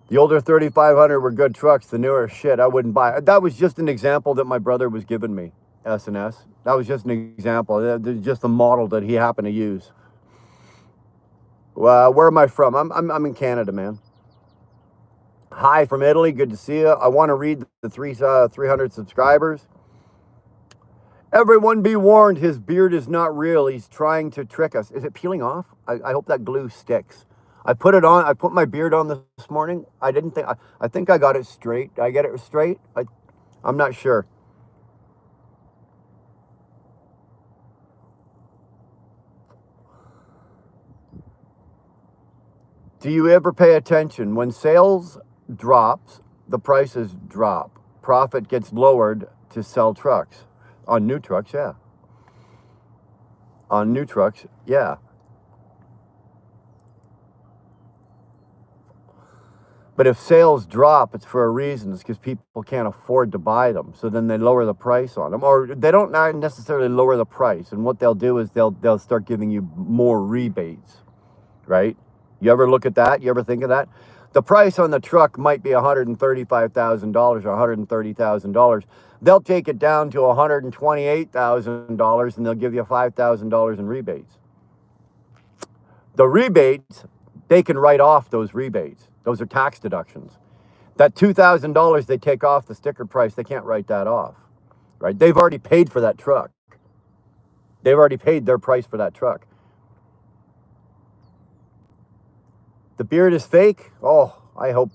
The older 3500 were good trucks. The newer shit, I wouldn't buy. That was just an example that my brother was giving me, S&S. That was just an example. Just the model that he happened to use. Well, where am I from? I'm in Canada, man. Hi from Italy. Good to see you. I want to read the 300 subscribers. Everyone be warned, his beard is not real. He's trying to trick us. Is it peeling off? I hope that glue sticks. I put it on. I put my beard on this morning. I think I got it straight. Did I get it straight? I'm not sure. Do you ever pay attention? When sales drops, the prices drop. Profit gets lowered to sell trucks. On new trucks, yeah. On new trucks, yeah. But if sales drop, it's for a reason. It's because people can't afford to buy them. So then they lower the price on them. Or they don't necessarily lower the price. And what they'll do is they'll start giving you more rebates, right? You ever look at that? You ever think of that? The price on the truck might be $135,000 or $130,000. They'll take it down to $128,000 and they'll give you $5,000 in rebates. The rebates, they can write off those rebates. Those are tax deductions. That $2,000 they take off the sticker price, they can't write that off, right? They've already paid for that truck. They've already paid their price for that truck. The beard is fake. Oh, I hope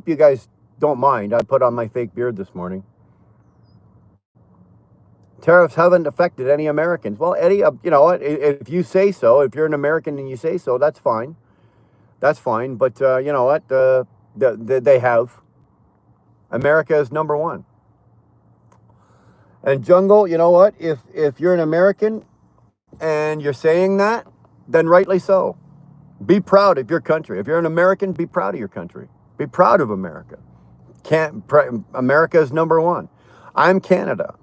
you guys don't mind. I put on my fake beard this morning. Tariffs haven't affected any Americans. Well, Eddie, you know what? If you say so, if you're an American and you say so, that's fine. That's fine. But you know what? They have. America is number one. And Jungle, you know what? If you're an American and you're saying that, then rightly so. Be proud of your country. If you're an American, be proud of your country. Be proud of America. America is number one. I'm Canada.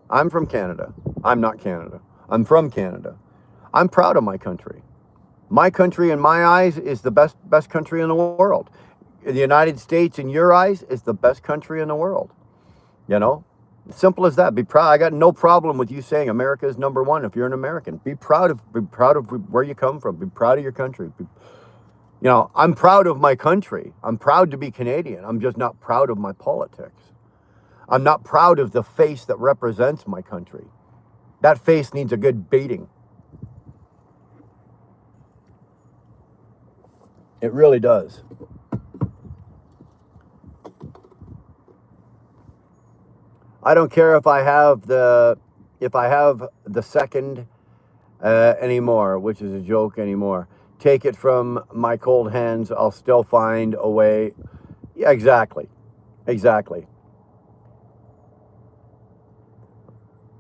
I'm from Canada. I'm not Canada. I'm from Canada. I'm proud of my country. My country, in my eyes, is the best country in the world. The United States, in your eyes, is the best country in the world. You know? Simple as that. Be proud. I got no problem with you saying America is number one if you're an American. Be proud of where you come from. Be proud of your country. You know, I'm proud of my country. I'm proud to be Canadian. I'm just not proud of my politics. I'm not proud of the face that represents my country. That face needs a good beating. It really does. I don't care if I have the second anymore, which is a joke anymore. Take it from my cold hands. I'll still find a way. Yeah, exactly.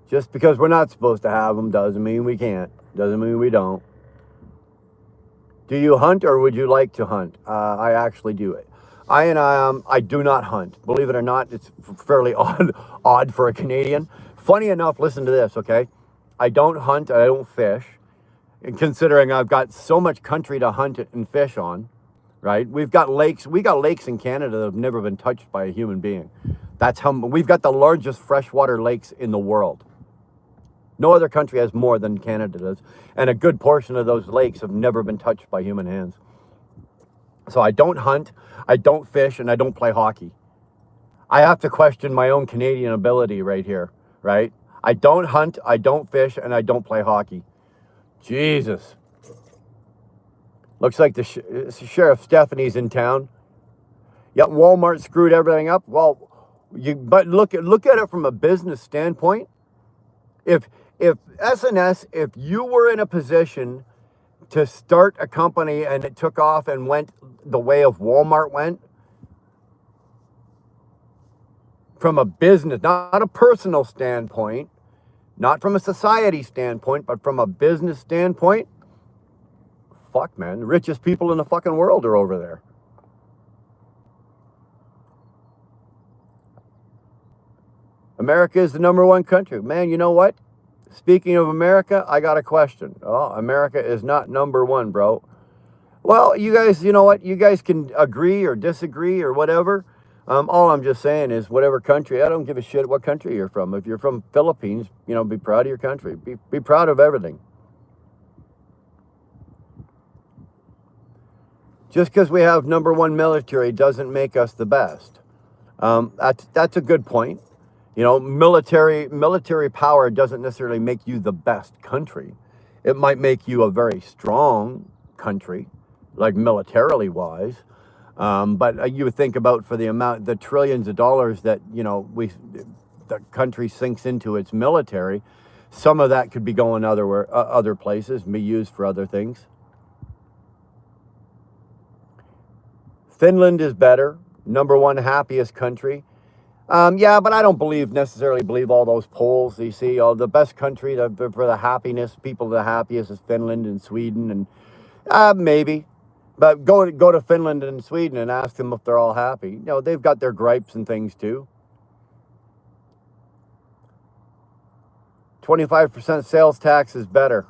Just because we're not supposed to have them doesn't mean we can't. Doesn't mean we don't. Do you hunt or would you like to hunt? I actually do it. I do not hunt. Believe it or not, it's fairly odd for a Canadian. Funny enough, listen to this, okay? I don't hunt, I don't fish. And considering I've got so much country to hunt and fish on, right? We've got lakes in Canada that have never been touched by a human being. That's how we've got the largest freshwater lakes in the world. No other country has more than Canada does. And a good portion of those lakes have never been touched by human hands. So I don't hunt, I don't fish, and I don't play hockey. I have to question my own Canadian ability right here, right? I don't hunt, I don't fish, and I don't play hockey. Jesus. Looks like the Sheriff Stephanie's in town. Yep, Walmart screwed everything up. Well, but look at it from a business standpoint. If SNS, if you were in a position to start a company and it took off and went the way of Walmart went, from a business, not a personal standpoint, not from a society standpoint, but from a business standpoint, fuck, man, the richest people in the fucking world are over there. America is the number one country. Man, you know what? Speaking of America, I got a question. Oh, America is not number one, bro. Well, you guys, you know what? You guys can agree or disagree or whatever. All I'm just saying is whatever country, I don't give a shit what country you're from. If you're from Philippines, you know, be proud of your country. Be proud of everything. Just because we have number one military doesn't make us the best. That's a good point. You know, military power doesn't necessarily make you the best country. It might make you a very strong country, like militarily wise. But you would think about for the trillions of dollars that, you know, the country sinks into its military, some of that could be going other places and be used for other things. Finland is better, number one happiest country. Yeah, but I don't necessarily believe all those polls. You see, the best country for the happiness, people the happiest is Finland and Sweden, and maybe. But go to Finland and Sweden and ask them if they're all happy. You know, they've got their gripes and things too. 25% sales tax is better.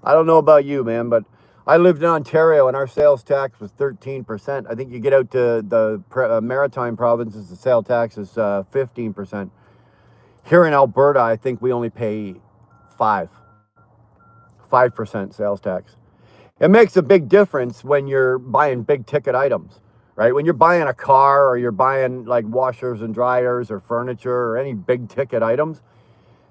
I don't know about you, man, but I lived in Ontario and our sales tax was 13%. I think you get out to the maritime provinces, the sales tax is 15%. Here in Alberta, I think we only pay 5% sales tax. It makes a big difference when you're buying big ticket items, right? When you're buying a car or you're buying like washers and dryers or furniture or any big ticket items,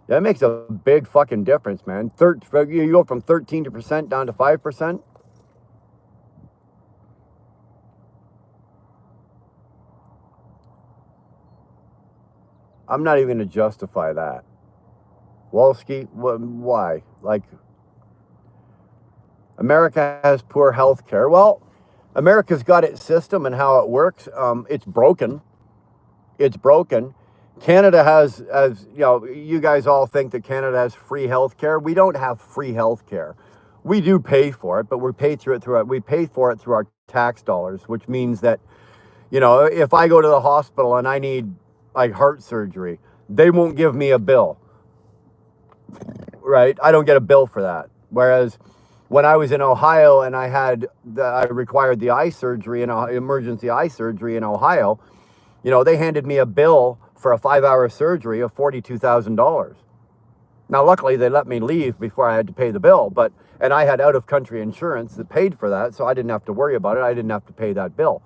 that makes a big fucking difference, man. You go from 13% down to 5%. I'm not even going to justify that. Wolski, why? Like, America has poor health care. Well, America's got its system and how it works. It's broken. It's broken. Canada has, as you know, you guys all think that Canada has free health care. We don't have free health care. We do pay for it, but we pay for it through our tax dollars, which means that, you know, if I go to the hospital and I need like heart surgery, they won't give me a bill, right? I don't get a bill for that. Whereas when I was in Ohio and I required the eye surgery and emergency eye surgery in Ohio, you know, they handed me a bill for a 5-hour surgery of $42,000. Now, luckily, they let me leave before I had to pay the bill, and I had out-of-country insurance that paid for that, so I didn't have to worry about it. I didn't have to pay that bill.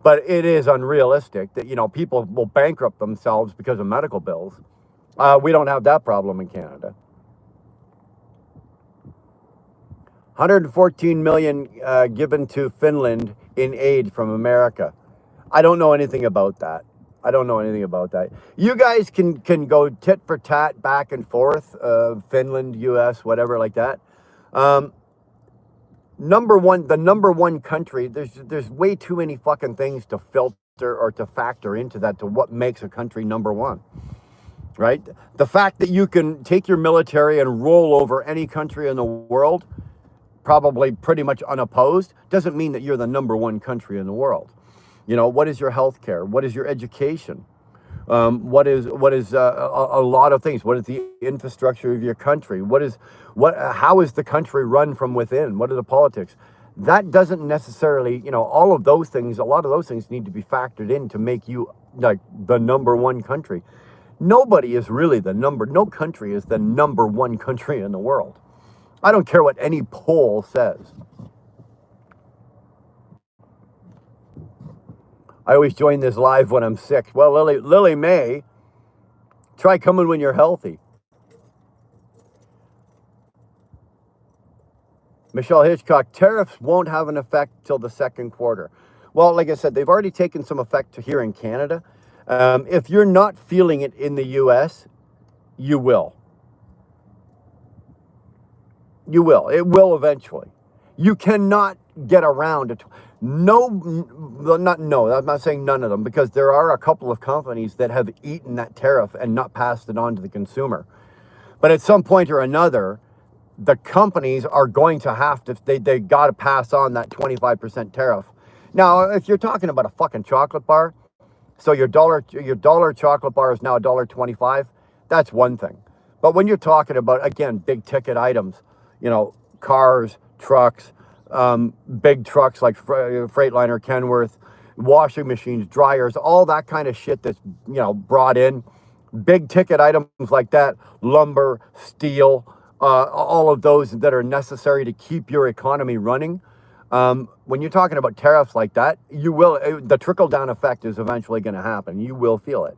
But it is unrealistic that, you know, people will bankrupt themselves because of medical bills. We don't have that problem in Canada. 114 million given to Finland in aid from America. I don't know anything about that. You guys can go tit for tat back and forth, Finland, US, whatever like that. The number one country, there's way too many fucking things to filter or to factor into that, to what makes a country number one, right? The fact that you can take your military and roll over any country in the world, probably pretty much unopposed, doesn't mean that you're the number one country in the world. You know, what is your health care? What is your education? What is a lot of things? What is the infrastructure of your country? How is the country run from within? What are the politics? That doesn't necessarily, you know, all of those things, a lot of those things need to be factored in to make you like the number one country. No country is the number one country in the world. I don't care what any poll says. I always join this live when I'm sick. Well, Lily May, try coming when you're healthy. Michelle Hitchcock, tariffs won't have an effect till the second quarter. Well, like I said, they've already taken some effect here in Canada. If you're not feeling it in the U.S., you will. You will. It will eventually. You cannot get around it. I'm not saying none of them, because there are a couple of companies that have eaten that tariff and not passed it on to the consumer. But at some point or another, the companies are going to have to, they got to pass on that 25% tariff. Now, if you're talking about a fucking chocolate bar, so your dollar chocolate bar is now $1.25, that's one thing. But when you're talking about, again, big ticket items, you know, cars, trucks, big trucks like Freightliner, Kenworth, washing machines, dryers, all that kind of shit that's, you know, brought in, big ticket items like that, lumber, steel, all of those that are necessary to keep your economy running. When you're talking about tariffs like that, the trickle down effect is eventually going to happen. You will feel it.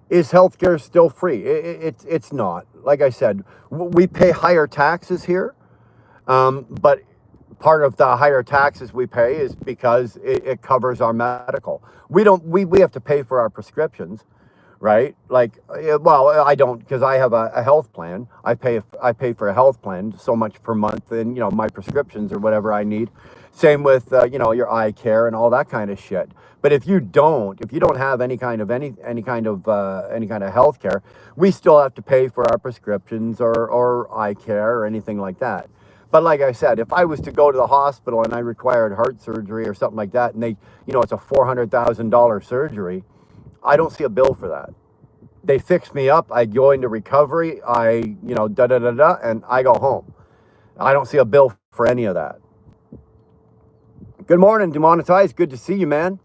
Is healthcare still free? It's not. Like I said, we pay higher taxes here, but part of the higher taxes we pay is because it covers our medical. We have to pay for our prescriptions, right? Like, well, I don't, because I have a health plan. I pay for a health plan so much per month, and you know, my prescriptions or whatever I need. Same with you know, your eye care and all that kind of shit. But if you don't have any kind of health care, we still have to pay for our prescriptions or eye care or anything like that. But like I said, if I was to go to the hospital and I required heart surgery or something like that, and it's a $400,000 surgery, I don't see a bill for that. They fix me up. I go into recovery. And I go home. I don't see a bill for any of that. Good morning, Demonetized. Good to see you, man.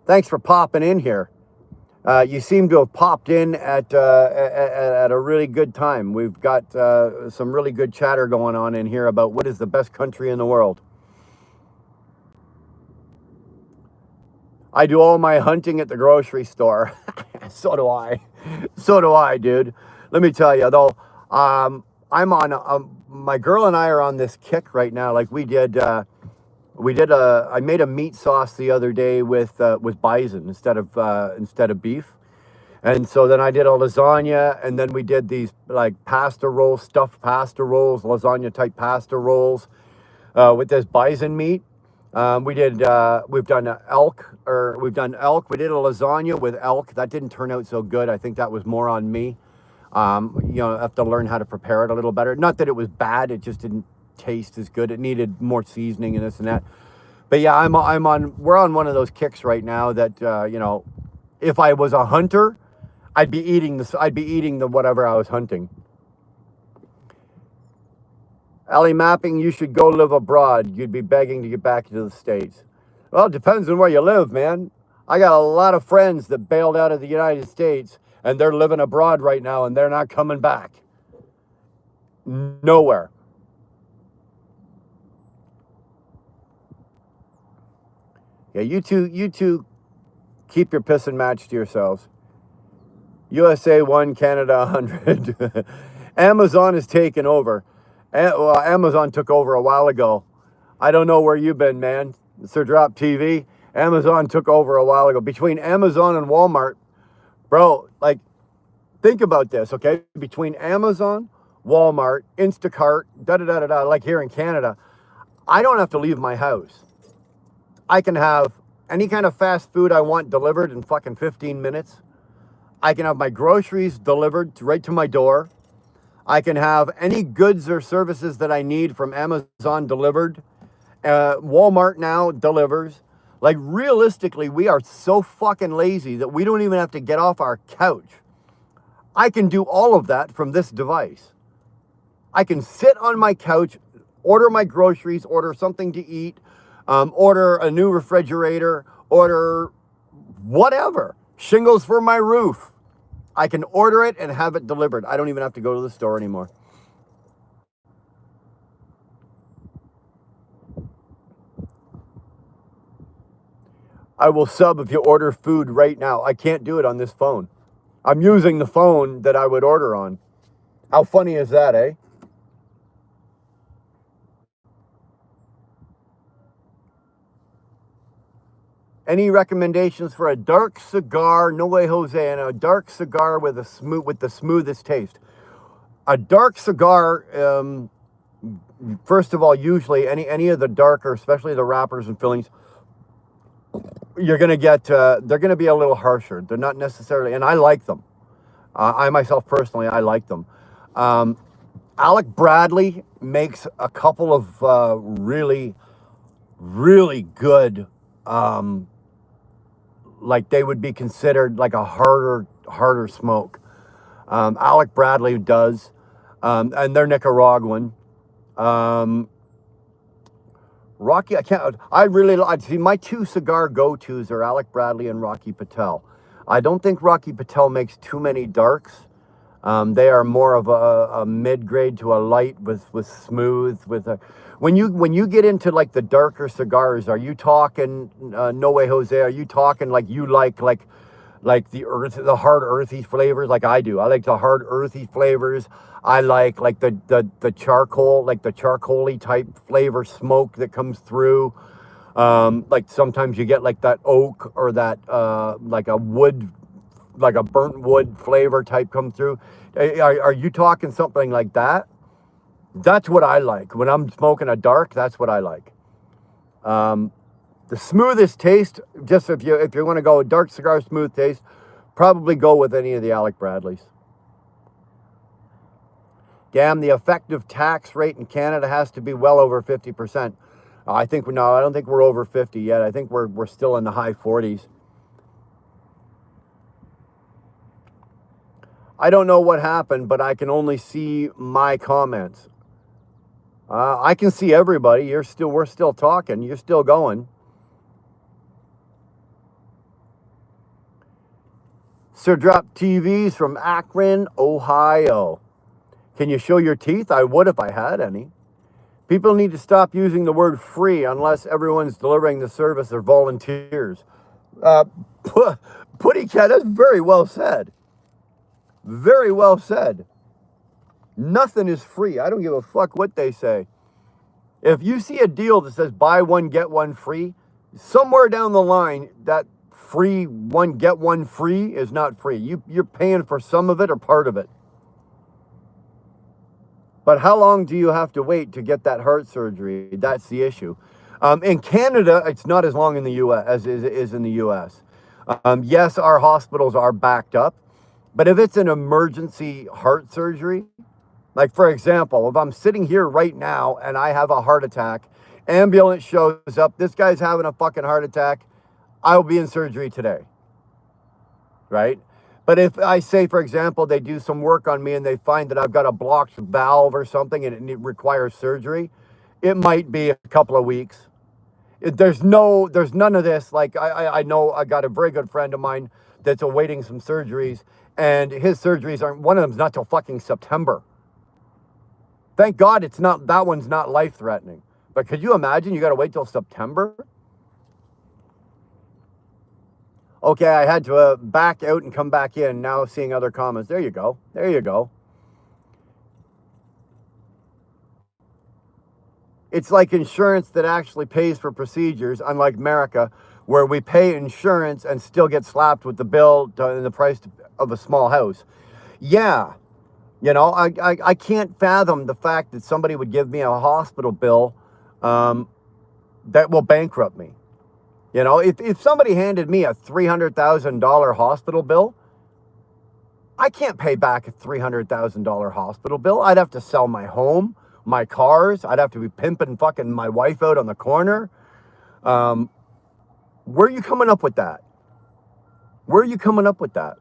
Thanks for popping in here. You seem to have popped in at a really good time. We've got some really good chatter going on in here about what is the best country in the world. I do all my hunting at the grocery store. So do I. So do I, dude. Let me tell you, though, I'm on, my girl and I are on this kick right now. Like I made a meat sauce the other day with bison instead of beef. And so then I did a lasagna, and then we did these like pasta rolls, stuffed pasta rolls, lasagna type pasta rolls with this bison meat. We've done elk. We did a lasagna with elk. That didn't turn out so good. I think that was more on me. I have to learn how to prepare it a little better. Not that it was bad. It just didn't taste as good. It needed more seasoning and this and that. But yeah, we're on one of those kicks right now that, if I was a hunter, I'd be eating the whatever I was hunting. Alley Mapping, you should go live abroad. You'd be begging to get back to the States. Well, it depends on where you live, man. I got a lot of friends that bailed out of the United States, and they're living abroad right now, and they're not coming back. Nowhere. Yeah, you two keep your piss and match to yourselves. USA 1, Canada 100. Amazon is taking over. Amazon took over a while ago. I don't know where you've been, man. Sir Drop TV. Amazon took over a while ago. Between Amazon and Walmart, bro, like, think about this, okay? Between Amazon, Walmart, Instacart, like here in Canada, I don't have to leave my house. I can have any kind of fast food I want delivered in fucking 15 minutes. I can have my groceries delivered right to my door. I can have any goods or services that I need from Amazon delivered. Walmart now delivers. Like, realistically, we are so fucking lazy that we don't even have to get off our couch. I can do all of that from this device. I can sit on my couch, order my groceries, order something to eat, order a new refrigerator, order whatever, shingles for my roof. I can order it and have it delivered. I don't even have to go to the store anymore. I will sub if you order food right now. I can't do it on this phone. I'm using the phone that I would order on. How funny is that, eh? Any recommendations for a dark cigar? No way, Jose, and a dark cigar with the smoothest taste. A dark cigar, first of all, usually any of the darker, especially the wrappers and fillings, you're gonna get. They're gonna be a little harsher. They're not necessarily, and I like them. I myself personally, I like them. Alec Bradley makes a couple of really, really good. Like they would be considered like a harder smoke. Alec Bradley does, and they're Nicaraguan. Rocky, I see my two cigar go-tos are Alec Bradley and Rocky Patel. I don't think Rocky Patel makes too many darks. They are more of a mid-grade to a light with smooth when you get into like the darker cigars, are you talking No Way Jose? Are you talking like you like the hard earthy flavors like I do? I like the hard earthy flavors. I like the charcoal, like the charcoaly type flavor smoke that comes through. Like sometimes you get like that oak or that like a wood, like a burnt wood flavor type come through. Are you talking something like that? That's what I like. When I'm smoking a dark, that's what I like. The smoothest taste, just if you want to go dark cigar smooth taste, probably go with any of the Alec Bradleys. Damn, the effective tax rate in Canada has to be well over 50%. I don't think we're over 50 yet. I think we're still in the high 40s. I don't know what happened, but I can only see my comments. I can see everybody. We're still talking. You're still going. Sir Drop TVs from Akron, Ohio. Can you show your teeth? I would if I had any. People need to stop using the word free unless everyone's delivering the service or volunteers. Putty Cat, that's very well said. Very well said. Nothing is free. I don't give a fuck what they say. If you see a deal that says buy one, get one free, somewhere down the line, that free one, get one free is not free. You're paying for some of it or part of it. But how long do you have to wait to get that heart surgery? That's the issue. In Canada, it's not as long in the U.S. as it is in the U.S. Yes, our hospitals are backed up, but if it's an emergency heart surgery, like for example, if I'm sitting here right now and I have a heart attack, ambulance shows up, this guy's having a fucking heart attack, I'll be in surgery today, right? But if I say, for example, they do some work on me and they find that I've got a blocked valve or something and it requires surgery, it might be a couple of weeks. There's none of this. Like I know I got a very good friend of mine that's awaiting some surgeries, and his surgeries aren't, one of them's not till fucking September. Thank God that one's not life-threatening. But could you imagine you got to wait till September? Okay, I had to back out and come back in. Now seeing other comments. There you go. There you go. It's like insurance that actually pays for procedures, unlike America, where we pay insurance and still get slapped with the bill and the price of a small house. Yeah, you know, I can't fathom the fact that somebody would give me a hospital bill that will bankrupt me. You know, if somebody handed me a $300,000 hospital bill, I can't pay back a $300,000 hospital bill. I'd have to sell my home, my cars. I'd have to be pimping fucking my wife out on the corner. Where are you coming up with that? Where are you coming up with that?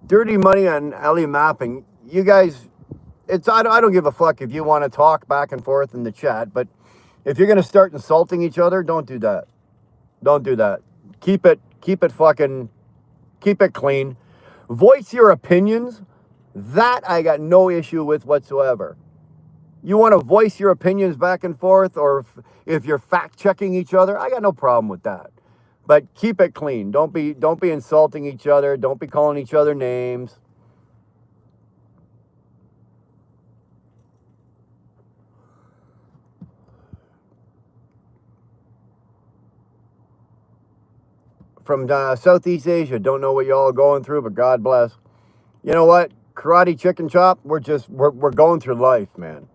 Dirty money on LE mapping. You guys, I don't give a fuck if you want to talk back and forth in the chat, but if you're going to start insulting each other, don't do that. Don't do that. Keep it clean. Voice your opinions. That I got no issue with whatsoever. You want to voice your opinions back and forth, or if you're fact checking each other, I got no problem with that. But keep it clean. Don't be insulting each other. Don't be calling each other names. From Southeast Asia, don't know what y'all are going through, but God bless. You know what? Karate chicken chop, we're going through life, man.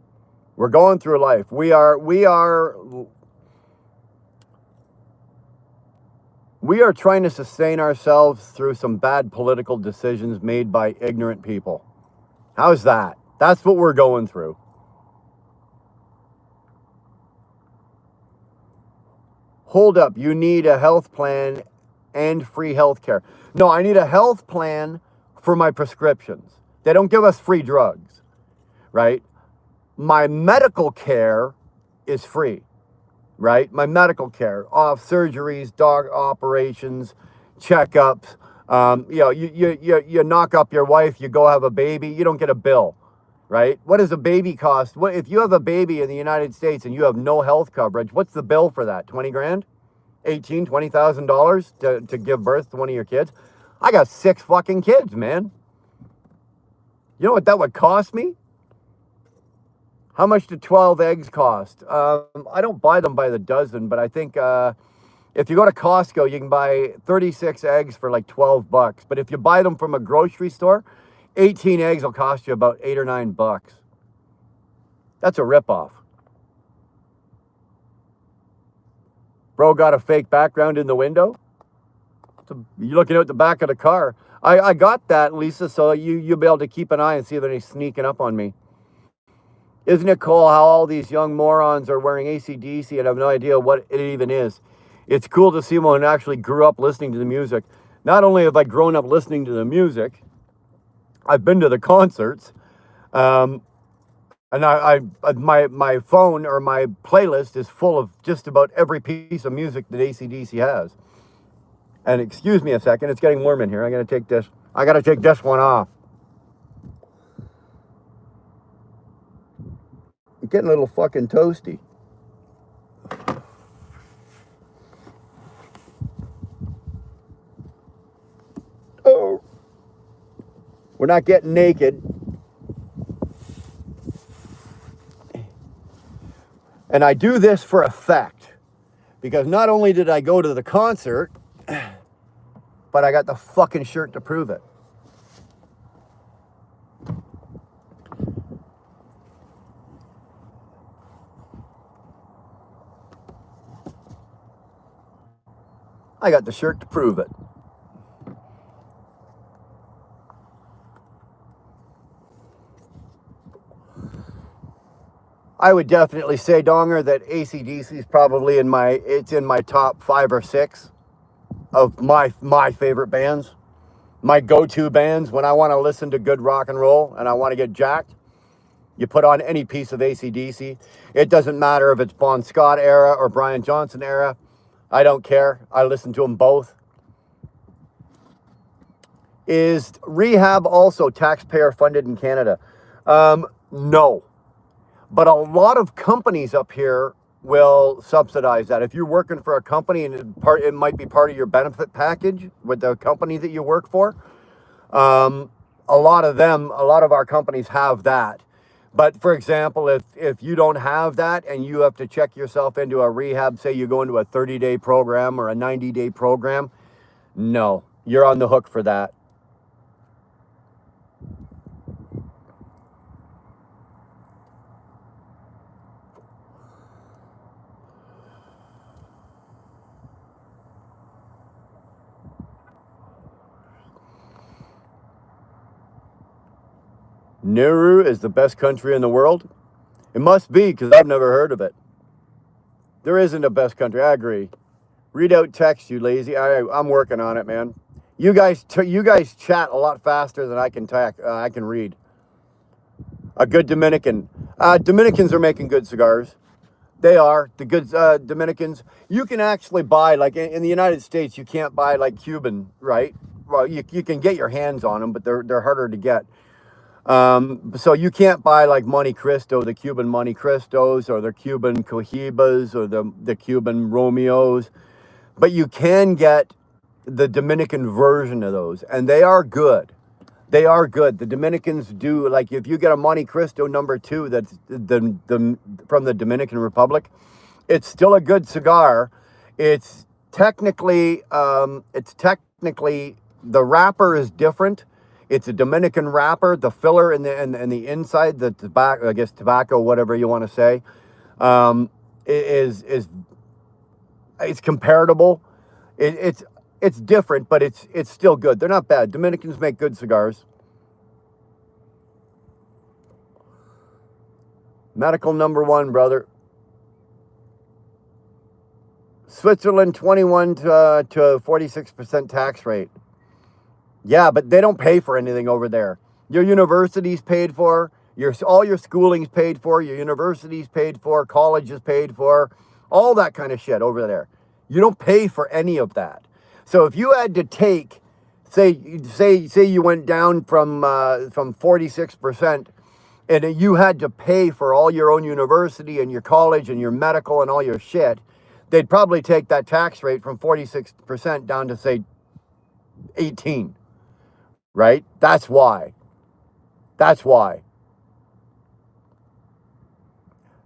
We're going through life. We are trying to sustain ourselves through some bad political decisions made by ignorant people. How's that? That's what we're going through. Hold up, you need a health plan and free health care. No, I need a health plan for my prescriptions. They don't give us free drugs, right? My medical care is free, right? My medical care, off surgeries, dog operations, checkups. You knock up your wife, you go have a baby, you don't get a bill, right? What does a baby cost? What if you have a baby in the United States and you have no health coverage? What's the bill for that? 20 grand? $20,000 to give birth to one of your kids? I got 6 fucking kids, man. You know what that would cost me? How much do 12 eggs cost? I don't buy them by the dozen, but I think if you go to Costco, you can buy 36 eggs for like $12. But if you buy them from a grocery store, 18 eggs will cost you about $8 or $9. That's a ripoff. Bro got a fake background in the window? you're looking out the back of the car. I got that, Lisa, so you'll be able to keep an eye and see if anybody's sneaking up on me. Isn't it cool how all these young morons are wearing AC/DC and have no idea what it even is? It's cool to see one who actually grew up listening to the music. Not only have I grown up listening to the music, I've been to the concerts, and my phone or my playlist is full of just about every piece of music that AC/DC has. And excuse me a second, it's getting warm in here. I gotta take this one off. I'm getting a little fucking toasty. Oh, we're not getting naked. And I do this for effect, because not only did I go to the concert, but I got the fucking shirt to prove it. I got the shirt to prove it. I would definitely say, Donger, that AC/DC is probably in my top 5 or 6 of my favorite bands. My go-to bands when I want to listen to good rock and roll and I want to get jacked. You put on any piece of AC/DC. It doesn't matter if it's Bon Scott era or Brian Johnson era. I don't care. I listen to them both. Is rehab also taxpayer funded in Canada? No. But a lot of companies up here will subsidize that. If you're working for a company and it might be part of your benefit package with the company that you work for, a lot of our companies have that. But for example, if you don't have that and you have to check yourself into a rehab, say you go into a 30-day program or a 90-day program, no, you're on the hook for that. Nauru is the best country in the world? It must be, because I've never heard of it. There isn't a best country, I agree. Read out text, you lazy. I'm working on it, man. You guys chat a lot faster than I can read. A good Dominican. Dominicans are making good cigars. They are. The good Dominicans. You can actually buy, like in the United States, you can't buy like Cuban, right? Well, you can get your hands on them, but they're harder to get. So you can't buy like Monte Cristo, the Cuban Monte Cristos, or the Cuban Cohibas, or the Cuban Romeos, but you can get the Dominican version of those, and they are good. They are good. The Dominicans do, like if you get a Monte Cristo number 2 that's from the Dominican Republic, it's still a good cigar. It's technically the wrapper is different. It's a Dominican wrapper. The filler in the inside, the tobacco, I guess tobacco, whatever you want to say, is it's comparable. It's different, but it's still good. They're not bad. Dominicans make good cigars. Medical number 1, brother. Switzerland, 21 to 46% tax rate. Yeah, but they don't pay for anything over there. Your university's paid for. All your schooling's paid for. Your university's paid for. College is paid for. All that kind of shit over there. You don't pay for any of that. So if you had to take, say you went down from 46%, and you had to pay for all your own university and your college and your medical and all your shit, they'd probably take that tax rate from 46% down to say 18. Right? That's why.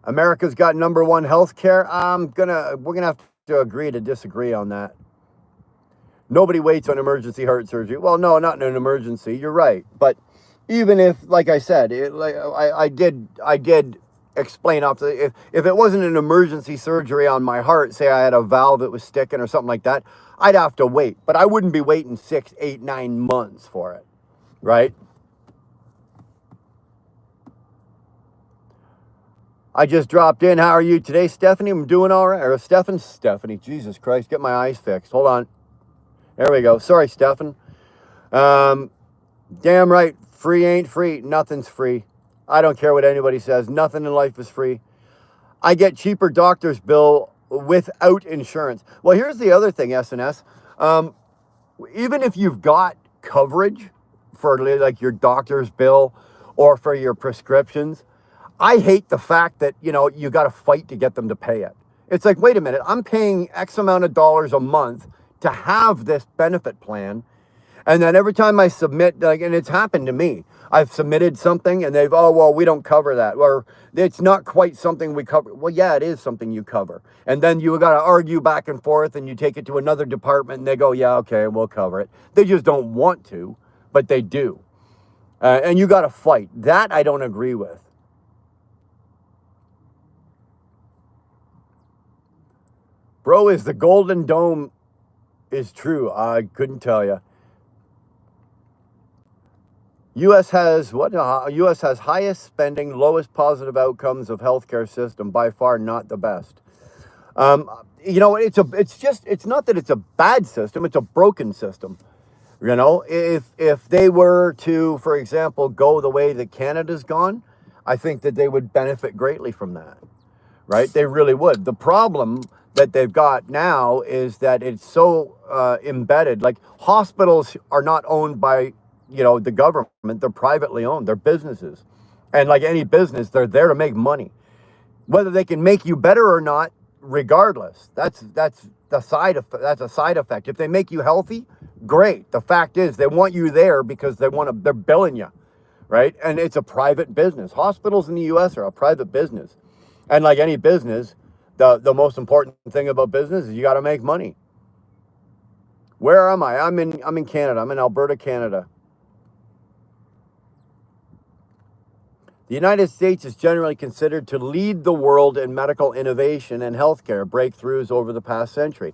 America's got number 1 health care. We're gonna have to agree to disagree on that. Nobody waits on emergency heart surgery. Well, no, not in an emergency. You're right. But even if, like I said, I did explain if it wasn't an emergency surgery on my heart, say I had a valve that was sticking or something like that, I'd have to wait, but I wouldn't be waiting 6, 8, 9 months for it, right? I just dropped in. How are you today, Stephanie? I'm doing all right. Or Stephanie, Jesus Christ, get my eyes fixed. Hold on. There we go. Sorry, Stephan. Damn right. Free ain't free. Nothing's free. I don't care what anybody says. Nothing in life is free. I get cheaper doctor's bill without insurance. Well, here's the other thing, SNS. Even if you've got coverage for like your doctor's bill or for your prescriptions, I hate the fact that, you got to fight to get them to pay it. It's like, wait a minute, I'm paying X amount of dollars a month to have this benefit plan. And then every time I submit, and it's happened to me, I've submitted something and we don't cover that. Or it's not quite something we cover. Well, yeah, it is something you cover. And then you got to argue back and forth and you take it to another department and they go, yeah, okay, we'll cover it. They just don't want to, but they do. And you got to fight. That I don't agree with. Bro, is the Golden Dome is true? I couldn't tell you. U.S. has U.S. has highest spending, lowest positive outcomes of healthcare system, by far not the best. It's not that it's a bad system; it's a broken system. If they were to, for example, go the way that Canada's gone, I think that they would benefit greatly from that. Right? They really would. The problem that they've got now is that it's so embedded. Like, hospitals are not owned by, the government. They're privately owned. They're businesses. And like any business, they're there to make money. Whether they can make you better or not, regardless, that's a side effect. If they make you healthy, great. The fact is they want you there because they're billing you, right? And it's a private business. Hospitals in the US are a private business. And like any business, the most important thing about business is you got to make money. Where am I? I'm in Canada. I'm in Alberta, Canada. The United States is generally considered to lead the world in medical innovation and healthcare breakthroughs over the past century.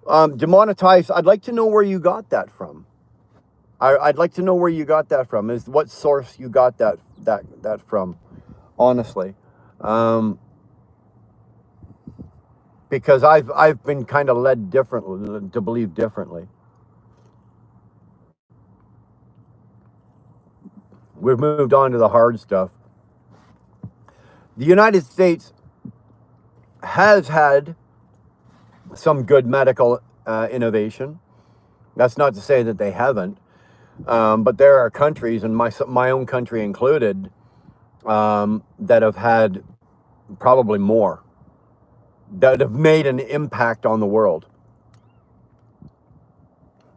Demonetized, I'd like to know where you got that from. I'd like to know where you got that from. Is what source you got that from, honestly. Because I've been kind of led differently to believe differently. We've moved on to the hard stuff. The United States has had some good medical innovation. That's not to say that they haven't, but there are countries, and my own country included, that have had probably more, that have made an impact on the world.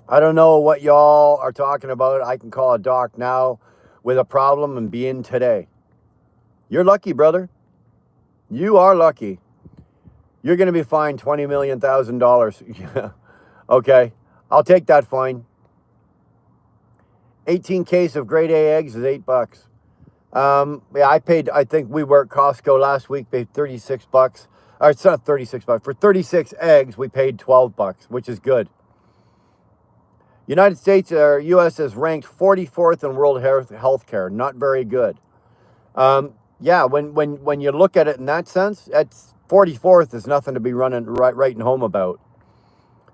I don't know what y'all are talking about. I can call a doc now with a problem and be in today. You're lucky, brother. You are lucky. You're going to be fined $20 million. Okay, I'll take that fine. 18 case of grade A eggs is $8. I think we were at Costco last week, paid $36. Or it's not $36. For 36 eggs, we paid $12, which is good. United States or U.S. is ranked 44th in world health care. Not very good. Yeah, when you look at it in that sense, that's 44th is nothing to be writing home about.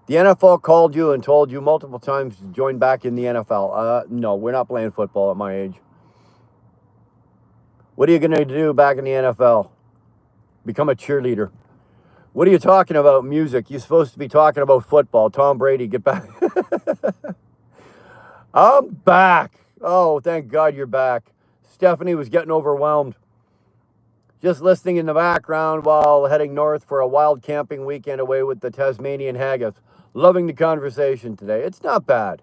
The NFL called you and told you multiple times to join back in the NFL. No, we're not playing football at my age. What are you going to do back in the NFL? Become a cheerleader. What are you talking about, music? You're supposed to be talking about football. Tom Brady, get back. I'm back. Oh, thank God you're back. Stephanie was getting overwhelmed. Just listening in the background while heading north for a wild camping weekend away with the Tasmanian haggis. Loving the conversation today. It's not bad.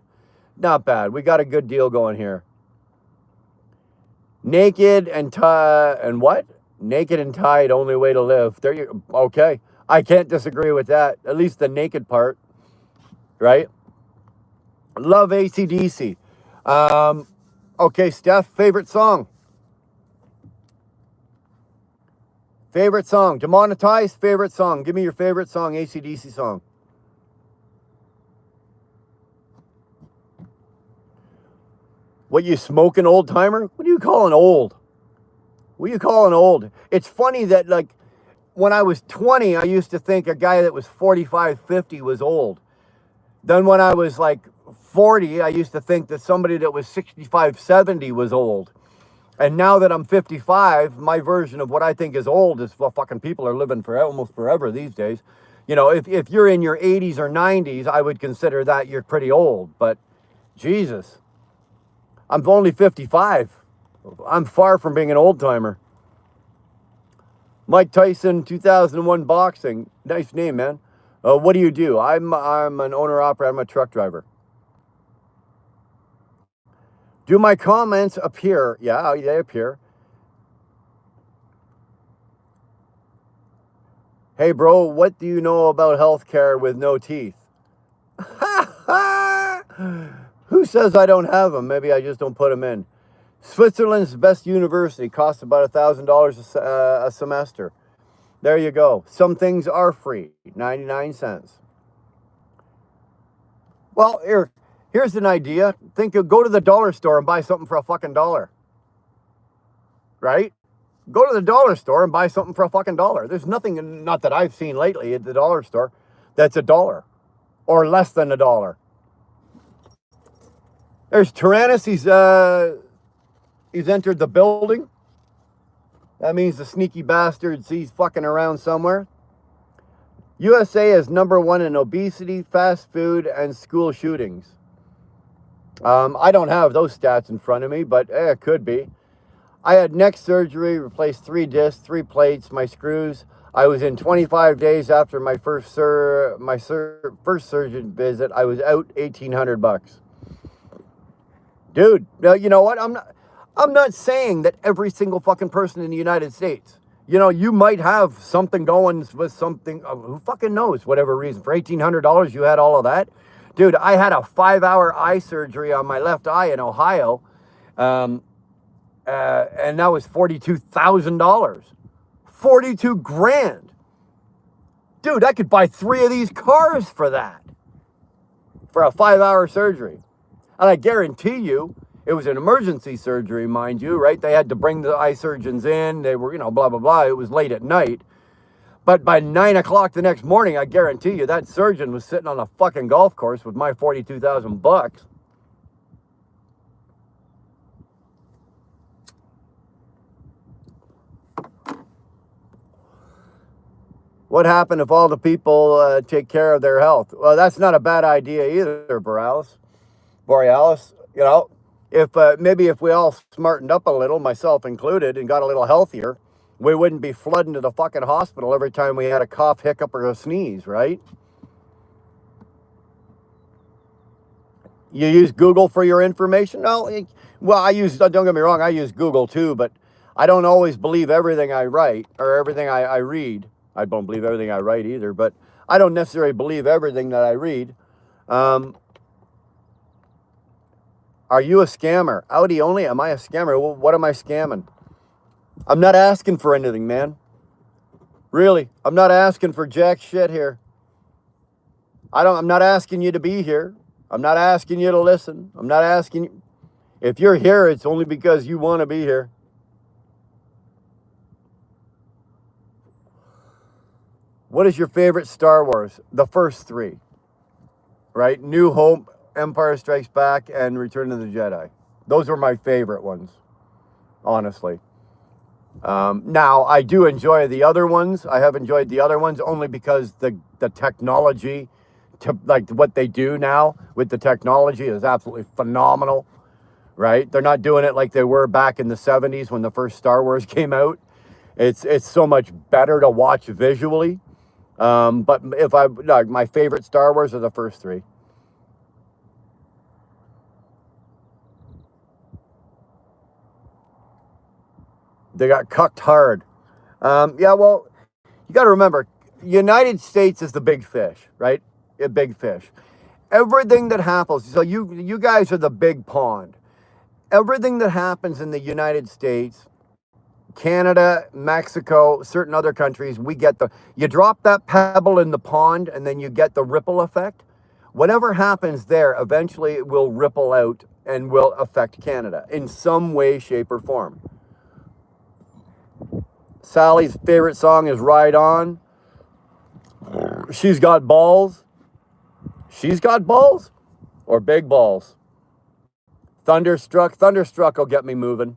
Not bad. We got a good deal going here. Naked and tied, and what? Naked and tied, only way to live. There you go. Okay. I can't disagree with that. At least the naked part, right? Love AC/DC. Okay, Steph, favorite song? Favorite song? Demonetized? Favorite song? Give me your favorite song, AC/DC song. What, you smoking old timer? What do you call an old? What do you call an old? It's funny that, like, when I was 20, I used to think a guy that was 45, 50 was old. Then when I was like 40, I used to think that somebody that was 65, 70 was old. And now that I'm 55, my version of what I think is old is, well, fucking people are living for almost forever these days. You know, if you're in your 80s or 90s, I would consider that you're pretty old. But Jesus, I'm only 55. I'm far from being an old timer. Mike Tyson, 2001 boxing. Nice name, man. What do you do? I'm an owner-operator. I'm a truck driver. Do my comments appear? Yeah, they appear. Hey, bro, what do you know about healthcare with no teeth? Who says I don't have them? Maybe I just don't put them in. Switzerland's best university costs about $1,000 a semester. There you go. Some things are free, 99 cents. Well, here's an idea. Go to the dollar store and buy something for a fucking dollar. Right? Go to the dollar store and buy something for a fucking dollar. There's nothing, not that I've seen lately at the dollar store, that's $1 or less than $1. There's Tyrannus. He's entered the building. That means the sneaky bastards, he's fucking around somewhere. USA is #1 in obesity, fast food, and school shootings. I don't have those stats in front of me, but it could be. I had neck surgery, replaced 3 discs, 3 plates, my screws. I was in 25 days after my first surgeon visit. I was out $1,800. Dude, you know what? I'm not saying that every single fucking person in the United States, you know, you might have something going with something, who fucking knows, whatever reason. For $1,800, you had all of that. Dude, I had a 5-hour eye surgery on my left eye in Ohio, and that was $42,000. 42 grand. Dude, I could buy 3 of these cars for that. For a 5-hour surgery. And I guarantee you, it was an emergency surgery, mind you, right? They had to bring the eye surgeons in. They were, you know, blah, blah, blah. It was late at night. But by 9 o'clock the next morning, I guarantee you that surgeon was sitting on a fucking golf course with my $42,000. What happened if all the people take care of their health? Well, that's not a bad idea either, Borealis. You know, if maybe if we all smartened up a little, myself included, and got a little healthier, we wouldn't be flooding to the fucking hospital every time we had a cough, hiccup, or a sneeze, right? You use Google for your information? Well, don't get me wrong, I use Google too, but I don't always believe everything I write or everything I read. I don't believe everything I write either, but I don't necessarily believe everything that I read. Are you a scammer? Audi only? Am I a scammer? Well, what am I scamming? I'm not asking for anything, man. Really, I'm not asking for jack shit here. I'm not asking you to be here. I'm not asking you to listen. I'm not asking you. If you're here, it's only because you want to be here. What is your favorite Star Wars? The first 3, right? New Hope, Empire Strikes Back, and Return of the Jedi. Those are my favorite ones, honestly. Now, I do enjoy the other ones. I have enjoyed the other ones only because the technology, like what they do now with the technology is absolutely phenomenal, right? They're not doing it like they were back in the 70s when the first Star Wars came out. It's so much better to watch visually. But my favorite Star Wars are the first 3. They got cucked hard. Yeah, well, you got to remember, United States is the big fish, right? A big fish. Everything that happens, so you guys are the big pond. Everything that happens in the United States, Canada, Mexico, certain other countries, you drop that pebble in the pond and then you get the ripple effect. Whatever happens there, eventually it will ripple out and will affect Canada in some way, shape, or form. Sally's favorite song is Ride On. She's got balls. She's got balls or big balls. Thunderstruck. Thunderstruck will get me moving.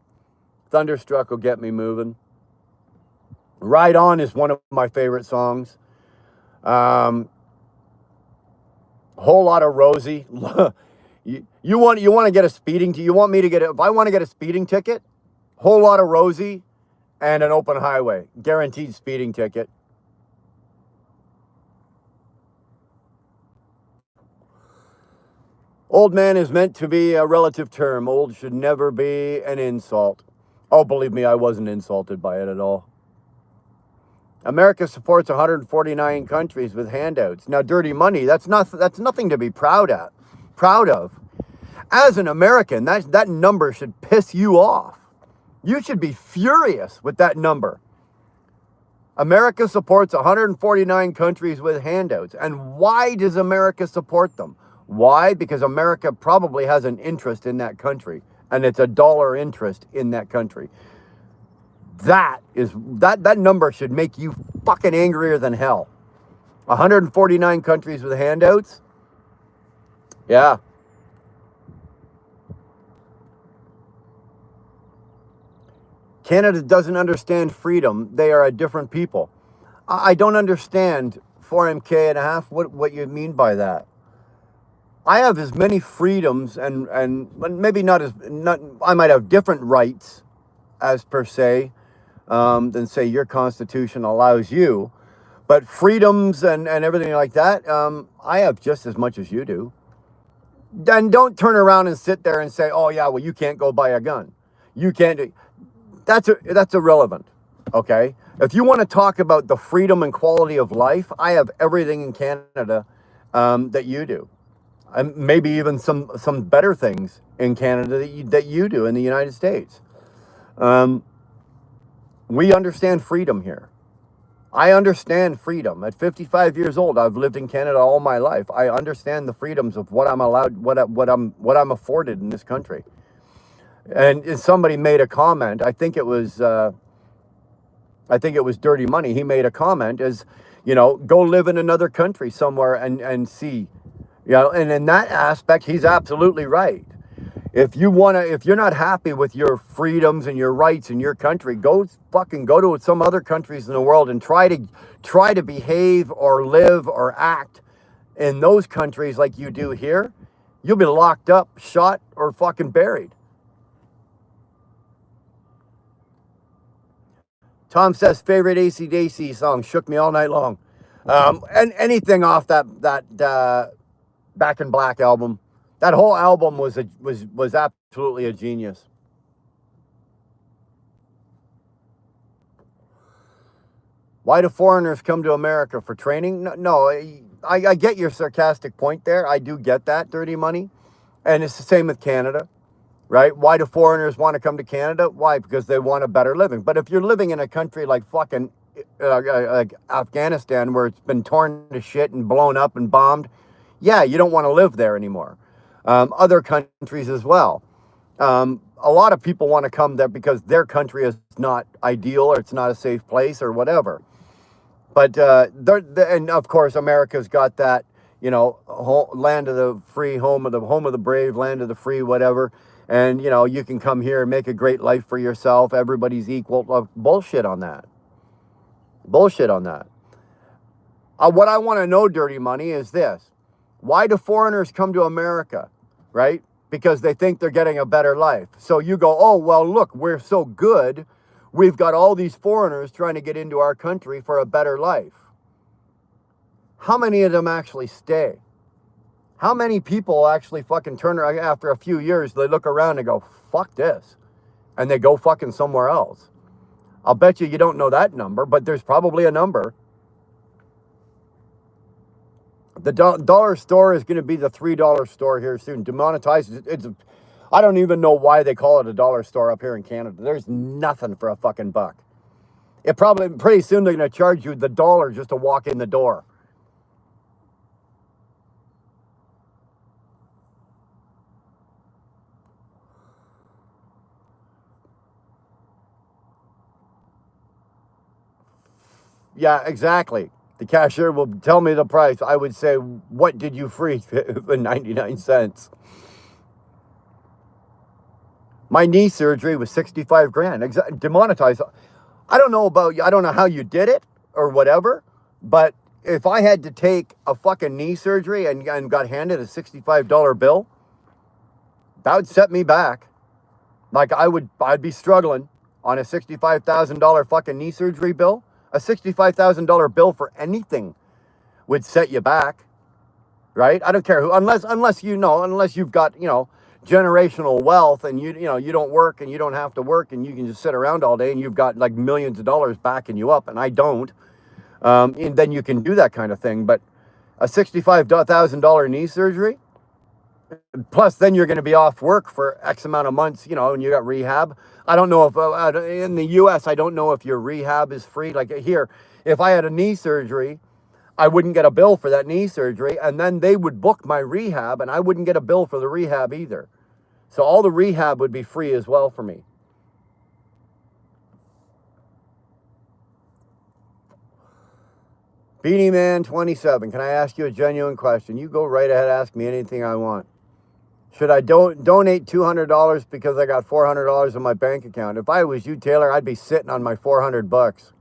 Thunderstruck will get me moving. Ride On is one of my favorite songs. Whole lot of Rosie. you want to get a speeding you want me to get if I want to get a speeding ticket, Whole Lot of Rosie and an open highway. Guaranteed speeding ticket. Old man is meant to be a relative term. Old should never be an insult. Oh, believe me, I wasn't insulted by it at all. America supports 149 countries with handouts. Now, dirty money, that's nothing to be proud of. As an American, that number should piss you off. You should be furious with that number. America supports 149 countries with handouts. And why does America support them? Why? Because America probably has an interest in that country, and it's a dollar interest in that country. That number should make you fucking angrier than hell. 149 countries with handouts? Yeah. Canada doesn't understand freedom. They are a different people. I don't understand 4MK and a half what you mean by that. I have as many freedoms and maybe not I might have different rights as per se than say your constitution allows you, but freedoms and everything like that, I have just as much as you do. Then don't turn around and sit there and say, oh yeah, well you can't go buy a gun. You can't do. That's irrelevant. Okay? If you want to talk about the freedom and quality of life, I have everything in Canada that you do. And maybe even some better things in Canada that you do in the United States. We understand freedom here. I understand freedom. At 55 years old, I've lived in Canada all my life. I understand the freedoms of what I'm allowed, what I'm afforded in this country. And somebody made a comment. I think it was Dirty Money. He made a comment as, go live in another country somewhere and see. And in that aspect, he's absolutely right. If you're not happy with your freedoms and your rights in your country, go to some other countries in the world and try to behave or live or act in those countries like you do here. You'll be locked up, shot, or fucking buried. Tom says favorite AC/DC song shook me all night long. And anything off that Back in Black album. That whole album was absolutely a genius. Why do foreigners come to America for training? No, I get your sarcastic point there. I do get that, Dirty Money. And it's the same with Canada, right? Why do foreigners want to come to Canada? Why? Because they want a better living. But if you're living in a country like fucking like Afghanistan, where it's been torn to shit and blown up and bombed, yeah, you don't want to live there anymore. Other countries as well. A lot of people want to come there because their country is not ideal or it's not a safe place or whatever. But and of course, America's got that, land of the free, home of the brave, land of the free, whatever. And you can come here and make a great life for yourself. Everybody's equal. Bullshit on that. Bullshit on that. What I want to know, Dirty Money, is this. Why do foreigners come to America, right? Because they think they're getting a better life. So you go, oh, well, look, we're so good. We've got all these foreigners trying to get into our country for a better life. How many of them actually stay? How many people actually fucking turn around after a few years, they look around and go, fuck this. And they go fucking somewhere else. I'll bet you don't know that number, but there's probably a number. The dollar store is going to be the $3 store here soon. Demonetized. I don't even know why they call it a dollar store up here in Canada. There's nothing for a fucking buck. Pretty soon they're going to charge you the $1 just to walk in the door. Yeah, exactly. The cashier will tell me the price. I would say, what did you freeze for 99 cents? My knee surgery was 65 grand. Demonetized. I don't know about you. I don't know how you did it or whatever, but if I had to take a fucking knee surgery and got handed a $65 bill, that would set me back. Like I'd be struggling on a $65,000 fucking knee surgery bill. A $65,000 bill for anything would set you back, right? I don't care who, unless you've got, generational wealth and you don't work and you don't have to work and you can just sit around all day and you've got like millions of dollars backing you up, and I don't. And then you can do that kind of thing. But a $65,000 knee surgery, plus then you're going to be off work for X amount of months, and you got rehab. I don't know if in the US, I don't know if your rehab is free. Like here, if I had a knee surgery, I wouldn't get a bill for that knee surgery, and then they would book my rehab, and I wouldn't get a bill for the rehab either. So all the rehab would be free as well for me. Beanie Man 27, can I ask you a genuine question? You go right ahead, ask me anything I want. Should I donate $200 because I got $400 in my bank account? If I was you, Taylor, I'd be sitting on my $400.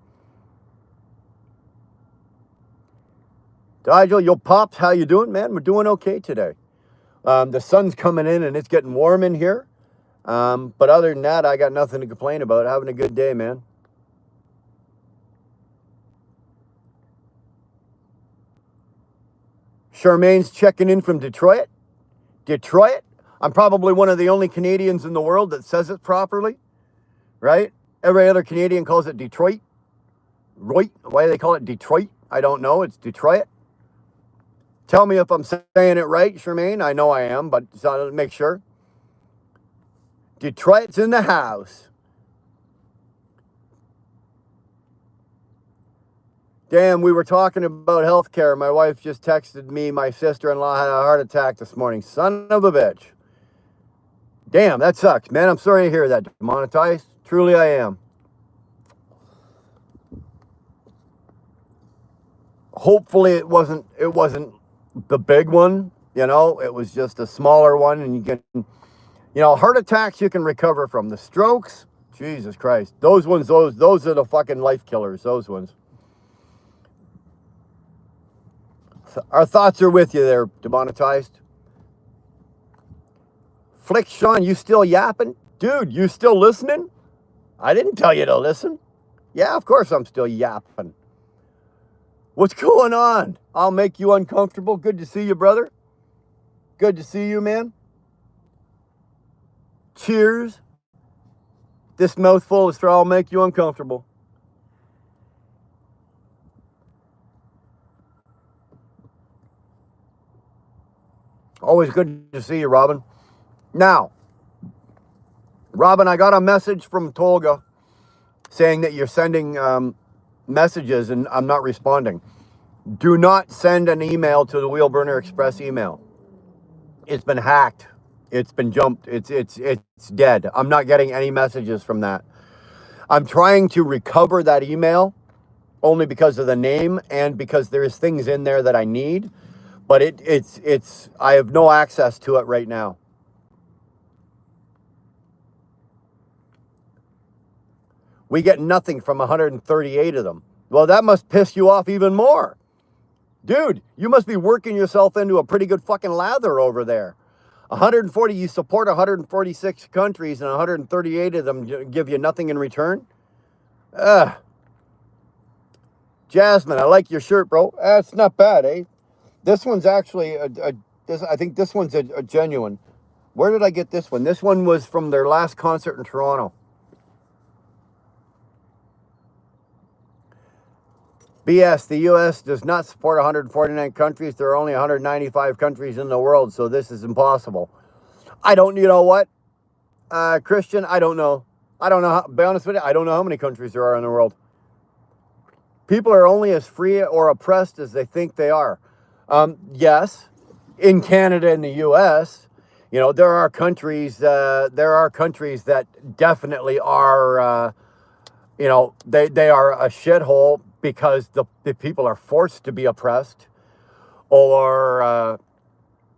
Nigel, yo pops, how you doing, man? We're doing okay today. The sun's coming in and it's getting warm in here. But other than that, I got nothing to complain about. Having a good day, man. Charmaine's checking in from Detroit. Detroit? I'm probably one of the only Canadians in the world that says it properly, right? Every other Canadian calls it Detroit. Right? Why do they call it Detroit? I don't know. It's Detroit. Tell me if I'm saying it right, Charmaine. I know I am, but so make sure. Detroit's in the house. Damn, we were talking about healthcare. My wife just texted me my sister-in-law had a heart attack this morning. Son of a bitch. Damn, that sucks, man. I'm sorry to hear that. Demonetized. Truly I am. Hopefully it wasn't the big one, it was just a smaller one, and you can, heart attacks you can recover from. The strokes, Jesus Christ, those are the fucking life killers, those ones. Our thoughts are with you there, Demonetized. Flick Sean, you still yapping? Dude, you still listening? I didn't tell you to listen. Yeah, of course I'm still yapping. What's going on? I'll make you uncomfortable. Good to see you, brother. Good to see you, man. Cheers. This mouthful is for I'll make you uncomfortable. Always good to see you, Robin. Now, Robin, I got a message from Tolga saying that you're sending messages and I'm not responding. Do not send an email to the Wheelburner Express email. It's been hacked. It's been jumped. It's dead. I'm not getting any messages from that. I'm trying to recover that email only because of the name and because there's things in there that I need, but I have no access to it right now. We get nothing from 138 of them. Well, that must piss you off even more. Dude, you must be working yourself into a pretty good fucking lather over there. 140, you support 146 countries and 138 of them give you nothing in return? Jasmine, I like your shirt, bro. It's not bad, eh? This one's actually, I think this one's a genuine. Where did I get this one? This one was from their last concert in Toronto. BS, the U.S. does not support 149 countries. There are only 195 countries in the world, so this is impossible. You know what? Christian, I don't know. Be honest with you, I don't know how many countries there are in the world. People are only as free or oppressed as they think they are. Yes, in Canada and the U.S., there are countries that definitely are, they are a shithole. because the people are forced to be oppressed, or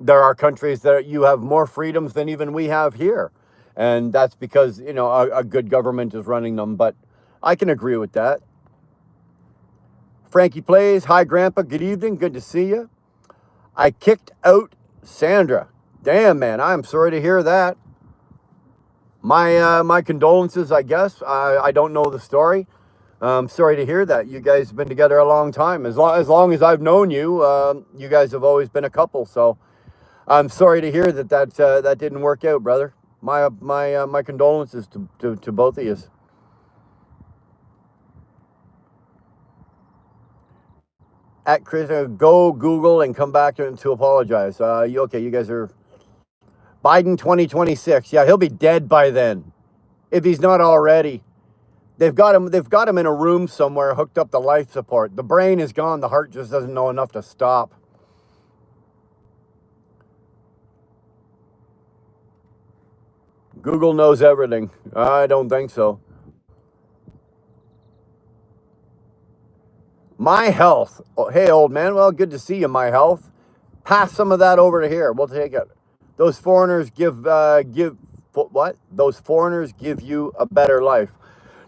there are countries that you have more freedoms than even we have here. And that's because, a good government is running them. But I can agree with that. Frankie Plays, hi Grandpa, good evening, good to see you. I kicked out Sandra. Damn, man, I'm sorry to hear that. My condolences, I guess. I don't know the story. I'm sorry to hear that. You guys have been together a long time. As long as I've known you, you guys have always been a couple. So I'm sorry to hear that didn't work out, brother. My condolences to both of you. At Chris, go Google and come back to apologize. Okay, you guys are Biden 2026. Yeah, he'll be dead by then, if he's not already. They've got him in a room somewhere, hooked up to life support. The brain is gone. The heart just doesn't know enough to stop. Google knows everything. I don't think so. My health. Oh, hey, old man. Well, good to see you, my health. Pass some of that over to here. We'll take it. Those foreigners give what? Those foreigners give you a better life.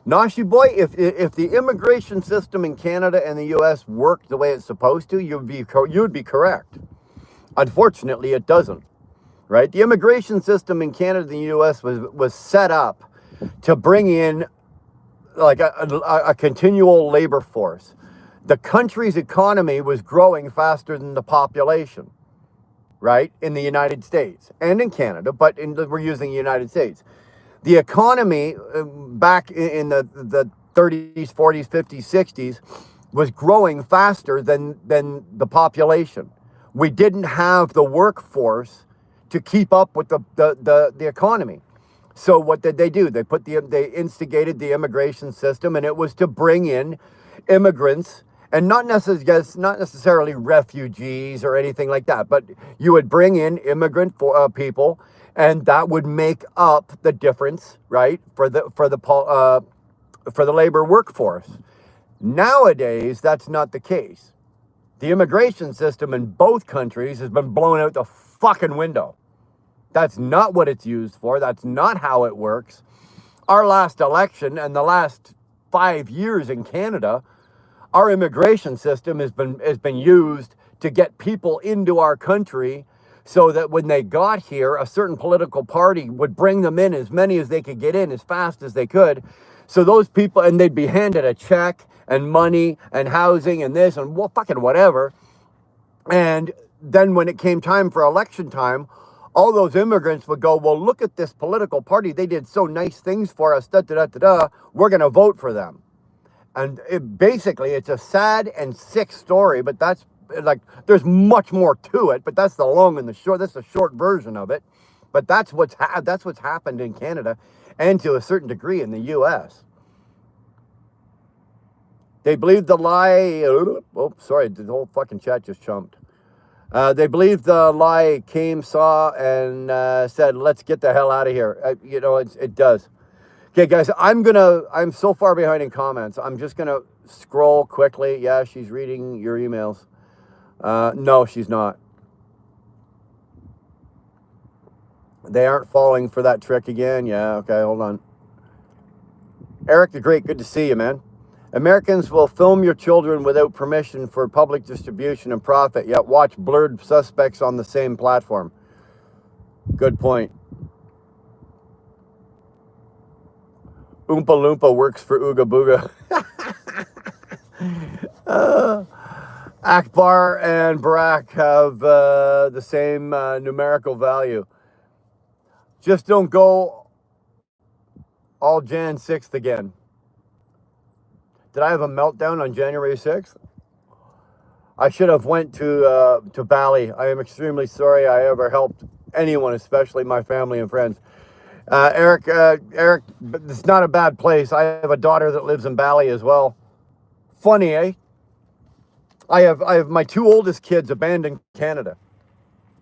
Nashi boy, if the immigration system in Canada and the U.S. worked the way it's supposed to, you would be correct. Unfortunately, it doesn't. Right? The immigration system in Canada and the U.S. was set up to bring in like a continual labor force. The country's economy was growing faster than the population, right, in the United States and in Canada, but we're using the United States. The economy back in the 30s, 40s, 50s, 60s was growing faster than the population. We didn't have the workforce to keep up with the economy. So what did they do? They instigated the immigration system, and it was to bring in immigrants. And not necessarily refugees or anything like that, but you would bring in immigrant people, and that would make up the difference, right, for the labor workforce. Nowadays, that's not the case. The immigration system in both countries has been blown out the fucking window. That's not what it's used for. That's not how it works. Our last election and the last 5 years in Canada, our immigration system has been used to get people into our country so that when they got here, a certain political party would bring them in, as many as they could get in as fast as they could. So those people, and they'd be handed a check and money and housing and this and fucking whatever. And then when it came time for election time, all those immigrants would go, well, look at this political party. They did so nice things for us. We're going to vote for them. And it's a sad and sick story, but that's like, there's much more to it, but that's the long and the short. That's the short version of it. But that's what's happened in Canada and to a certain degree in the U.S. They believe the lie. Oh, sorry, the whole fucking chat just jumped. They believe the lie came, saw, and said, let's get the hell out of here. It does. Okay, guys, I'm so far behind in comments. I'm just going to scroll quickly. Yeah, she's reading your emails. No, she's not. They aren't falling for that trick again. Yeah, okay, hold on. Eric the Great, good to see you, man. Americans will film your children without permission for public distribution and profit, yet watch blurred suspects on the same platform. Good point. Oompa Loompa works for Ooga Booga. Akbar and Barack have the same numerical value. Just don't go all Jan 6th again. Did I have a meltdown on January 6th? I should have went to Bali. I am extremely sorry I ever helped anyone, especially my family and friends. Eric, it's not a bad place. I have a daughter that lives in Bali as well. Funny, eh? I have my two oldest kids abandoned Canada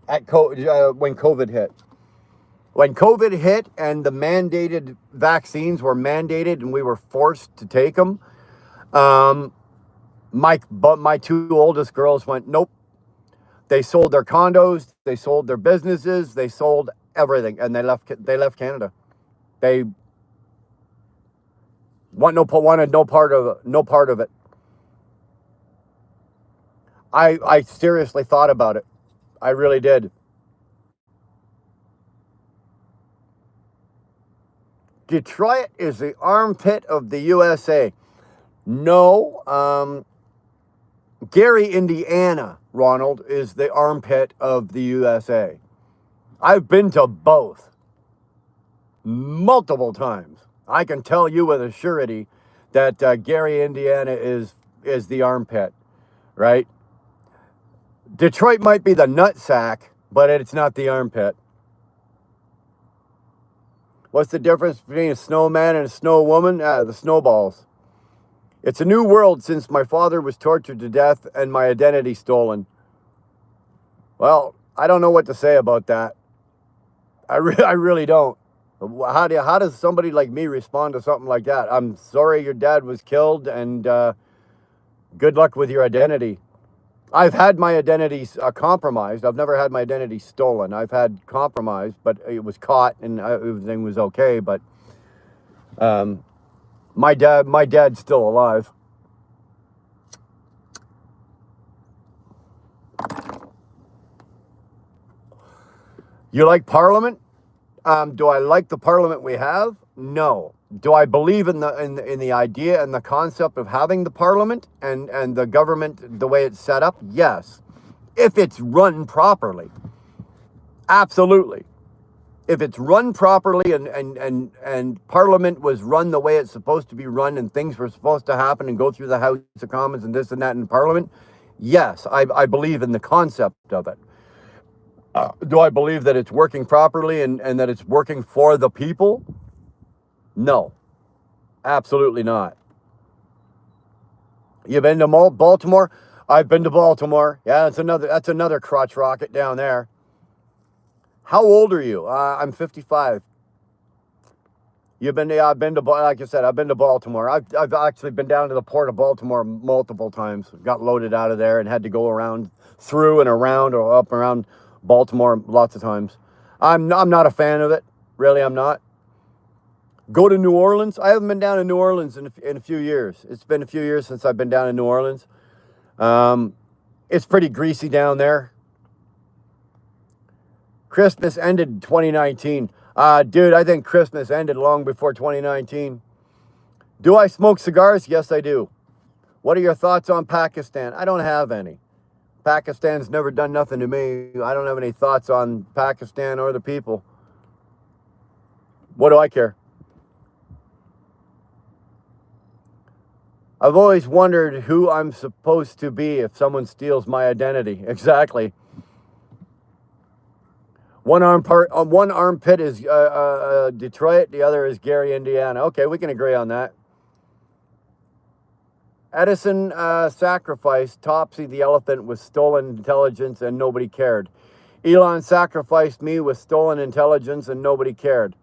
when COVID hit. When COVID hit and the mandated vaccines were mandated and we were forced to take them, But my two oldest girls went, nope. They sold their condos, they sold their businesses, they sold everything, and they left Canada. They wanted no part of it. I seriously thought about it. I really did. Detroit is the armpit of the USA. No, Gary, Indiana, Ronald, is the armpit of the USA. I've been to both multiple times. I can tell you with a surety that Gary, Indiana is the armpit, right? Detroit might be the nutsack, but it's not the armpit. What's the difference between a snowman and a snow woman? The snowballs. It's a new world since my father was tortured to death and my identity stolen. Well, I don't know what to say about that. I really don't. How does somebody like me respond to something like that? I'm sorry your dad was killed, and good luck with your identity. I've had my identity compromised. I've never had my identity stolen. I've had compromised, but it was caught and everything was okay. But my dad's still alive. You like Parliament? Do I like the Parliament we have? No. Do I believe in the idea and the concept of having the Parliament and the government the way it's set up? Yes. If it's run properly. Absolutely. If it's run properly and Parliament was run the way it's supposed to be run and things were supposed to happen and go through the House of Commons and this and that in Parliament, yes, I believe in the concept of it. Do I believe that it's working properly and that it's working for the people? No, absolutely not. You been to Baltimore? I've been to Baltimore. Yeah, that's another crotch rocket down there. How old are you? I'm 55. You've been? Yeah, I've been to, like I said, I've been to Baltimore. I've actually been down to the port of Baltimore multiple times. Got loaded out of there and had to go around, through and around, or up around Baltimore lots of times. I'm not a fan of it. Really, I'm not. Go to New Orleans. I haven't been down to New Orleans in a few years. It's been a few years since I've been down in New Orleans. It's pretty greasy down there. Christmas ended in 2019. Dude, I think Christmas ended long before 2019. Do I smoke cigars? Yes, I do. What are your thoughts on Pakistan? I don't have any. Pakistan's never done nothing to me. I don't have any thoughts on Pakistan or the people. What do I care? I've always wondered who I'm supposed to be if someone steals my identity. Exactly. One armpit is Detroit. The other is Gary, Indiana. Okay, we can agree on that. Edison sacrificed Topsy the elephant with stolen intelligence and nobody cared. Elon sacrificed me with stolen intelligence and nobody cared.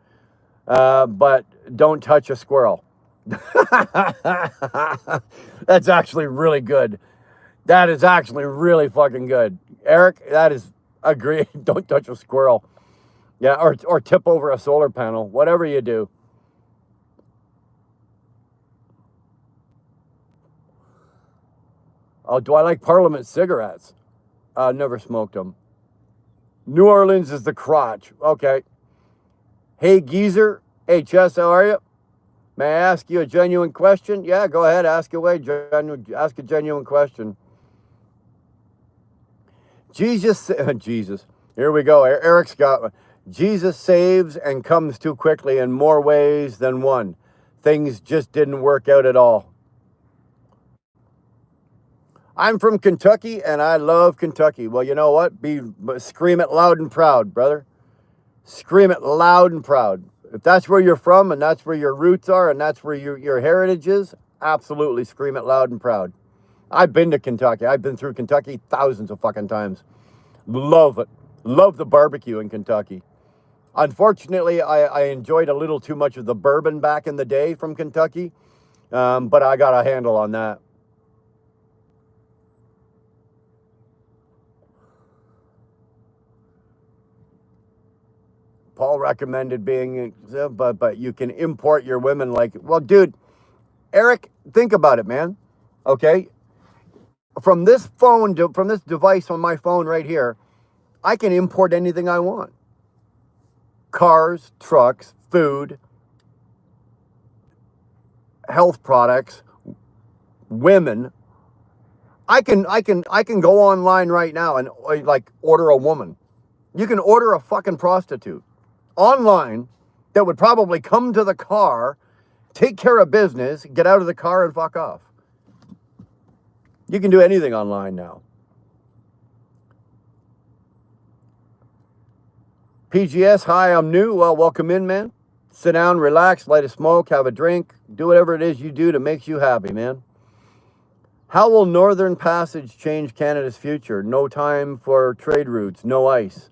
But don't touch a squirrel. That's actually really good. That is actually really fucking good. Eric, that is agreed. Don't touch a squirrel. Yeah, or tip over a solar panel. Whatever you do. Oh, do I like Parliament cigarettes? Never smoked them. New Orleans is the crotch. Okay. Hey, geezer. Hey, Chess, how are you? May I ask you a genuine question? Yeah, go ahead. Ask away. Ask a genuine question. Jesus. Here we go. Eric's got one. Jesus saves and comes too quickly in more ways than one. Things just didn't work out at all. I'm from Kentucky, and I love Kentucky. Well, you know what? Scream it loud and proud, brother. Scream it loud and proud. If that's where you're from, and that's where your roots are, and that's where your heritage is, absolutely scream it loud and proud. I've been to Kentucky. I've been through Kentucky thousands of fucking times. Love it. Love the barbecue in Kentucky. Unfortunately, I enjoyed a little too much of the bourbon back in the day from Kentucky, but I got a handle on that. Paul recommended being, but you can import your women like, well, dude, Eric, think about it, man. Okay, from this from this device on my phone right here, I can import anything I want. Cars, trucks, food, health products, women. I can go online right now and like order a woman. You can order a fucking prostitute online that would probably come to the car, take care of business, get out of the car and fuck off. You can do anything online now. PGS, hi, I'm new. Well, welcome in, man. Sit down, relax, light a smoke, have a drink, do whatever it is you do to make you happy, man. How will Northern Passage change Canada's future? No time for trade routes, no ice.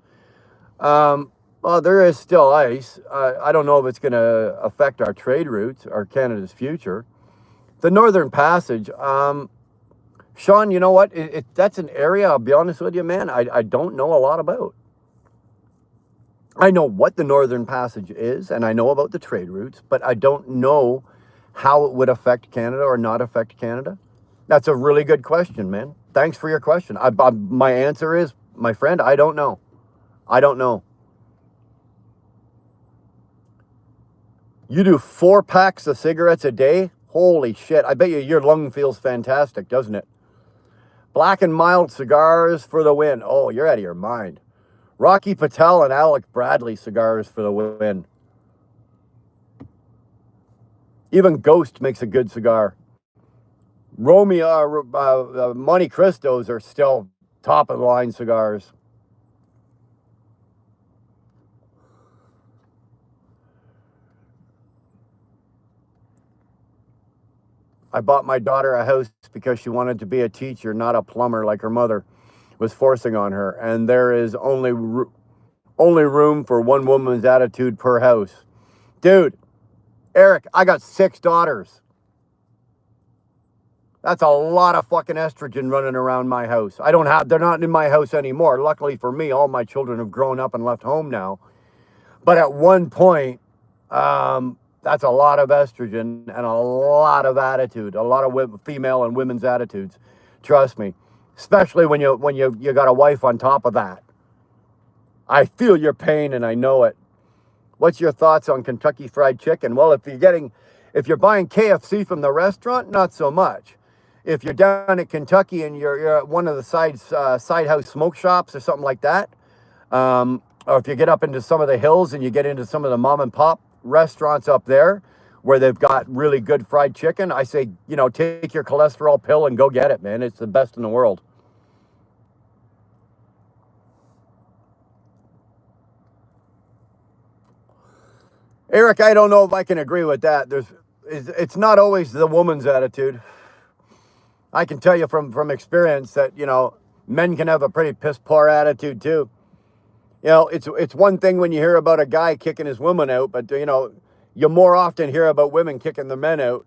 Well, there is still ice. I don't know if it's going to affect our trade routes or Canada's future. The Northern Passage, Sean, you know what? That's an area, I'll be honest with you, man, I don't know a lot about. I know what the Northern Passage is, and I know about the trade routes, but I don't know how it would affect Canada or not affect Canada. That's a really good question, man. Thanks for your question. My answer is, my friend, I don't know. I don't know. You do 4 packs of cigarettes a day? Holy shit. I bet you your lung feels fantastic, doesn't it? Black and mild cigars for the win. Oh, you're out of your mind. Rocky Patel and Alec Bradley cigars for the win. Even Ghost makes a good cigar. Romeo, Monte Cristos are still top of the line cigars. I bought my daughter a house because she wanted to be a teacher, not a plumber like her mother was forcing on her. And there is only room for one woman's attitude per house. Dude, Eric, I got 6 daughters. That's a lot of fucking estrogen running around my house. They're not in my house anymore. Luckily for me, all my children have grown up and left home now. But at one point, that's a lot of estrogen and a lot of attitude, a lot of female and women's attitudes. Trust me, especially when you got a wife on top of that. I feel your pain and I know it. What's your thoughts on Kentucky Fried Chicken? Well, if you're buying KFC from the restaurant, not so much. If you're down at Kentucky and you're at one of the side house smoke shops or something like that, or if you get up into some of the hills and you get into some of the mom and pop restaurants up there where they've got really good fried chicken, I say, take your cholesterol pill and go get it, man. It's the best in the world. Eric, I don't know if I can agree with that. It's not always the woman's attitude. I can tell you from experience that, men can have a pretty piss poor attitude too. It's one thing when you hear about a guy kicking his woman out, but, you more often hear about women kicking the men out.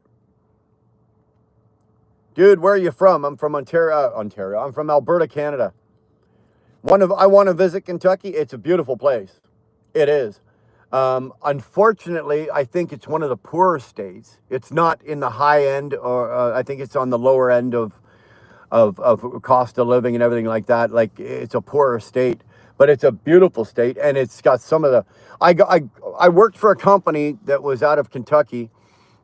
Dude, where are you from? I'm from Ontario. I'm from Alberta, Canada. I want to visit Kentucky. It's a beautiful place. It is. Unfortunately, I think it's one of the poorer states. It's not in the high end, or I think it's on the lower end of cost of living and everything like that. Like, it's a poorer state, but it's a beautiful state, and it's got some of the. I worked for a company that was out of Kentucky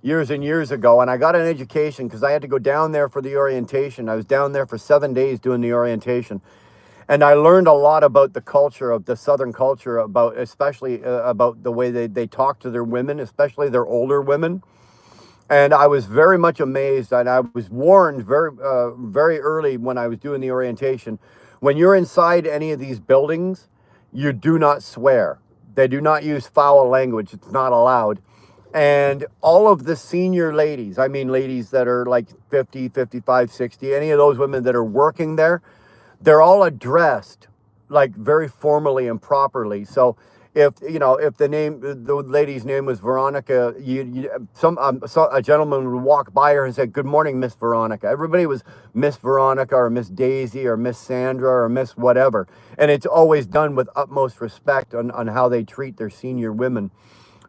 years and years ago, and I got an education because I had to go down there for the orientation. I was down there for 7 days doing the orientation. And I learned a lot about the culture of the Southern culture, especially about the way they talk to their women, especially their older women. And I was very much amazed, and I was warned very early when I was doing the orientation. When you're inside any of these buildings, you do not swear. They do not use foul language. It's not allowed. And all of the senior ladies, I mean ladies that are like 50, 55, 60, any of those women that are working there, they're all addressed like very formally and properly. So If if the lady's name was Veronica, a gentleman would walk by her and say, "Good morning, Miss Veronica." Everybody was Miss Veronica or Miss Daisy or Miss Sandra or Miss whatever, and it's always done with utmost respect on how they treat their senior women.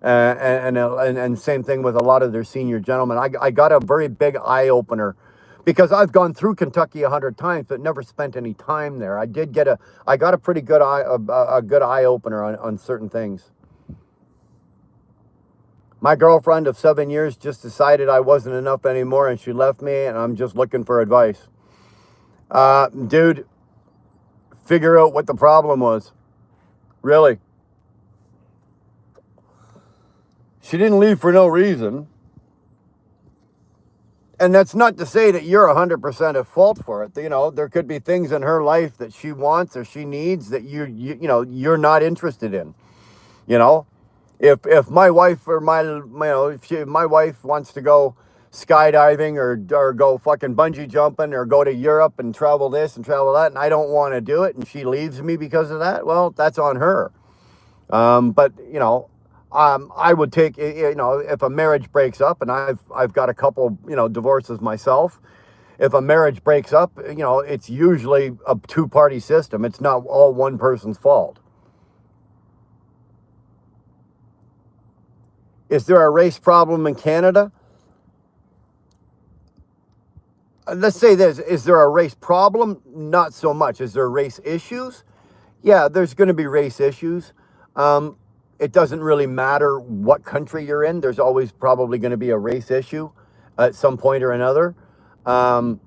And same thing with a lot of their senior gentlemen. I got a very big eye opener because I've gone through Kentucky 100 times, but never spent any time there. I got a pretty good a good eye opener on certain things. My girlfriend of 7 years just decided I wasn't enough anymore, and she left me, and I'm just looking for advice. Dude, figure out what the problem was. Really. She didn't leave for no reason. And that's not to say that you're 100% at fault for it. There could be things in her life that she wants or she needs that you're not interested in. If my wife or my wife wants to go skydiving or go fucking bungee jumping or go to Europe and travel this and travel that, and I don't want to do it, and she leaves me because of that, well, that's on her. But I would take, if a marriage breaks up, and I've got a couple, divorces myself. If a marriage breaks up, it's usually a two-party system. It's not all one person's fault. Is there a race problem in Canada? Let's say this. Is there a race problem? Not so much. Is there race issues? Yeah, there's going to be race issues. It doesn't really matter what country you're in. There's always probably going to be a race issue at some point or another. But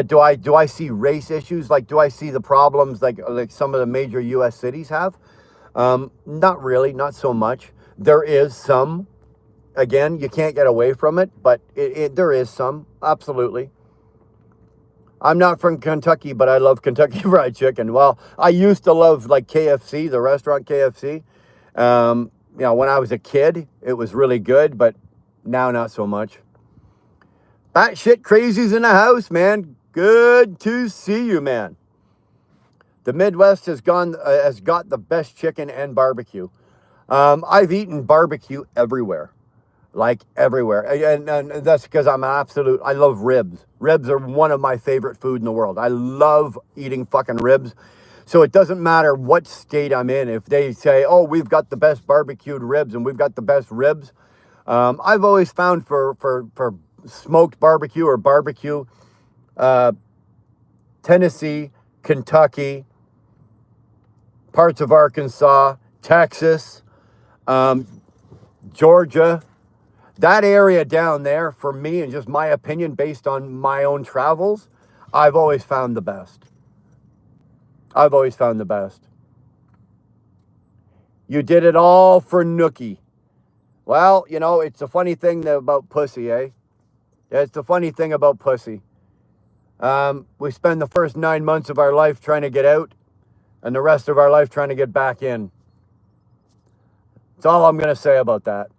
do I see race issues? Like, do I see the problems like some of the major U.S. cities have? Not really, not so much. There is some. Again, you can't get away from it, but there is some, absolutely. I'm not from Kentucky, but I love Kentucky Fried Chicken. Well, I used to love like KFC, the restaurant KFC. When I was a kid, it was really good, but now not so much. Batshit crazies in the house, man. Good to see you, man. The Midwest has got the best chicken and barbecue. I've eaten barbecue everywhere. Like everywhere. And that's because I love ribs. Ribs are one of my favorite food in the world. I love eating fucking ribs. So it doesn't matter what state I'm in. If they say, oh, we've got the best barbecued ribs and we've got the best ribs. I've always found for smoked barbecue or barbecue, Tennessee, Kentucky, parts of Arkansas, Texas, Georgia, that area down there, for me, and just my opinion based on my own travels, I've always found the best. I've always found the best. You did it all for Nookie. Well, it's a funny thing about pussy, eh? It's the funny thing about pussy. We spend the first 9 months of our life trying to get out, and the rest of our life trying to get back in. That's all I'm going to say about that.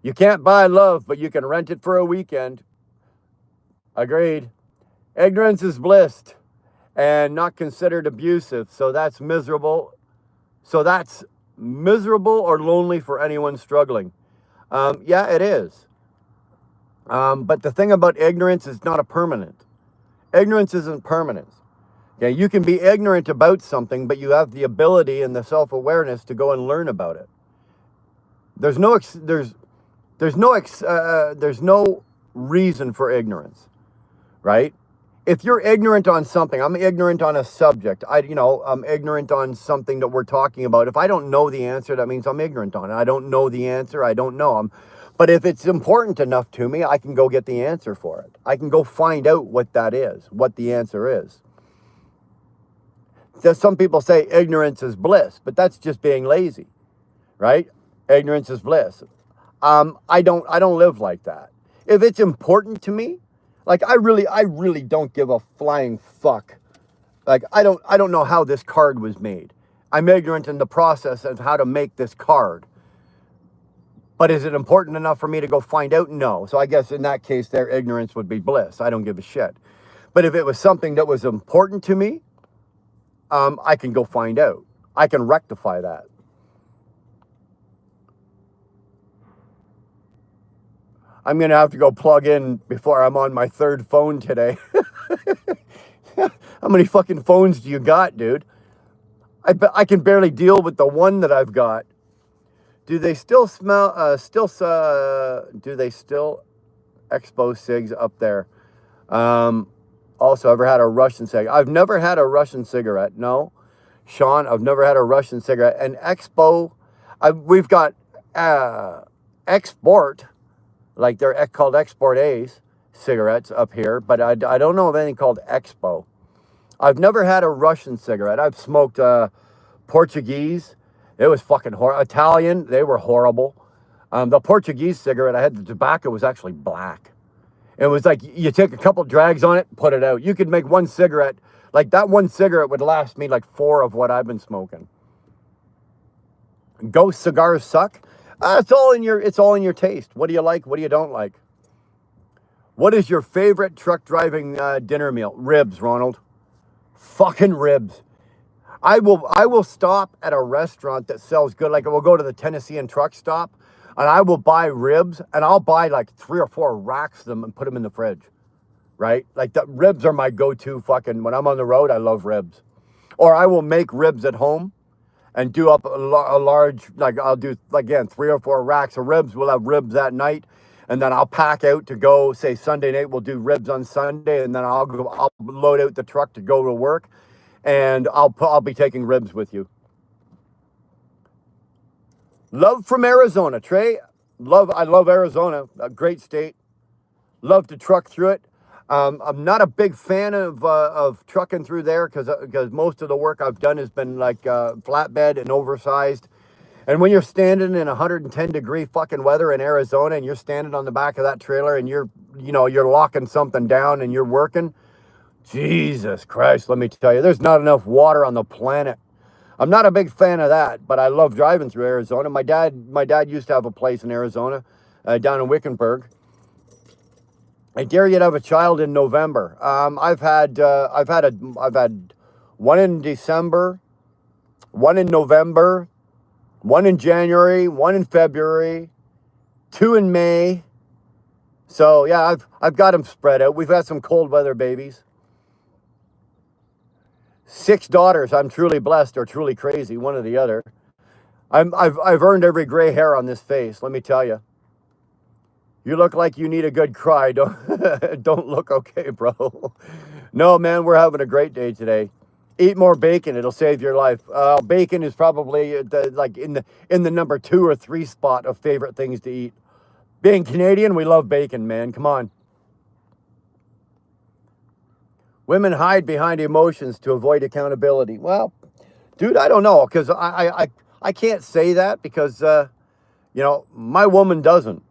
You can't buy love, but you can rent it for a weekend. Agreed. Ignorance is bliss and not considered abusive. So that's miserable. Or lonely for anyone struggling. Yeah, it is. But the thing about ignorance is not a permanent. Ignorance isn't permanent. Okay, you can be ignorant about something, but you have the ability and the self-awareness to go and learn about it. There's no reason for ignorance, right? If you're ignorant on something, I'm ignorant on a subject. I'm ignorant on something that we're talking about. If I don't know the answer, that means I'm ignorant on it. I don't know the answer. I don't know. But if it's important enough to me, I can go get the answer for it. I can go find out what that is, what the answer is. Some people say ignorance is bliss, but that's just being lazy, right? Ignorance is bliss. I don't live like that. If it's important to me, like I really don't give a flying fuck. Like I don't know how this card was made. I'm ignorant in the process of how to make this card. But is it important enough for me to go find out? No. So I guess in that case, their ignorance would be bliss. I don't give a shit. But if it was something that was important to me, I can go find out. I can rectify that. I'm going to have to go plug in before I'm on my third phone today. How many fucking phones do you got, dude? I can barely deal with the one that I've got. Do they still do they still expo cigs up there? Also, ever had a Russian cigarette? I've never had a Russian cigarette. No. Sean, I've never had a Russian cigarette. And expo, we've got export, like they're called Export A's cigarettes up here, but I don't know of anything called expo. I've never had a Russian cigarette. I've smoked Portuguese. It was fucking horrible. Italian, they were horrible. The Portuguese cigarette I had, the tobacco was actually black. It was like you take a couple drags on it, put it out. You could make one cigarette, like that one cigarette would last me like 4 of what I've been smoking. Ghost cigars suck. It's all in your taste. What do you like? What do you don't like? What is your favorite truck driving dinner meal? Ribs, Ronald. Fucking ribs. I will stop at a restaurant that sells good, like we'll go to the Tennessean truck stop, and I will buy ribs, and I'll buy like 3 or 4 racks of them and put them in the fridge, right? Like the ribs are my go-to fucking, when I'm on the road, I love ribs. Or I will make ribs at home and do up a large, like I'll do, again, 3 or 4 racks of ribs. We'll have ribs that night, and then I'll pack out to go, say Sunday night, we'll do ribs on Sunday, and then I'll load out the truck to go to work, and I'll be taking ribs with you. Love from Arizona, Trey. I love Arizona, a great state. Love to truck through it. I'm not a big fan of trucking through there because most of the work I've done has been like flatbed and oversized. And when you're standing in 110-degree fucking weather in Arizona and you're standing on the back of that trailer and you're locking something down and you're working, Jesus Christ, let me tell you, there's not enough water on the planet. I'm not a big fan of that, but I love driving through Arizona. My dad used to have a place in Arizona, down in Wickenburg. I dare you to have a child in November. I've had one in December, one in November, one in January, one in February, 2 in May. So yeah, I've got them spread out. We've had some cold weather babies. 6 daughters. I'm truly blessed or truly crazy, one or the other. I've earned every gray hair on this face. Let me tell you. You look like you need a good cry. Don't look okay, bro. No, man, we're having a great day today. Eat more bacon; it'll save your life. Bacon is probably in the number 2 or 3 spot of favorite things to eat. Being Canadian, we love bacon, man. Come on. Women hide behind emotions to avoid accountability. Well, dude, I don't know, because I can't say that because my woman doesn't.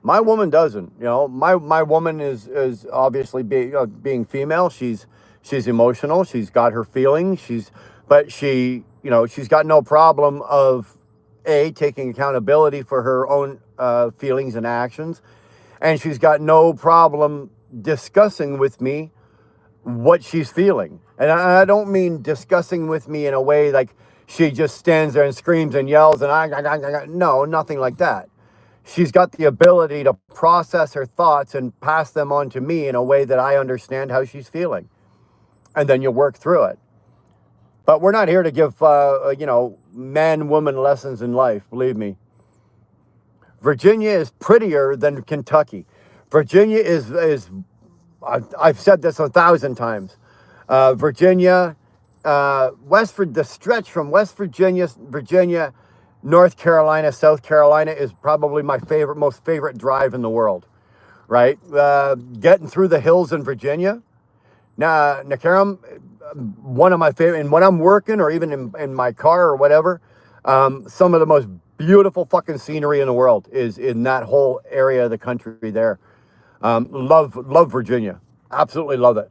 My woman doesn't. My woman is obviously being female. She's emotional. She's got her feelings. But she's got no problem of taking accountability for her own feelings and actions, and she's got no problem discussing with me what she's feeling. And I don't mean discussing with me in a way like she just stands there and screams and yells and no, nothing like that. She's got the ability to process her thoughts and pass them on to me in a way that I understand how she's feeling. And then you work through it. But we're not here to give, man, woman lessons in life, believe me. Virginia is prettier than Kentucky. Virginia is I've said this 1,000 times. Virginia, the stretch from West Virginia, North Carolina, South Carolina is probably my most favorite drive in the world, right? Getting through the hills in Virginia. Now, Nakaram, one of my favorite, and when I'm working or even in my car or whatever, some of the most beautiful fucking scenery in the world is in that whole area of the country there. Love Virginia. Absolutely love it.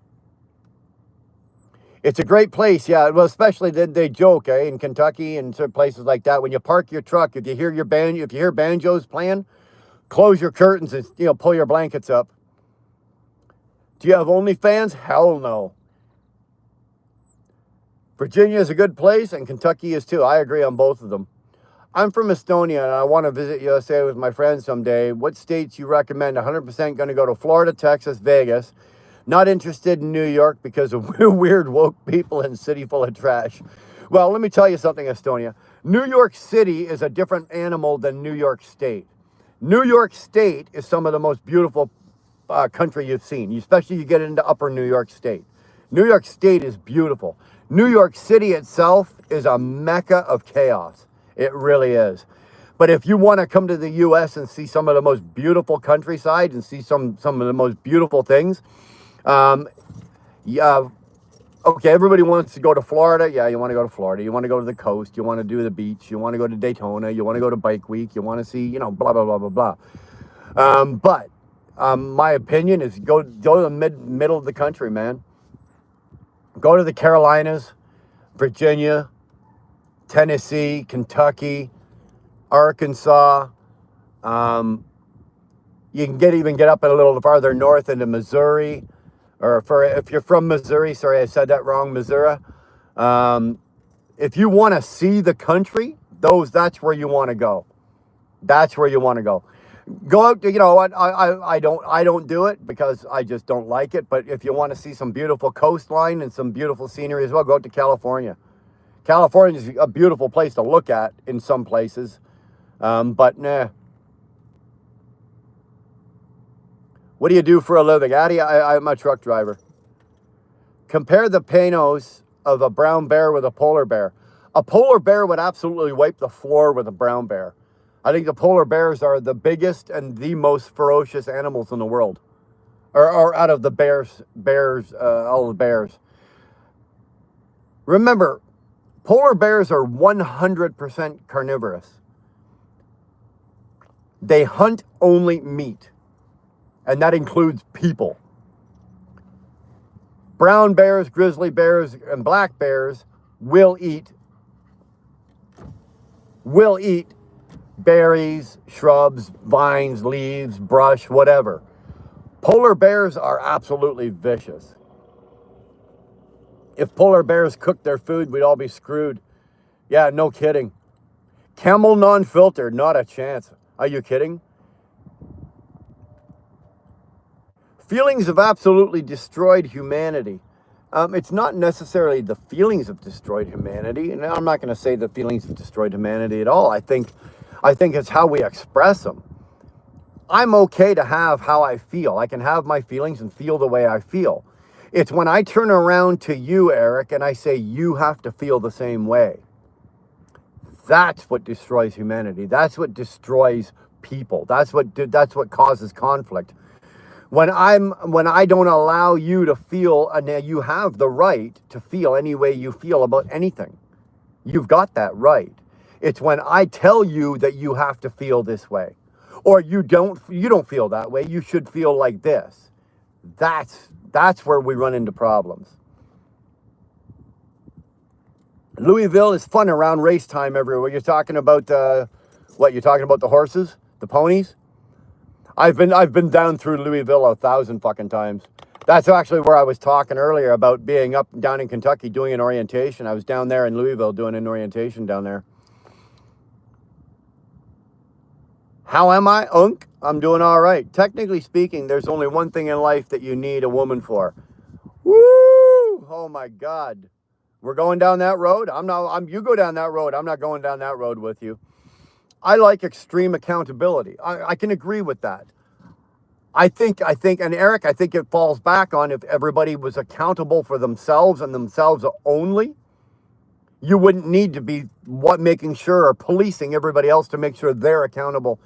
It's a great place, yeah. Well, especially they joke, in Kentucky and certain places like that. When you park your truck, if you hear banjos playing, close your curtains and pull your blankets up. Do you have OnlyFans? Hell no. Virginia is a good place, and Kentucky is too. I agree on both of them. I'm from Estonia, and I want to visit USA with my friends someday. What states you recommend? 100% going to go to Florida, Texas, Vegas. Not interested in New York because of weird woke people and city full of trash. Well, let me tell you something, Estonia. New York City is a different animal than New York State. New York State is some of the most beautiful country you've seen, especially you get into upper New York State. New York State is beautiful. New York City itself is a mecca of chaos. It really is. But if you want to come to the U.S. and see some of the most beautiful countryside and see some of the most beautiful things, yeah, okay, everybody wants to go to Florida. Yeah, you want to go to Florida. You want to go to the coast. You want to do the beach. You want to go to Daytona. You want to go to Bike Week. You want to see, blah, blah, blah, blah, blah. But my opinion is go to the middle of the country, man. Go to the Carolinas, Virginia, Tennessee, Kentucky, Arkansas. You can even get up a little farther north into Missouri. Or if you're from Missouri, sorry, I said that wrong, Missouri. If you want to see the country, that's where you want to go. That's where you want to go. Go out to, what, I don't do it because I just don't like it. But if you want to see some beautiful coastline and some beautiful scenery as well, go out to California. California is a beautiful place to look at in some places. But nah. What do you do for a living? I'm a truck driver. Compare the panos of a brown bear with a polar bear. A polar bear would absolutely wipe the floor with a brown bear. I think the polar bears are the biggest and the most ferocious animals in the world. Or out of the all the bears. Remember, polar bears are 100% carnivorous. They hunt only meat. And that includes people. Brown bears, grizzly bears, and black bears will eat berries, shrubs, vines, leaves, brush, whatever. Polar bears are absolutely vicious. If polar bears cooked their food, we'd all be screwed. Yeah, no kidding. Camel non-filtered, not a chance. Are you kidding? Feelings have absolutely destroyed humanity. It's not necessarily the feelings have destroyed humanity, and I'm not going to say the feelings have destroyed humanity at all. I think it's how we express them. I'm okay to have how I feel. I can have my feelings and feel the way I feel. It's when I turn around to you, Eric, and I say you have to feel the same way. That's what destroys humanity. That's what destroys people. That's what causes conflict. When I don't allow you to feel, and you have the right to feel any way you feel about anything. You've got that right. It's when I tell you that you have to feel this way, or you don't feel that way. You should feel like this. That's where we run into problems. Louisville is fun around race time everywhere. You're talking about what? You're talking about the horses, the ponies. I've been down through Louisville 1,000 fucking times. That's actually where I was talking earlier about being down in Kentucky doing an orientation. I was down there in Louisville doing an orientation down there. How am I? I'm doing all right. Technically speaking, there's only one thing in life that you need a woman for. Woo! Oh my God. We're going down that road. You go down that road. I'm not going down that road with you. I like extreme accountability. I can agree with that. I think, and Eric, I think it falls back on if everybody was accountable for themselves and themselves only, you wouldn't need to be making sure or policing everybody else to make sure they're accountable.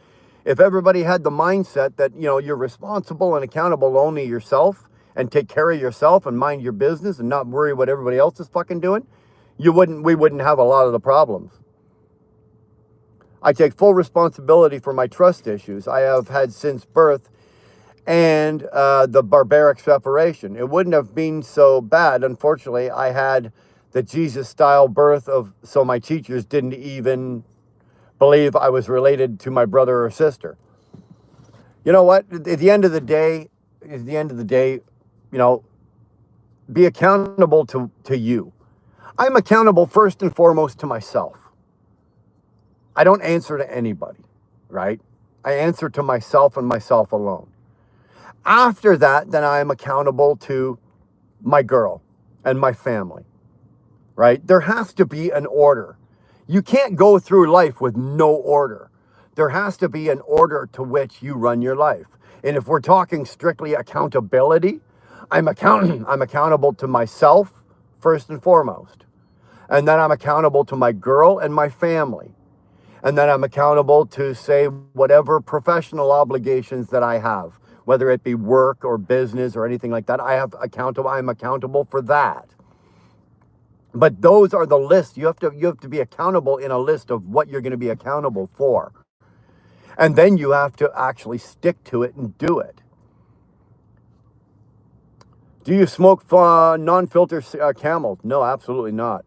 If everybody had the mindset that, you're responsible and accountable only yourself and take care of yourself and mind your business and not worry what everybody else is fucking doing, we wouldn't have a lot of the problems. I take full responsibility for my trust issues I have had since birth and the barbaric separation. It wouldn't have been so bad. Unfortunately, I had the Jesus-style birth so my teachers didn't even believe I was related to my brother or sister. You know what? At the end of the day, be accountable to you. I'm accountable first and foremost to myself. I don't answer to anybody, right? I answer to myself and myself alone. After that, then I am accountable to my girl and my family, right? There has to be an order. You can't go through life with no order. There has to be an order to which you run your life. And if we're talking strictly accountability, I'm accountable to myself first and foremost. And then I'm accountable to my girl and my family. And then I'm accountable to, say, whatever professional obligations that I have, whether it be work or business or anything like that. I'm accountable for that. But those are the lists. You have to be accountable in a list of what you're going to be accountable for. And then you have to actually stick to it and do it. Do you smoke non-filter Camel? No, absolutely not.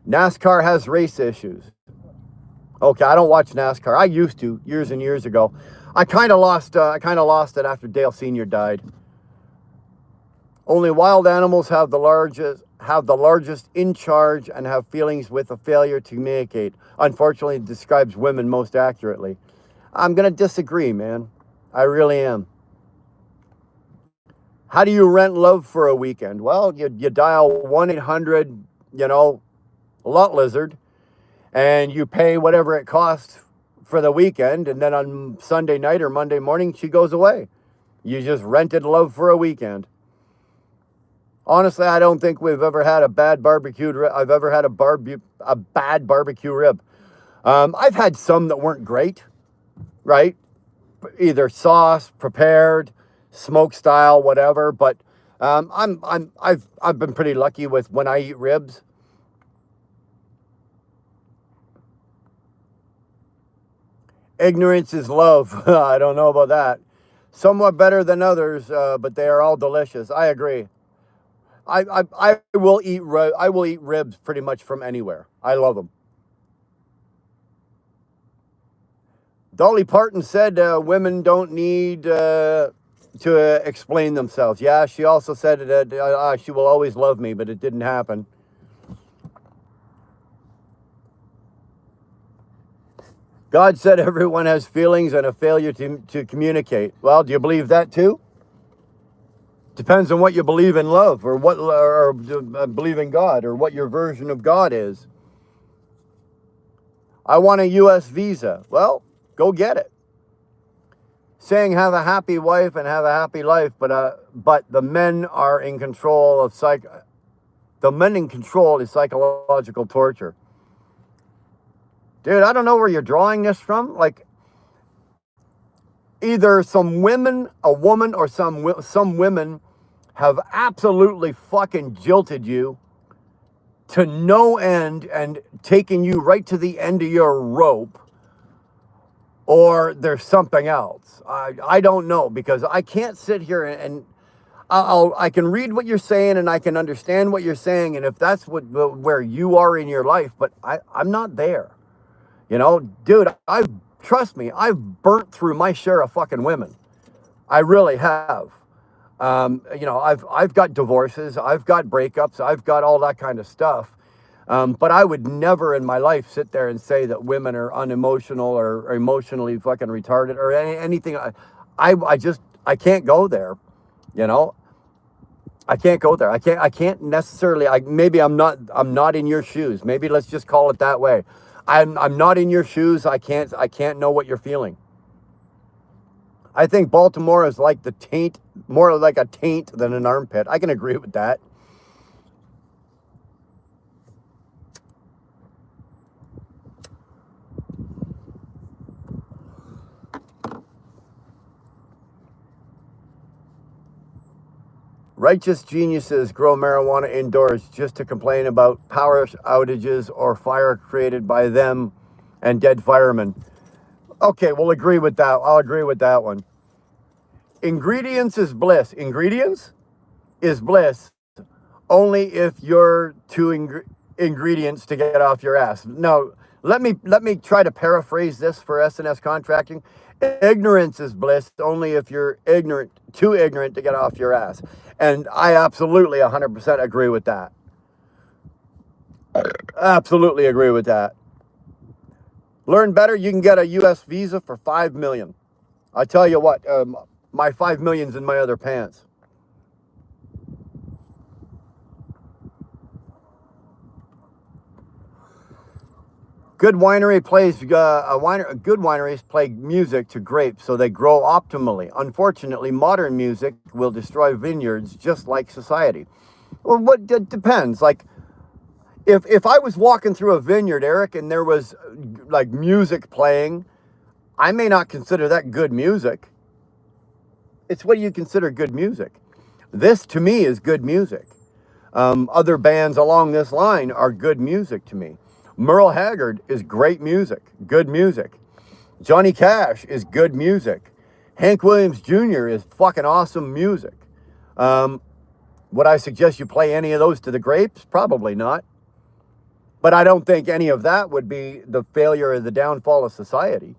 NASCAR has race issues. Okay, I don't watch NASCAR. I used to years and years ago. I kind of lost it after Dale Sr. died. Only wild animals have the largest in charge and have feelings with a failure to communicate. Unfortunately, it describes women most accurately. I'm going to disagree, man. I really am. How do you rent love for a weekend? Well, you dial 1-800, lot lizard, and you pay whatever it costs for the weekend, and then on Sunday night or Monday morning, she goes away. You just rented love for a weekend. Honestly, I don't think we've ever had a bad barbecued rib. I've ever had a bad barbecue rib. I've had some that weren't great, right? Either sauce, prepared, smoke style, whatever. But I've been pretty lucky with when I eat ribs. Ignorance is love. I don't know about that. Somewhat better than others, but they are all delicious. I agree. I will eat ribs pretty much from anywhere. I love them. Dolly Parton said women don't need to explain themselves. Yeah, she also said that she will always love me, but it didn't happen. God said everyone has feelings and a failure to communicate. Well, do you believe that too? Depends on what you believe in love or believe in God or what your version of God is. I want a U.S. visa. Well, go get it. Saying have a happy wife and have a happy life, but the men are in control of the men in control is psychological torture. Dude, I don't know where you're drawing this from. Like, either a woman or some women have absolutely fucking jilted you to no end and taken you right to the end of your rope, or there's something else. I don't know, because I can't sit here and I can read what you're saying and I can understand what you're saying, and if that's where you are in your life, but I'm not there. Dude, trust me, I've burnt through my share of fucking women. I really have. I've got divorces, I've got breakups, I've got all that kind of stuff. But I would never in my life sit there and say that women are unemotional or emotionally fucking retarded or anything. I can't go there. I can't go there. I can't necessarily. Maybe I'm not in your shoes. Maybe let's just call it that way. I'm not in your shoes. I can't know what you're feeling. I think Baltimore is like the taint, more like a taint than an armpit. I can agree with that. Righteous geniuses grow marijuana indoors just to complain about power outages or fire created by them and dead firemen. Okay, we'll agree with that. I'll agree with that one. Ingredients is bliss. Ingredients is bliss only if you're two ingredients to get off your ass. No, let me try to paraphrase this for S&S contracting. Ignorance is bliss only if you're too ignorant to get off your ass. And I absolutely 100% agree with that. Absolutely agree with that. Learn better, you can get a U.S. visa for $5 million. I tell you what, my $5 million's in my other pants. Good winery plays good wineries play music to grapes so they grow optimally. Unfortunately, modern music will destroy vineyards just like society. Well, what it depends. Like if I was walking through a vineyard, Eric, and there was like music playing, I may not consider that good music. It's what do you consider good music? This to me is good music. Other bands along this line are good music to me. Merle Haggard is great music, good music. Johnny Cash is good music. Hank Williams Jr. is fucking awesome music. Would I suggest you play any of those to the grapes? Probably not. But I don't think any of that would be the failure or the downfall of society.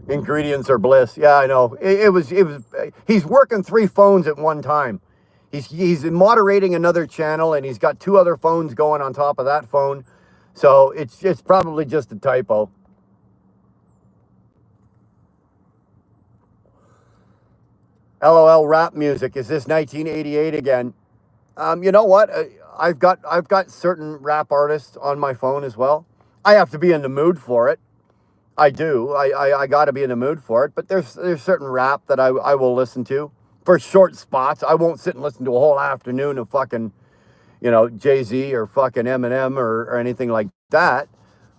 Ingredients are bliss. Yeah, I know. It was. He's working 3 phones at one time. He's moderating another channel, and he's got 2 other phones going on top of that phone. So it's probably just a typo. LOL rap music. Is this 1988 again? You know what? I've got certain rap artists on my phone as well. I have to be in the mood for it. I do. I got to be in the mood for it. But there's certain rap that I will listen to for short spots. I won't sit and listen to a whole afternoon of fucking, Jay-Z or fucking Eminem or anything like that.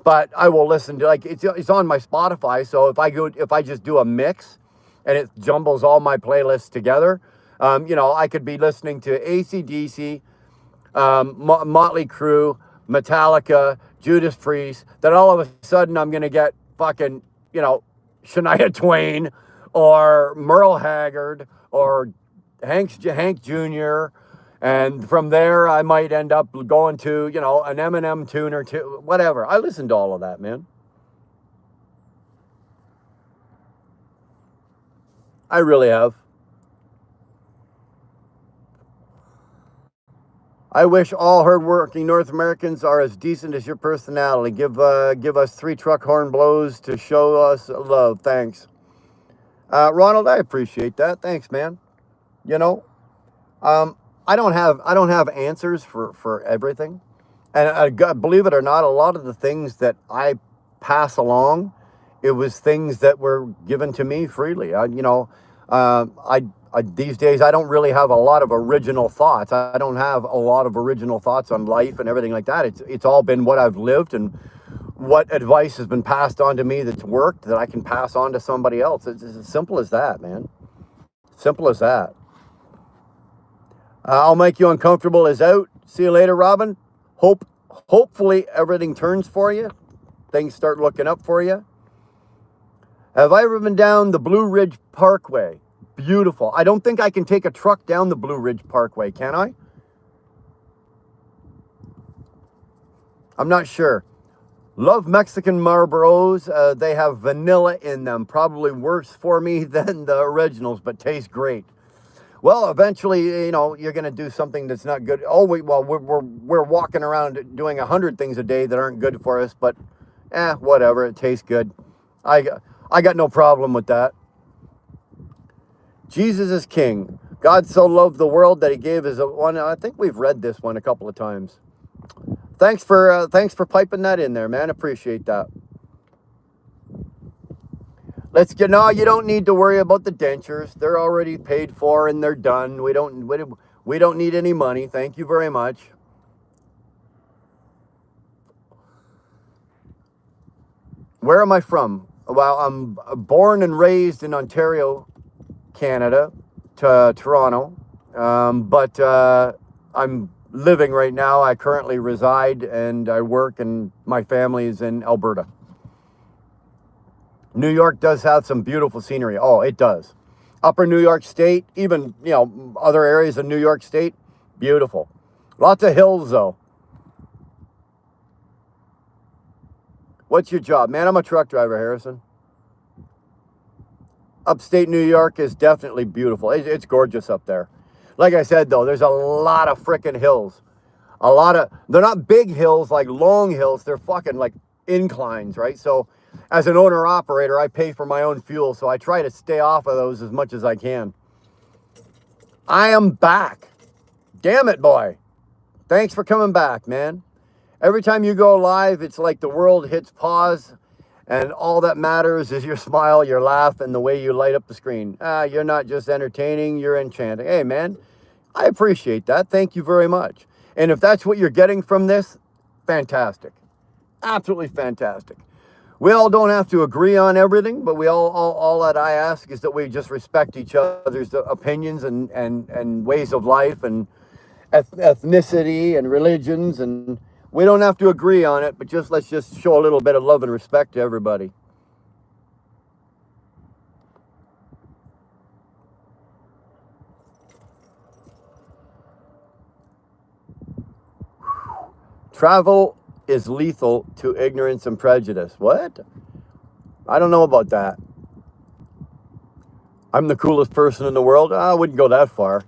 But I will listen to, like, it's on my Spotify. So if I just do a mix and it jumbles all my playlists together, I could be listening to AC/DC, Motley Crue, Metallica, Judas Priest. Then all of a sudden I'm going to get fucking, Shania Twain or Merle Haggard or Hank Jr. And from there, I might end up going to, an Eminem tune or two, whatever. I listen to all of that, man. I really have. I wish all hardworking North Americans are as decent as your personality. Give us 3 truck horn blows to show us love. Thanks, Ronald. I appreciate that. Thanks, man. I don't have answers for everything, and believe it or not, a lot of the things that I pass along, it was things that were given to me freely. These days, I don't really have a lot of original thoughts. I don't have a lot of original thoughts on life and everything like that. It's all been what I've lived and what advice has been passed on to me that's worked that I can pass on to somebody else. It's as simple as that, man. Simple as that. I'll make you uncomfortable is out. See you later, Robin. Hopefully everything turns for you. Things start looking up for you. Have I ever been down the Blue Ridge Parkway? Beautiful. I don't think I can take a truck down the Blue Ridge Parkway, can I? I'm not sure. Love Mexican Marlboros. They have vanilla in them. Probably worse for me than the originals, but taste great. Well, eventually, you're going to do something that's not good. Oh, we're walking around doing 100 things a day that aren't good for us, but whatever. It tastes good. I got no problem with that. Jesus is king. God so loved the world that he gave his one. I think we've read this one a couple of times. Thanks for piping that in there, man. Appreciate that. No, you don't need to worry about the dentures. They're already paid for and they're done. We don't need any money. Thank you very much. Where am I from? Well, I'm born and raised in Ontario, Canada, to Toronto. But I'm living right now. I currently reside and I work, and my family is in Alberta. New York does have some beautiful scenery. Oh, it does. Upper New York State, even, other areas of New York State, beautiful. Lots of hills, though. What's your job? Man, I'm a truck driver, Harrison. Upstate New York is definitely beautiful. It's gorgeous up there. Like I said, though, there's a lot of frickin' hills. they're not big hills like long hills. They're fucking like inclines, right? So as an owner operator, I pay for my own fuel. So I try to stay off of those as much as I can. I am back. Damn it, boy. Thanks for coming back, man. Every time you go live, it's like the world hits pause and all that matters is your smile, your laugh, and the way you light up the screen. You're not just entertaining, you're enchanting. Hey, man, I appreciate that. Thank you very much. And if that's what you're getting from this, fantastic. Absolutely fantastic. We all don't have to agree on everything, but all that I ask is that we just respect each other's opinions and ways of life and ethnicity and religions, and we don't have to agree on it, but let's just show a little bit of love and respect to everybody. Travel is lethal to ignorance and prejudice. What? I don't know about that. I'm the coolest person in the world. I wouldn't go that far.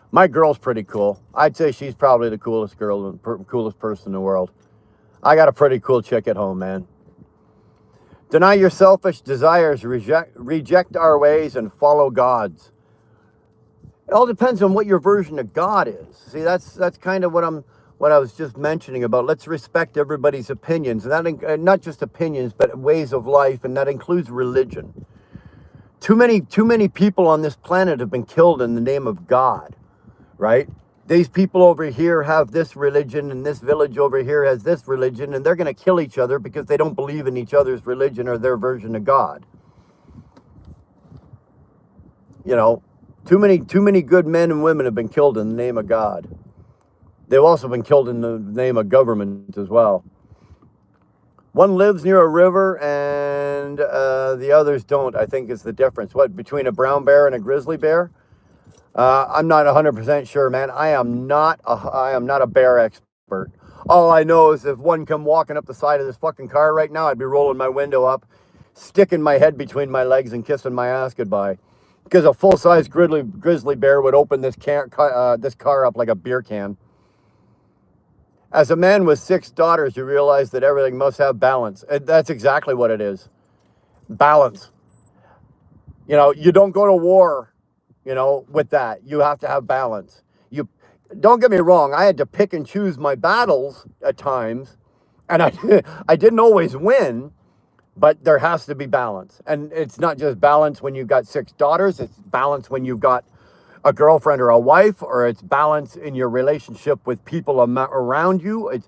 My girl's pretty cool. I'd say she's probably the coolest girl and coolest person in the world. I got a pretty cool chick at home, man. Deny your selfish desires, reject our ways, and follow God's. It all depends on what your version of God is. See, that's kind of what I was just mentioning about. Let's respect everybody's opinions, and that not just opinions, but ways of life, and that includes religion. Too many people on this planet have been killed in the name of God, right? These people over here have this religion, and this village over here has this religion, and they're going to kill each other because they don't believe in each other's religion or their version of God. You know, too many good men and women have been killed in the name of God. They've also been killed in the name of government as well. One lives near a river and the others don't, I think is the difference. What, between a brown bear and a grizzly bear? I'm not 100% sure, man. I am not a bear expert. All I know is if one come walking up the side of this fucking car right now, I'd be rolling my window up, sticking my head between my legs and kissing my ass goodbye. Because a full-size grizzly bear would open this car up like a beer can. As a man with 6 daughters, you realize that everything must have balance. And that's exactly what it is. Balance. You know, you don't go to war, you know, with that. You have to have balance. You don't get me wrong, I had to pick and choose my battles at times, and I didn't always win, but there has to be balance. And it's not just balance when you've got 6 daughters, it's balance when you've got a girlfriend or a wife, or it's balance in your relationship with people around you.